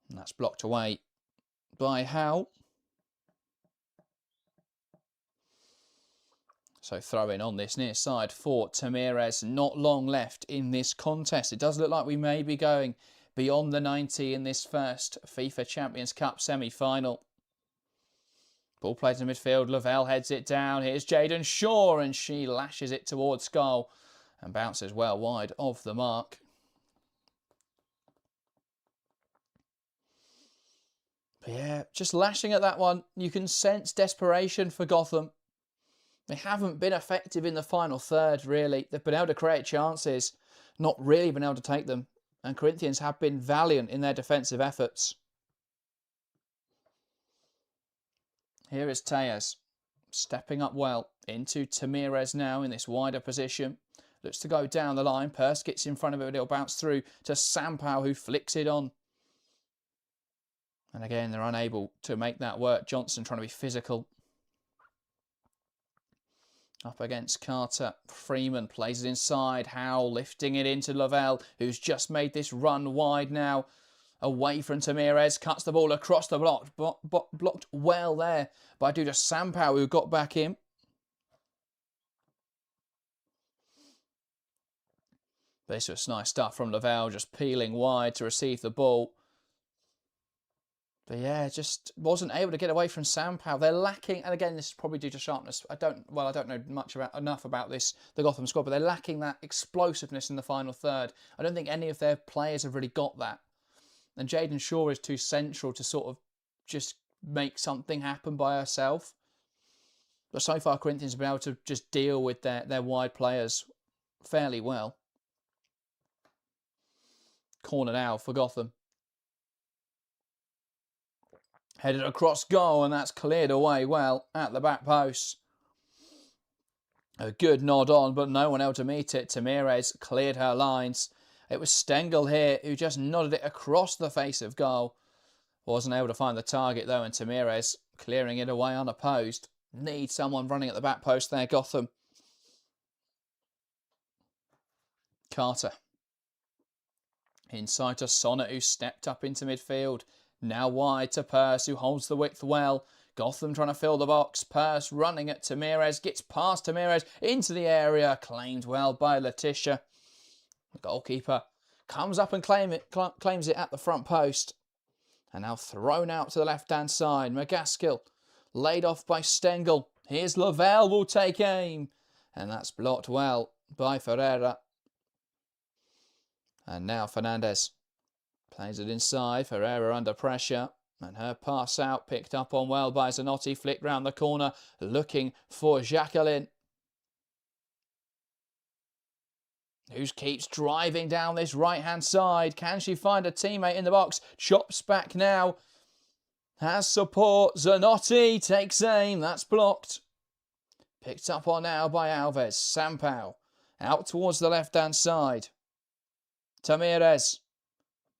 A: And that's blocked away by Howell. So throw in on this near side for Tamirez. Not long left in this contest. It does look like we may be going beyond the 90 in this first FIFA Champions Cup semi-final. Ball played in midfield. Lavelle heads it down. Here's Jaden Shaw, and she lashes it towards goal and bounces well wide of the mark. But yeah, just lashing at that one. You can sense desperation for Gotham. They haven't been effective in the final third, really. They've been able to create chances, not really been able to take them. And Corinthians have been valiant in their defensive efforts. Here is Tejes, stepping up well into Tamirez now in this wider position. Looks to go down the line. Purse gets in front of it. It'll bounce through to Sampao, who flicks it on. And again, they're unable to make that work. Johnson trying to be physical. Up against Carter. Freeman plays it inside. Howell lifting it into Lavelle, who's just made this run wide now. Away from Tamirez. Cuts the ball across the block. Blocked well there by Duda Sampao, who got back in. This was nice stuff from Lavelle, just peeling wide to receive the ball. But yeah, just wasn't able to get away from Sampao. They're lacking, and again, this is probably due to sharpness. I don't know enough about the Gotham squad, but they're lacking that explosiveness in the final third. I don't think any of their players have really got that. And Jaden Shaw is too central to sort of just make something happen by herself. But so far, Corinthians have been able to just deal with their wide players fairly well. Corner now for Gotham. Headed across goal, and that's cleared away well at the back post. A good nod on, but no one else to meet it. Tamirez cleared her lines. It was Stengel here who just nodded it across the face of goal. Wasn't able to find the target though, and Tamirez clearing it away unopposed. Need someone running at the back post there, Gotham. Carter. Inside to Sonnet, who stepped up into midfield. Now wide to Purse, who holds the width well. Gotham trying to fill the box. Purse running at Tamirez. Gets past Tamirez into the area. Claimed well by Letitia. The goalkeeper comes up and claims it at the front post. And now thrown out to the left-hand side. McGaskill laid off by Stengel. Here's Lavelle, will take aim. And that's blocked well by Ferreira. And now Fernandez plays it inside. Ferreira under pressure. And her pass out picked up on well by Zanotti. Flicked round the corner looking for Jacqueline, who keeps driving down this right-hand side. Can she find a teammate in the box? Chops back now. Has support. Zanotti takes aim. That's blocked. Picked up on now by Alves. Sampao out towards the left-hand side. Tamirez.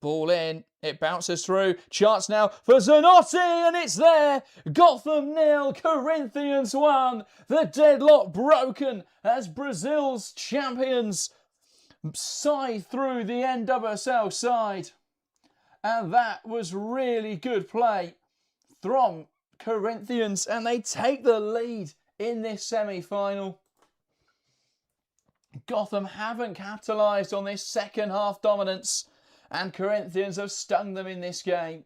A: Ball in. It bounces through. Chance now for Zanotti, and it's there. Gotham 0, Corinthians 1. The deadlock broken as Brazil's champions side through the NWSL side. And that was really good play from Corinthians, and they take the lead in this semi-final. Gotham haven't capitalised on this second half dominance, and Corinthians have stung them in this game.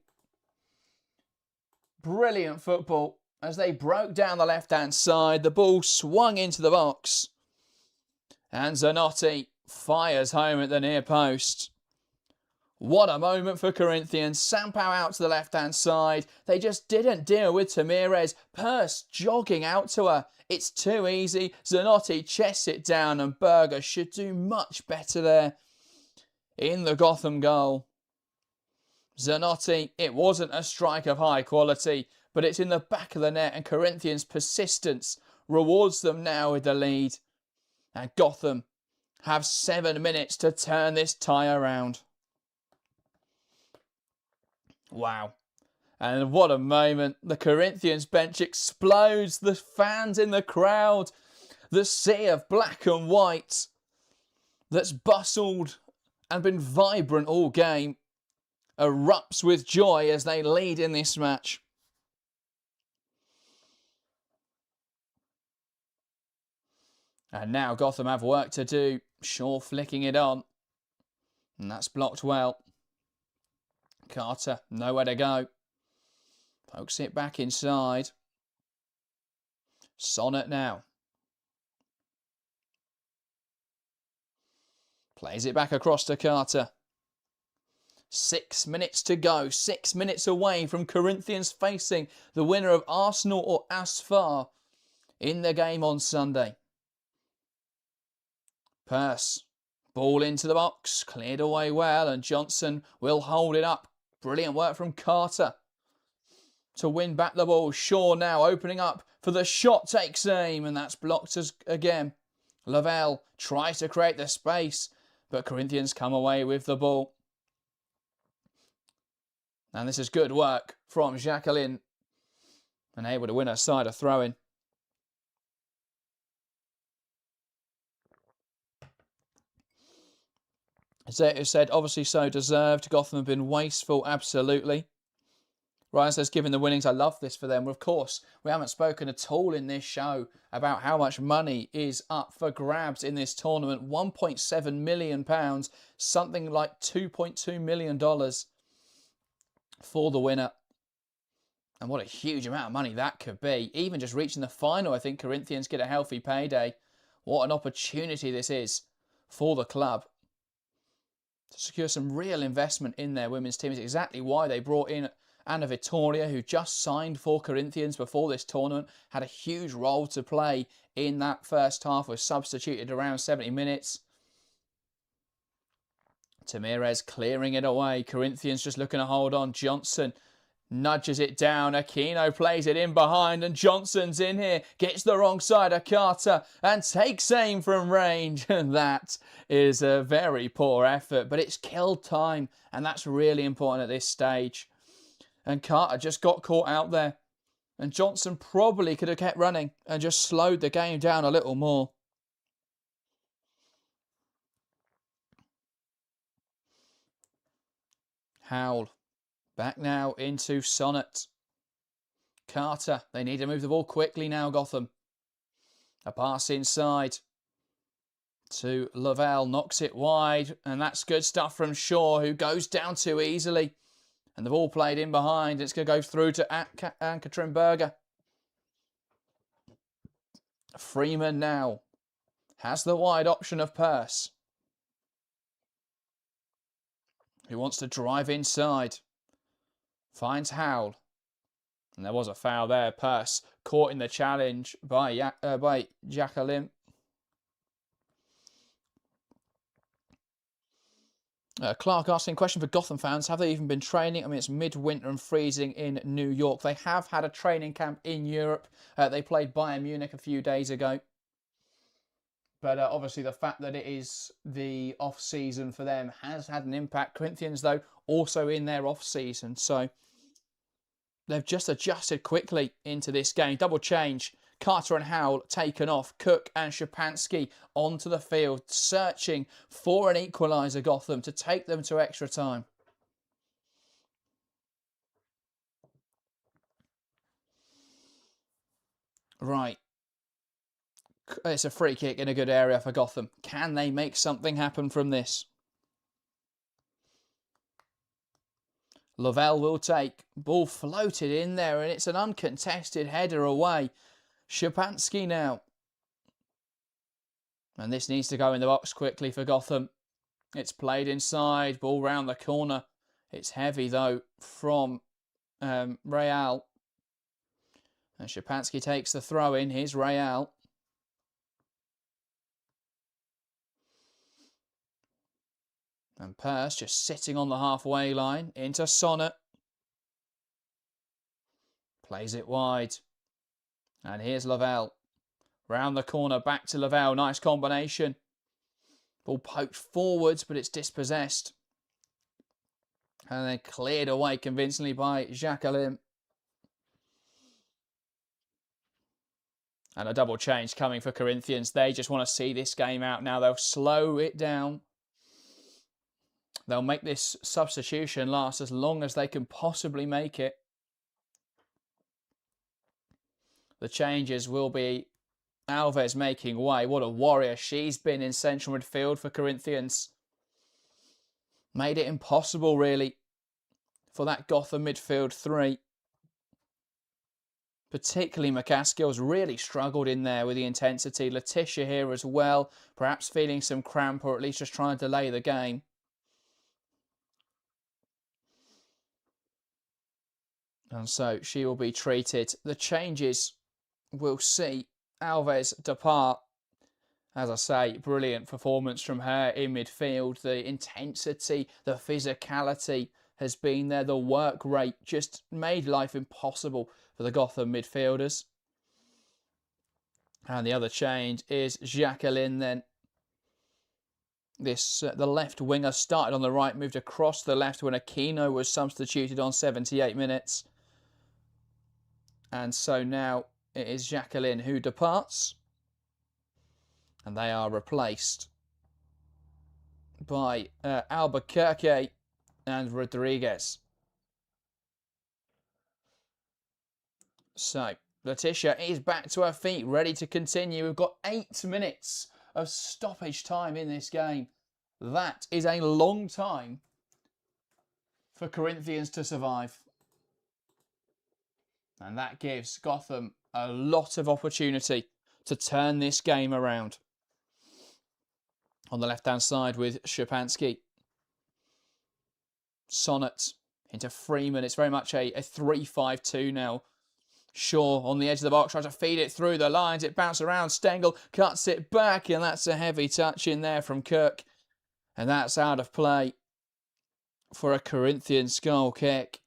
A: Brilliant football as they broke down the left-hand side. The ball swung into the box, and Zanotti fires home at the near post. What a moment for Corinthians. Sampao out to the left-hand side. They just didn't deal with Tamirez. Purse jogging out to her. It's too easy. Zanotti chests it down, and Berger should do much better there in the Gotham goal. Zanotti, it wasn't a strike of high quality, but it's in the back of the net, and Corinthians' persistence rewards them now with the lead. And Gotham have 7 minutes to turn this tie around. Wow. And what a moment. The Corinthians bench explodes. The fans in the crowd. The sea of black and white that's bustled and been vibrant all game erupts with joy as they lead in this match. And now Gotham have work to do. Shaw flicking it on. And that's blocked well. Carter, nowhere to go. Pokes it back inside. Sonnet now. Plays it back across to Carter. 6 minutes to go. 6 minutes away from Corinthians facing the winner of Arsenal or Asfar in the game on Sunday. Purse. Ball into the box. Cleared away well, and Johnson will hold it up. Brilliant work from Carter to win back the ball. Shaw now opening up for the shot, takes aim, and that's blocked again Lavelle tries to create the space, but Corinthians come away with the ball. And this is good work from Jacqueline, and able to win her side a throw-in. Zeta said, obviously so deserved. Gotham have been wasteful, absolutely. Ryan says, given the winnings, I love this for them. Well, of course, we haven't spoken at all in this show about how much money is up for grabs in this tournament. £1.7 million, something like $2.2 million for the winner. And what a huge amount of money that could be. Even just reaching the final, I think Corinthians get a healthy payday. What an opportunity this is for the club to secure some real investment in their women's team. Is exactly why they brought in Anna Vittoria, who just signed for Corinthians before this tournament, had a huge role to play in that first half, was substituted around 70 minutes. Tamirez clearing it away. Corinthians just looking to hold on. Johnson nudges it down. Aquino plays it in behind, and Johnson's in here. Gets the wrong side of Carter and takes aim from range. And that is a very poor effort, but it's killed time, and that's really important at this stage. And Carter just got caught out there. And Johnson probably could have kept running and just slowed the game down a little more. Howell. Back now into Sonnet. Carter. They need to move the ball quickly now, Gotham. A pass inside to Lavelle. Knocks it wide. And that's good stuff from Shaw, who goes down too easily. And the ball played in behind. It's going to go through to Ann-Katrin Berger. Freeman now has the wide option of Purse, who wants to drive inside. Finds Howell. And there was a foul there. Purse caught in the challenge by Jacqueline. Clark asking, question for Gotham fans. Have they even been training? I mean, it's midwinter and freezing in New York. They have had a training camp in Europe. They played Bayern Munich a few days ago. But obviously the fact that it is the off-season for them has had an impact. Corinthians, though, also in their off-season. So they've just adjusted quickly into this game. Double change. Carter and Howell taken off. Cook and Szczepanski onto the field, searching for an equaliser, Gotham, to take them to extra time. Right. It's a free kick in a good area for Gotham. Can they make something happen from this? Lavelle will take. Ball floated in there, and it's an uncontested header away. Szczepanski now. And this needs to go in the box quickly for Gotham. It's played inside. Ball round the corner. It's heavy, though, from Real. And Szczepanski takes the throw in. Here's Real. And Purse just sitting on the halfway line. Into Sonnet. Plays it wide. And here's Lavelle. Round the corner, back to Lavelle. Nice combination. Ball poked forwards, but it's dispossessed. And then cleared away convincingly by Jacqueline. And a double change coming for Corinthians. They just want to see this game out now. They'll slow it down. They'll make this substitution last as long as they can possibly make it. The changes will be Alves making way. What a warrior she's been in central midfield for Corinthians. Made it impossible, really, for that Gotham midfield three. Particularly McCaskill's really struggled in there with the intensity. Letitia here as well, perhaps feeling some cramp or at least just trying to delay the game. And so she will be treated. The changes will see Alves depart. As I say, brilliant performance from her in midfield. The intensity, the physicality has been there. The work rate just made life impossible for the Gotham midfielders. And the other change is Jacqueline then. The left winger started on the right, moved across the left when Aquino was substituted on 78 minutes. And so now it is Jacqueline who departs. And they are replaced by Albuquerque and Rodriguez. So Letitia is back to her feet, ready to continue. We've got 8 minutes of stoppage time in this game. That is a long time for Corinthians to survive. And that gives Gotham a lot of opportunity to turn this game around. On the left-hand side with Szczepanski. Sonnet into Freeman. It's very much a 3-5-2 now. Shaw on the edge of the box, tries to feed it through the lines. It bounced around. Stengel cuts it back, and that's a heavy touch in there from Kirk. And that's out of play for a Corinthians goal kick.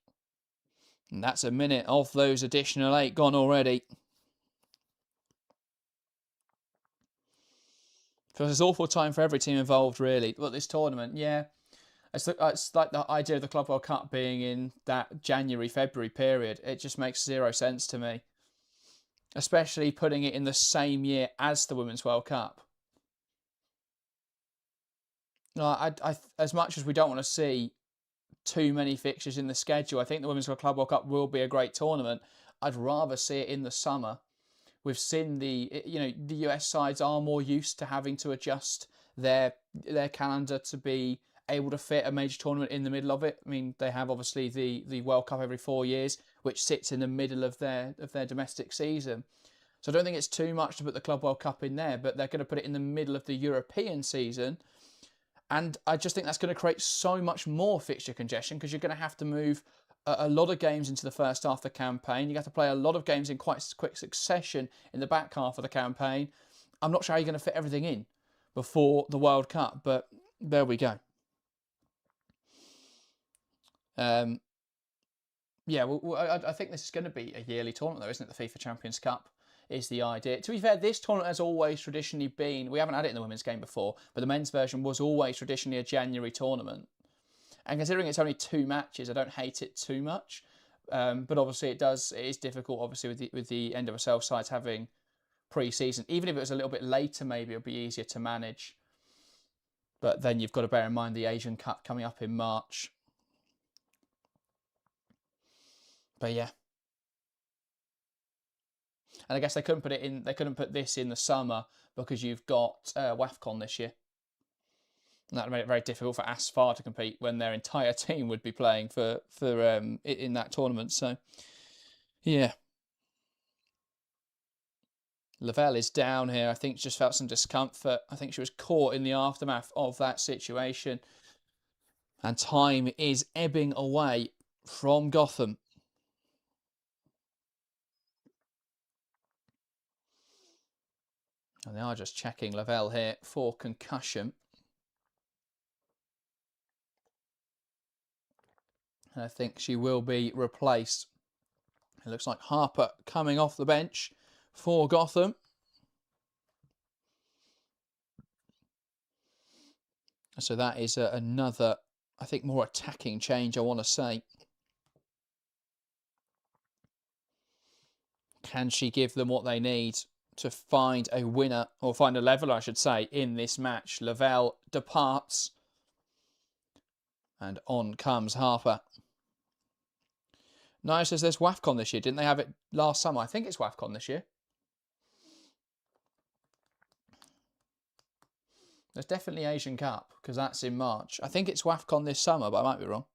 A: And that's a minute of those additional 8 gone already. Feels it's awful time for every team involved, really. But this tournament, yeah. It's like the idea of the Club World Cup being in that January-February period. It just makes zero sense to me. Especially putting it in the same year as the Women's World Cup. As much as we don't want to see too many fixtures in the schedule, I think the Women's Club World Cup will be a great tournament. I'd rather see it in the summer. We've seen the US sides are more used to having to adjust their calendar to be able to fit a major tournament in the middle of it. I mean, they have obviously the World Cup every 4 years, which sits in the middle of their domestic season. So I don't think it's too much to put the Club World Cup in there, but they're going to put it in the middle of the European season. And I just think that's going to create so much more fixture congestion because you're going to have to move a lot of games into the first half of the campaign. You have to play a lot of games in quite quick succession in the back half of the campaign. I'm not sure how you're going to fit everything in before the World Cup, but there we go. Yeah, I think this is going to be a yearly tournament, though, isn't it? The FIFA Champions Cup is the idea. To be fair, this tournament has always traditionally been, we haven't had it in the women's game before, but the men's version was always traditionally a January tournament. And considering it's only 2 matches, I don't hate it too much. But obviously it is difficult, obviously, with the NWSL sides having pre-season. Even if it was a little bit later, maybe it'll be easier to manage. But then you've got to bear in mind the Asian Cup coming up in March. But yeah. And I guess they couldn't put this in the summer because you've got WAFCON this year. And that made it very difficult for ASFAR to compete when their entire team would be playing for in that tournament. So, yeah. Lavelle is down here. I think just felt some discomfort. I think she was caught in the aftermath of that situation. And time is ebbing away from Gotham. And they are just checking Lavelle here for concussion. And I think she will be replaced. It looks like Harper coming off the bench for Gotham. So that is another, I think, more attacking change, I want to say. Can she give them what they need to find a winner, or find a leveler, I should say, in this match? Lavelle departs. And on comes Harper. No, it says there's WAFCON this year. Didn't they have it last summer? I think it's WAFCON this year. There's definitely Asian Cup, because that's in March. I think it's WAFCON this summer, but I might be wrong.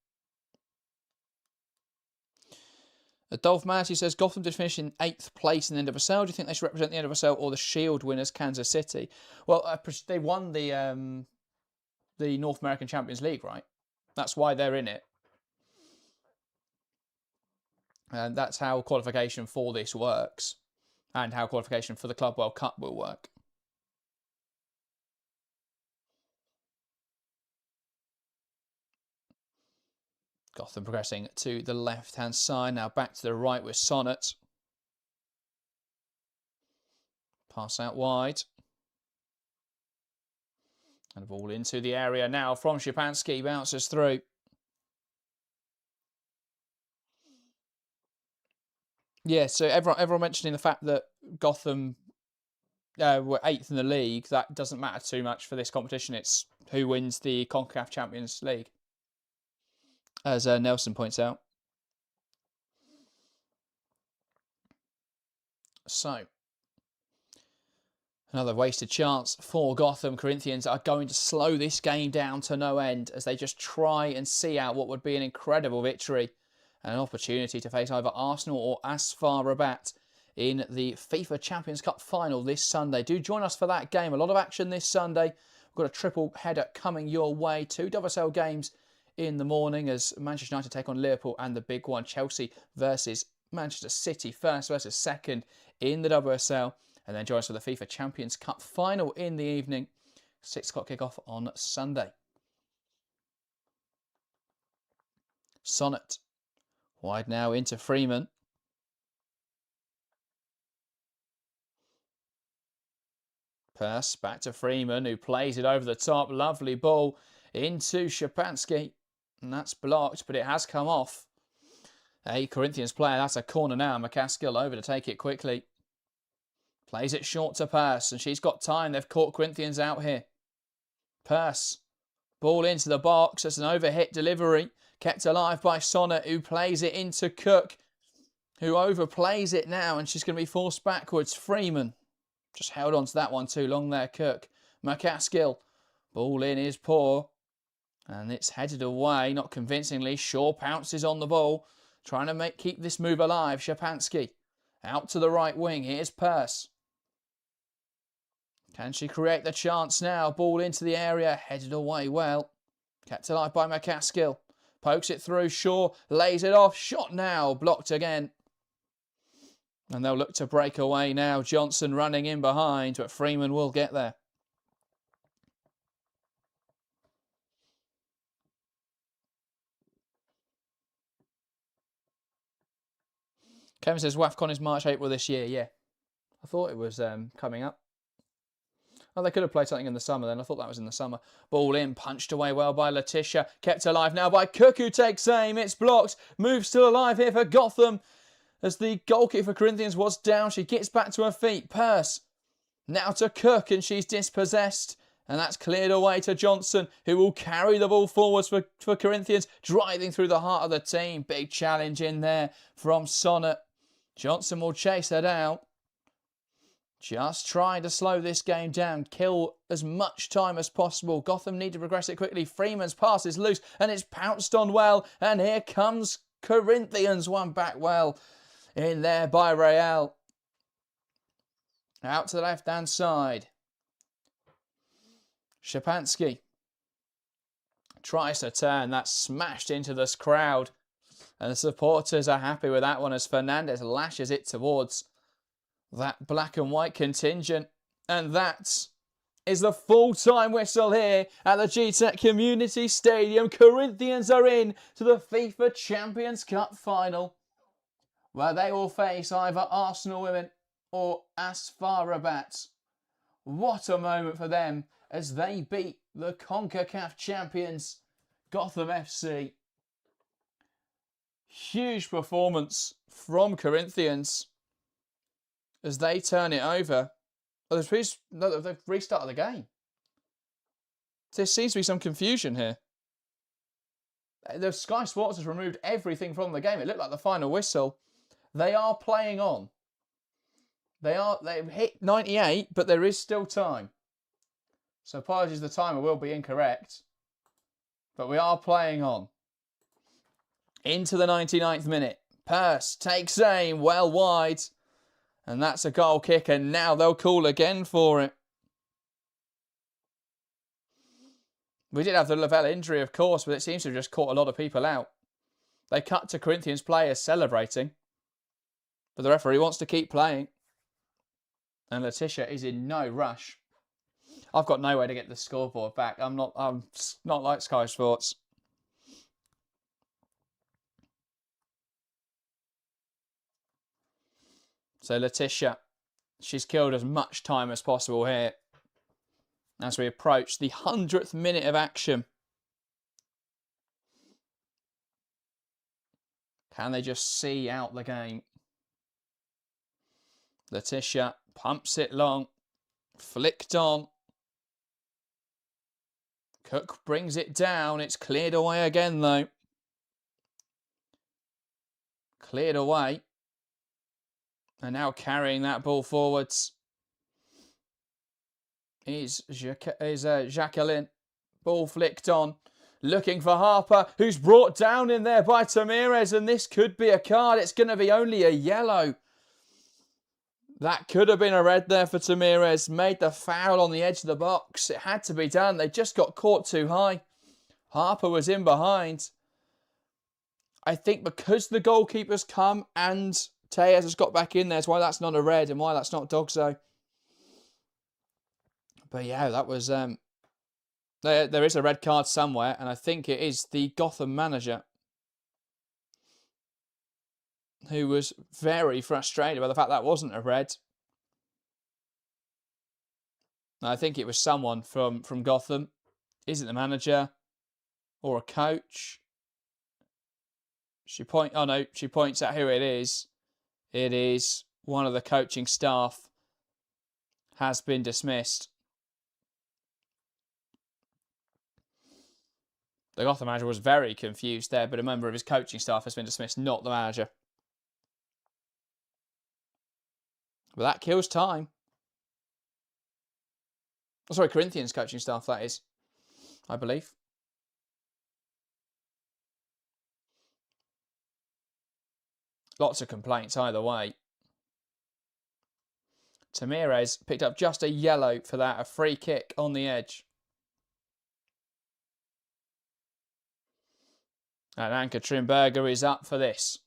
A: Adolph Massey says, Gotham did finish in 8th place in the NWSL. Do you think they should represent the NWSL or the Shield winners, Kansas City? Well, they won the North American Champions League, right? That's why they're in it. And that's how qualification for this works. And how qualification for the Club World Cup will work. Gotham progressing to the left-hand side. Now back to the right with Sonnet. Pass out wide. And the ball into the area now from Szczepanski. Bounces through. Yeah, so everyone mentioning the fact that Gotham were 8th in the league, that doesn't matter too much for this competition. It's who wins the Concacaf Champions League, as Nelson points out. So, another wasted chance for Gotham. Corinthians are going to slow this game down to no end as they just try and see out what would be an incredible victory and an opportunity to face either Arsenal or Asfar Rabat in the FIFA Champions Cup final this Sunday. Do join us for that game. A lot of action this Sunday. We've got a triple header coming your way. 2 WSL games in the morning as Manchester United take on Liverpool, and the big one, Chelsea versus Manchester City, first versus second in the WSL. And then join us for the FIFA Champions Cup final in the evening. 6 o'clock kickoff on Sunday. Sonnet. Wide now into Freeman. Pass back to Freeman, who plays it over the top. Lovely ball into Szczepanski. And that's blocked, but it has come off. A Corinthians player. That's a corner now. McCaskill over to take it quickly. Plays it short to Purse, and she's got time. They've caught Corinthians out here. Purse. Ball into the box. It's an overhit delivery. Kept alive by Sonnet, who plays it into Cook, who overplays it now, and she's going to be forced backwards. Freeman. Just held on to that one too long there, Cook. McCaskill. Ball in is poor. And it's headed away, not convincingly. Shaw pounces on the ball. Trying to keep this move alive. Szczepanski. Out to the right wing. Here's Purse. Can she create the chance now? Ball into the area. Headed away well. Kept alive by McCaskill. Pokes it through. Shaw lays it off. Shot now. Blocked again. And they'll look to break away now. Johnson running in behind, but Freeman will get there. Kevin says WAFCON is March, April this year. Yeah, I thought it was coming up. Oh, they could have played something in the summer then. I thought that was in the summer. Ball in, punched away well by Letitia. Kept alive now by Cook, who takes aim. It's blocked. Move still alive here for Gotham. As the goal kick for Corinthians was down, she gets back to her feet. Purse now to Cook, and she's dispossessed. And that's cleared away to Johnson, who will carry the ball forwards for Corinthians, driving through the heart of the team. Big challenge in there from Sonnet. Johnson will chase her down. Just trying to slow this game down, kill as much time as possible. Gotham need to progress it quickly. Freeman's pass is loose, and it's pounced on well. And here comes Corinthians, one back well. In there by Real. Out to the left-hand side. Szczepanski tries to turn. That's smashed into this crowd. And the supporters are happy with that one as Fernandez lashes it towards that black and white contingent. And that is the full-time whistle here at the GTEC Community Stadium. Corinthians are in to the FIFA Champions Cup final, where they will face either Arsenal women or Asfar Rabat. What a moment for them as they beat the CONCACAF champions, Gotham FC. Huge performance from Corinthians as they turn it over. Oh, they've restarted the game. There seems to be some confusion here. The Sky Sports has removed everything from the game. It looked like the final whistle. They are playing on. They've hit 98, but there is still time. So apologies, the timer will be incorrect. But we are playing on. Into the 99th minute. Purse takes aim well wide. And that's a goal kick, and now they'll call again for it. We did have the Lavelle injury, of course, but it seems to have just caught a lot of people out. They cut to Corinthians players celebrating. But the referee wants to keep playing. And Letitia is in no rush. I've got no way to get the scoreboard back. I'm not like Sky Sports. So Letitia She's killed as much time as possible here as we approach the 100th minute of action. Can they just see out the game? Letitia pumps it long. Flicked on. Cook brings it down. It's cleared away again, though. Cleared away. And now carrying that ball forwards is Jacqueline. Ball flicked on. Looking for Harper, who's brought down in there by Tamirez. And this could be a card. It's going to be only a yellow. That could have been a red there for Tamirez. Made the foul on the edge of the box. It had to be done. They just got caught too high. Harper was in behind. I think because the goalkeeper's come and Tejas has got back in there, that's why that's not a red and why that's not Dogso. But yeah, that was... there is a red card somewhere, and I think it is the Gotham manager who was very frustrated by the fact that wasn't a red. I think it was someone from Gotham. Is it the manager or a coach? She points out who it is. It is one of the coaching staff has been dismissed. The Gotham manager was very confused there, but a member of his coaching staff has been dismissed, not the manager. But that kills time. Oh, sorry, Corinthians coaching staff, that is, I believe. Lots of complaints either way. Tamirez picked up just a yellow for that, a free kick on the edge. And Anka Trimberger is up for this.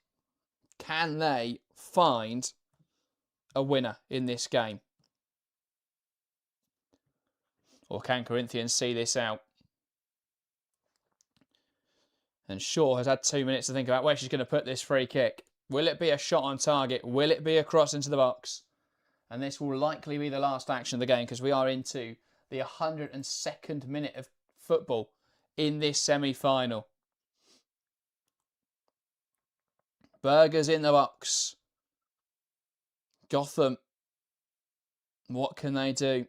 A: Can they find a winner in this game? Or can Corinthians see this out? And Shaw has had 2 minutes to think about where she's going to put this free kick. Will it be a shot on target? Will it be a cross into the box? And this will likely be the last action of the game because we are into the 102nd minute of football in this semi-final. Berger's in the box. Gotham. What can they do?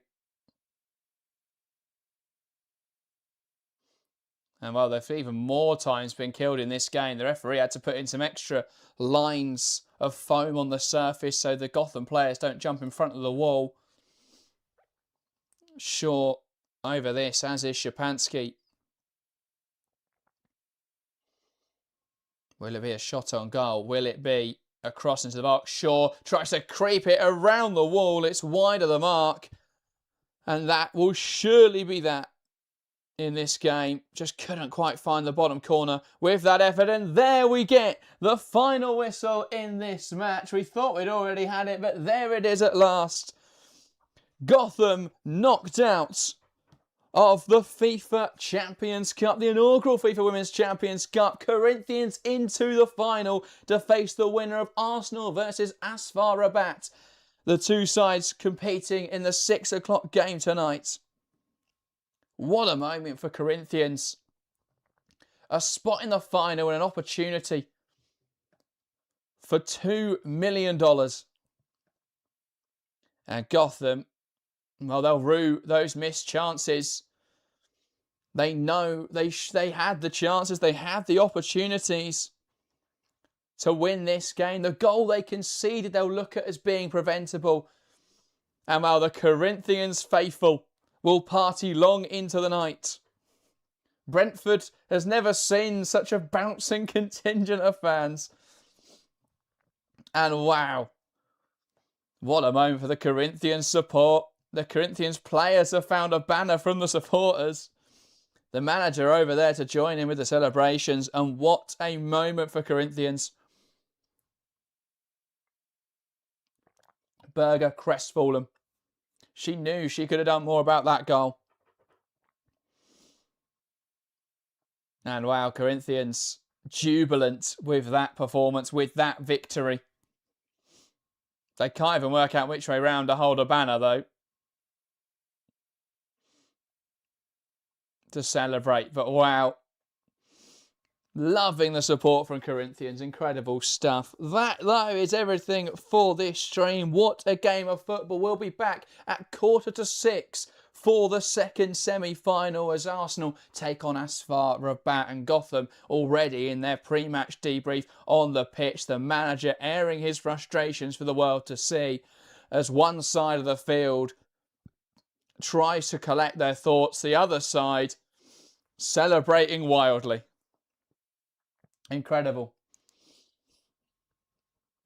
A: And well, they've even more times been killed in this game. The referee had to put in some extra lines of foam on the surface so the Gotham players don't jump in front of the wall. Shaw over this, as is Shapansky. Will it be a shot on goal? Will it be a cross into the box? Shaw tries to creep it around the wall. It's wide of the mark. And that will surely be that in this game. Just couldn't quite find the bottom corner with that effort. And there we get the final whistle in this match. We thought we'd already had it, but there it is at last. Gotham knocked out of the FIFA Champions Cup, the inaugural FIFA Women's Champions Cup. Corinthians into the final to face the winner of Arsenal versus Asfar Rabat. The two sides competing in the 6 o'clock game tonight. What a moment for Corinthians. A spot in the final and an opportunity for $2 million. And Gotham, well, they'll rue those missed chances. They know they had the chances, they had the opportunities to win this game. The goal they conceded, they'll look at as being preventable. And while the Corinthians faithful will party long into the night. Brentford has never seen such a bouncing contingent of fans. And wow, what a moment for the Corinthians support. The Corinthians players have found a banner from the supporters. The manager over there to join in with the celebrations. And what a moment for Corinthians. Berger crestfallen. She knew she could have done more about that goal. And wow, Corinthians jubilant with that performance, with that victory. They can't even work out which way round to hold a banner, though, to celebrate. But wow. Loving the support from Corinthians. Incredible stuff. That, though, is everything for this stream. What a game of football. We'll be back at 6:45 for the second semi-final as Arsenal take on Asfar Rabat, and Gotham already in their pre-match debrief on the pitch. The manager airing his frustrations for the world to see as one side of the field tries to collect their thoughts. The other side celebrating wildly. Incredible.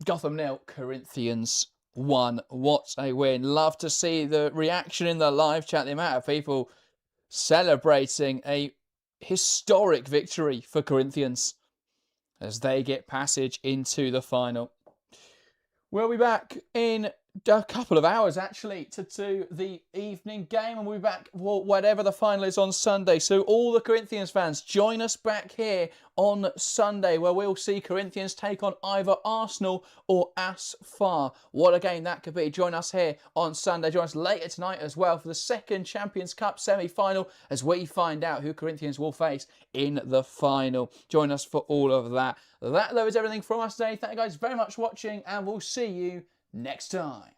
A: Gotham 0, Corinthians 1. What a win. Love to see the reaction in the live chat, the amount of people celebrating a historic victory for Corinthians as they get passage into the final. We'll be back in a couple of hours, actually, to do the evening game, and we'll be back for whatever the final is on Sunday. So all the Corinthians fans, join us back here on Sunday, where we'll see Corinthians take on either Arsenal or Asfar. What a game that could be. Join us here on Sunday. Join us later tonight as well for the second Champions Cup semi-final as we find out who Corinthians will face in the final. Join us for all of that. That, though, is everything from us today. Thank you guys very much for watching, and we'll see you next time.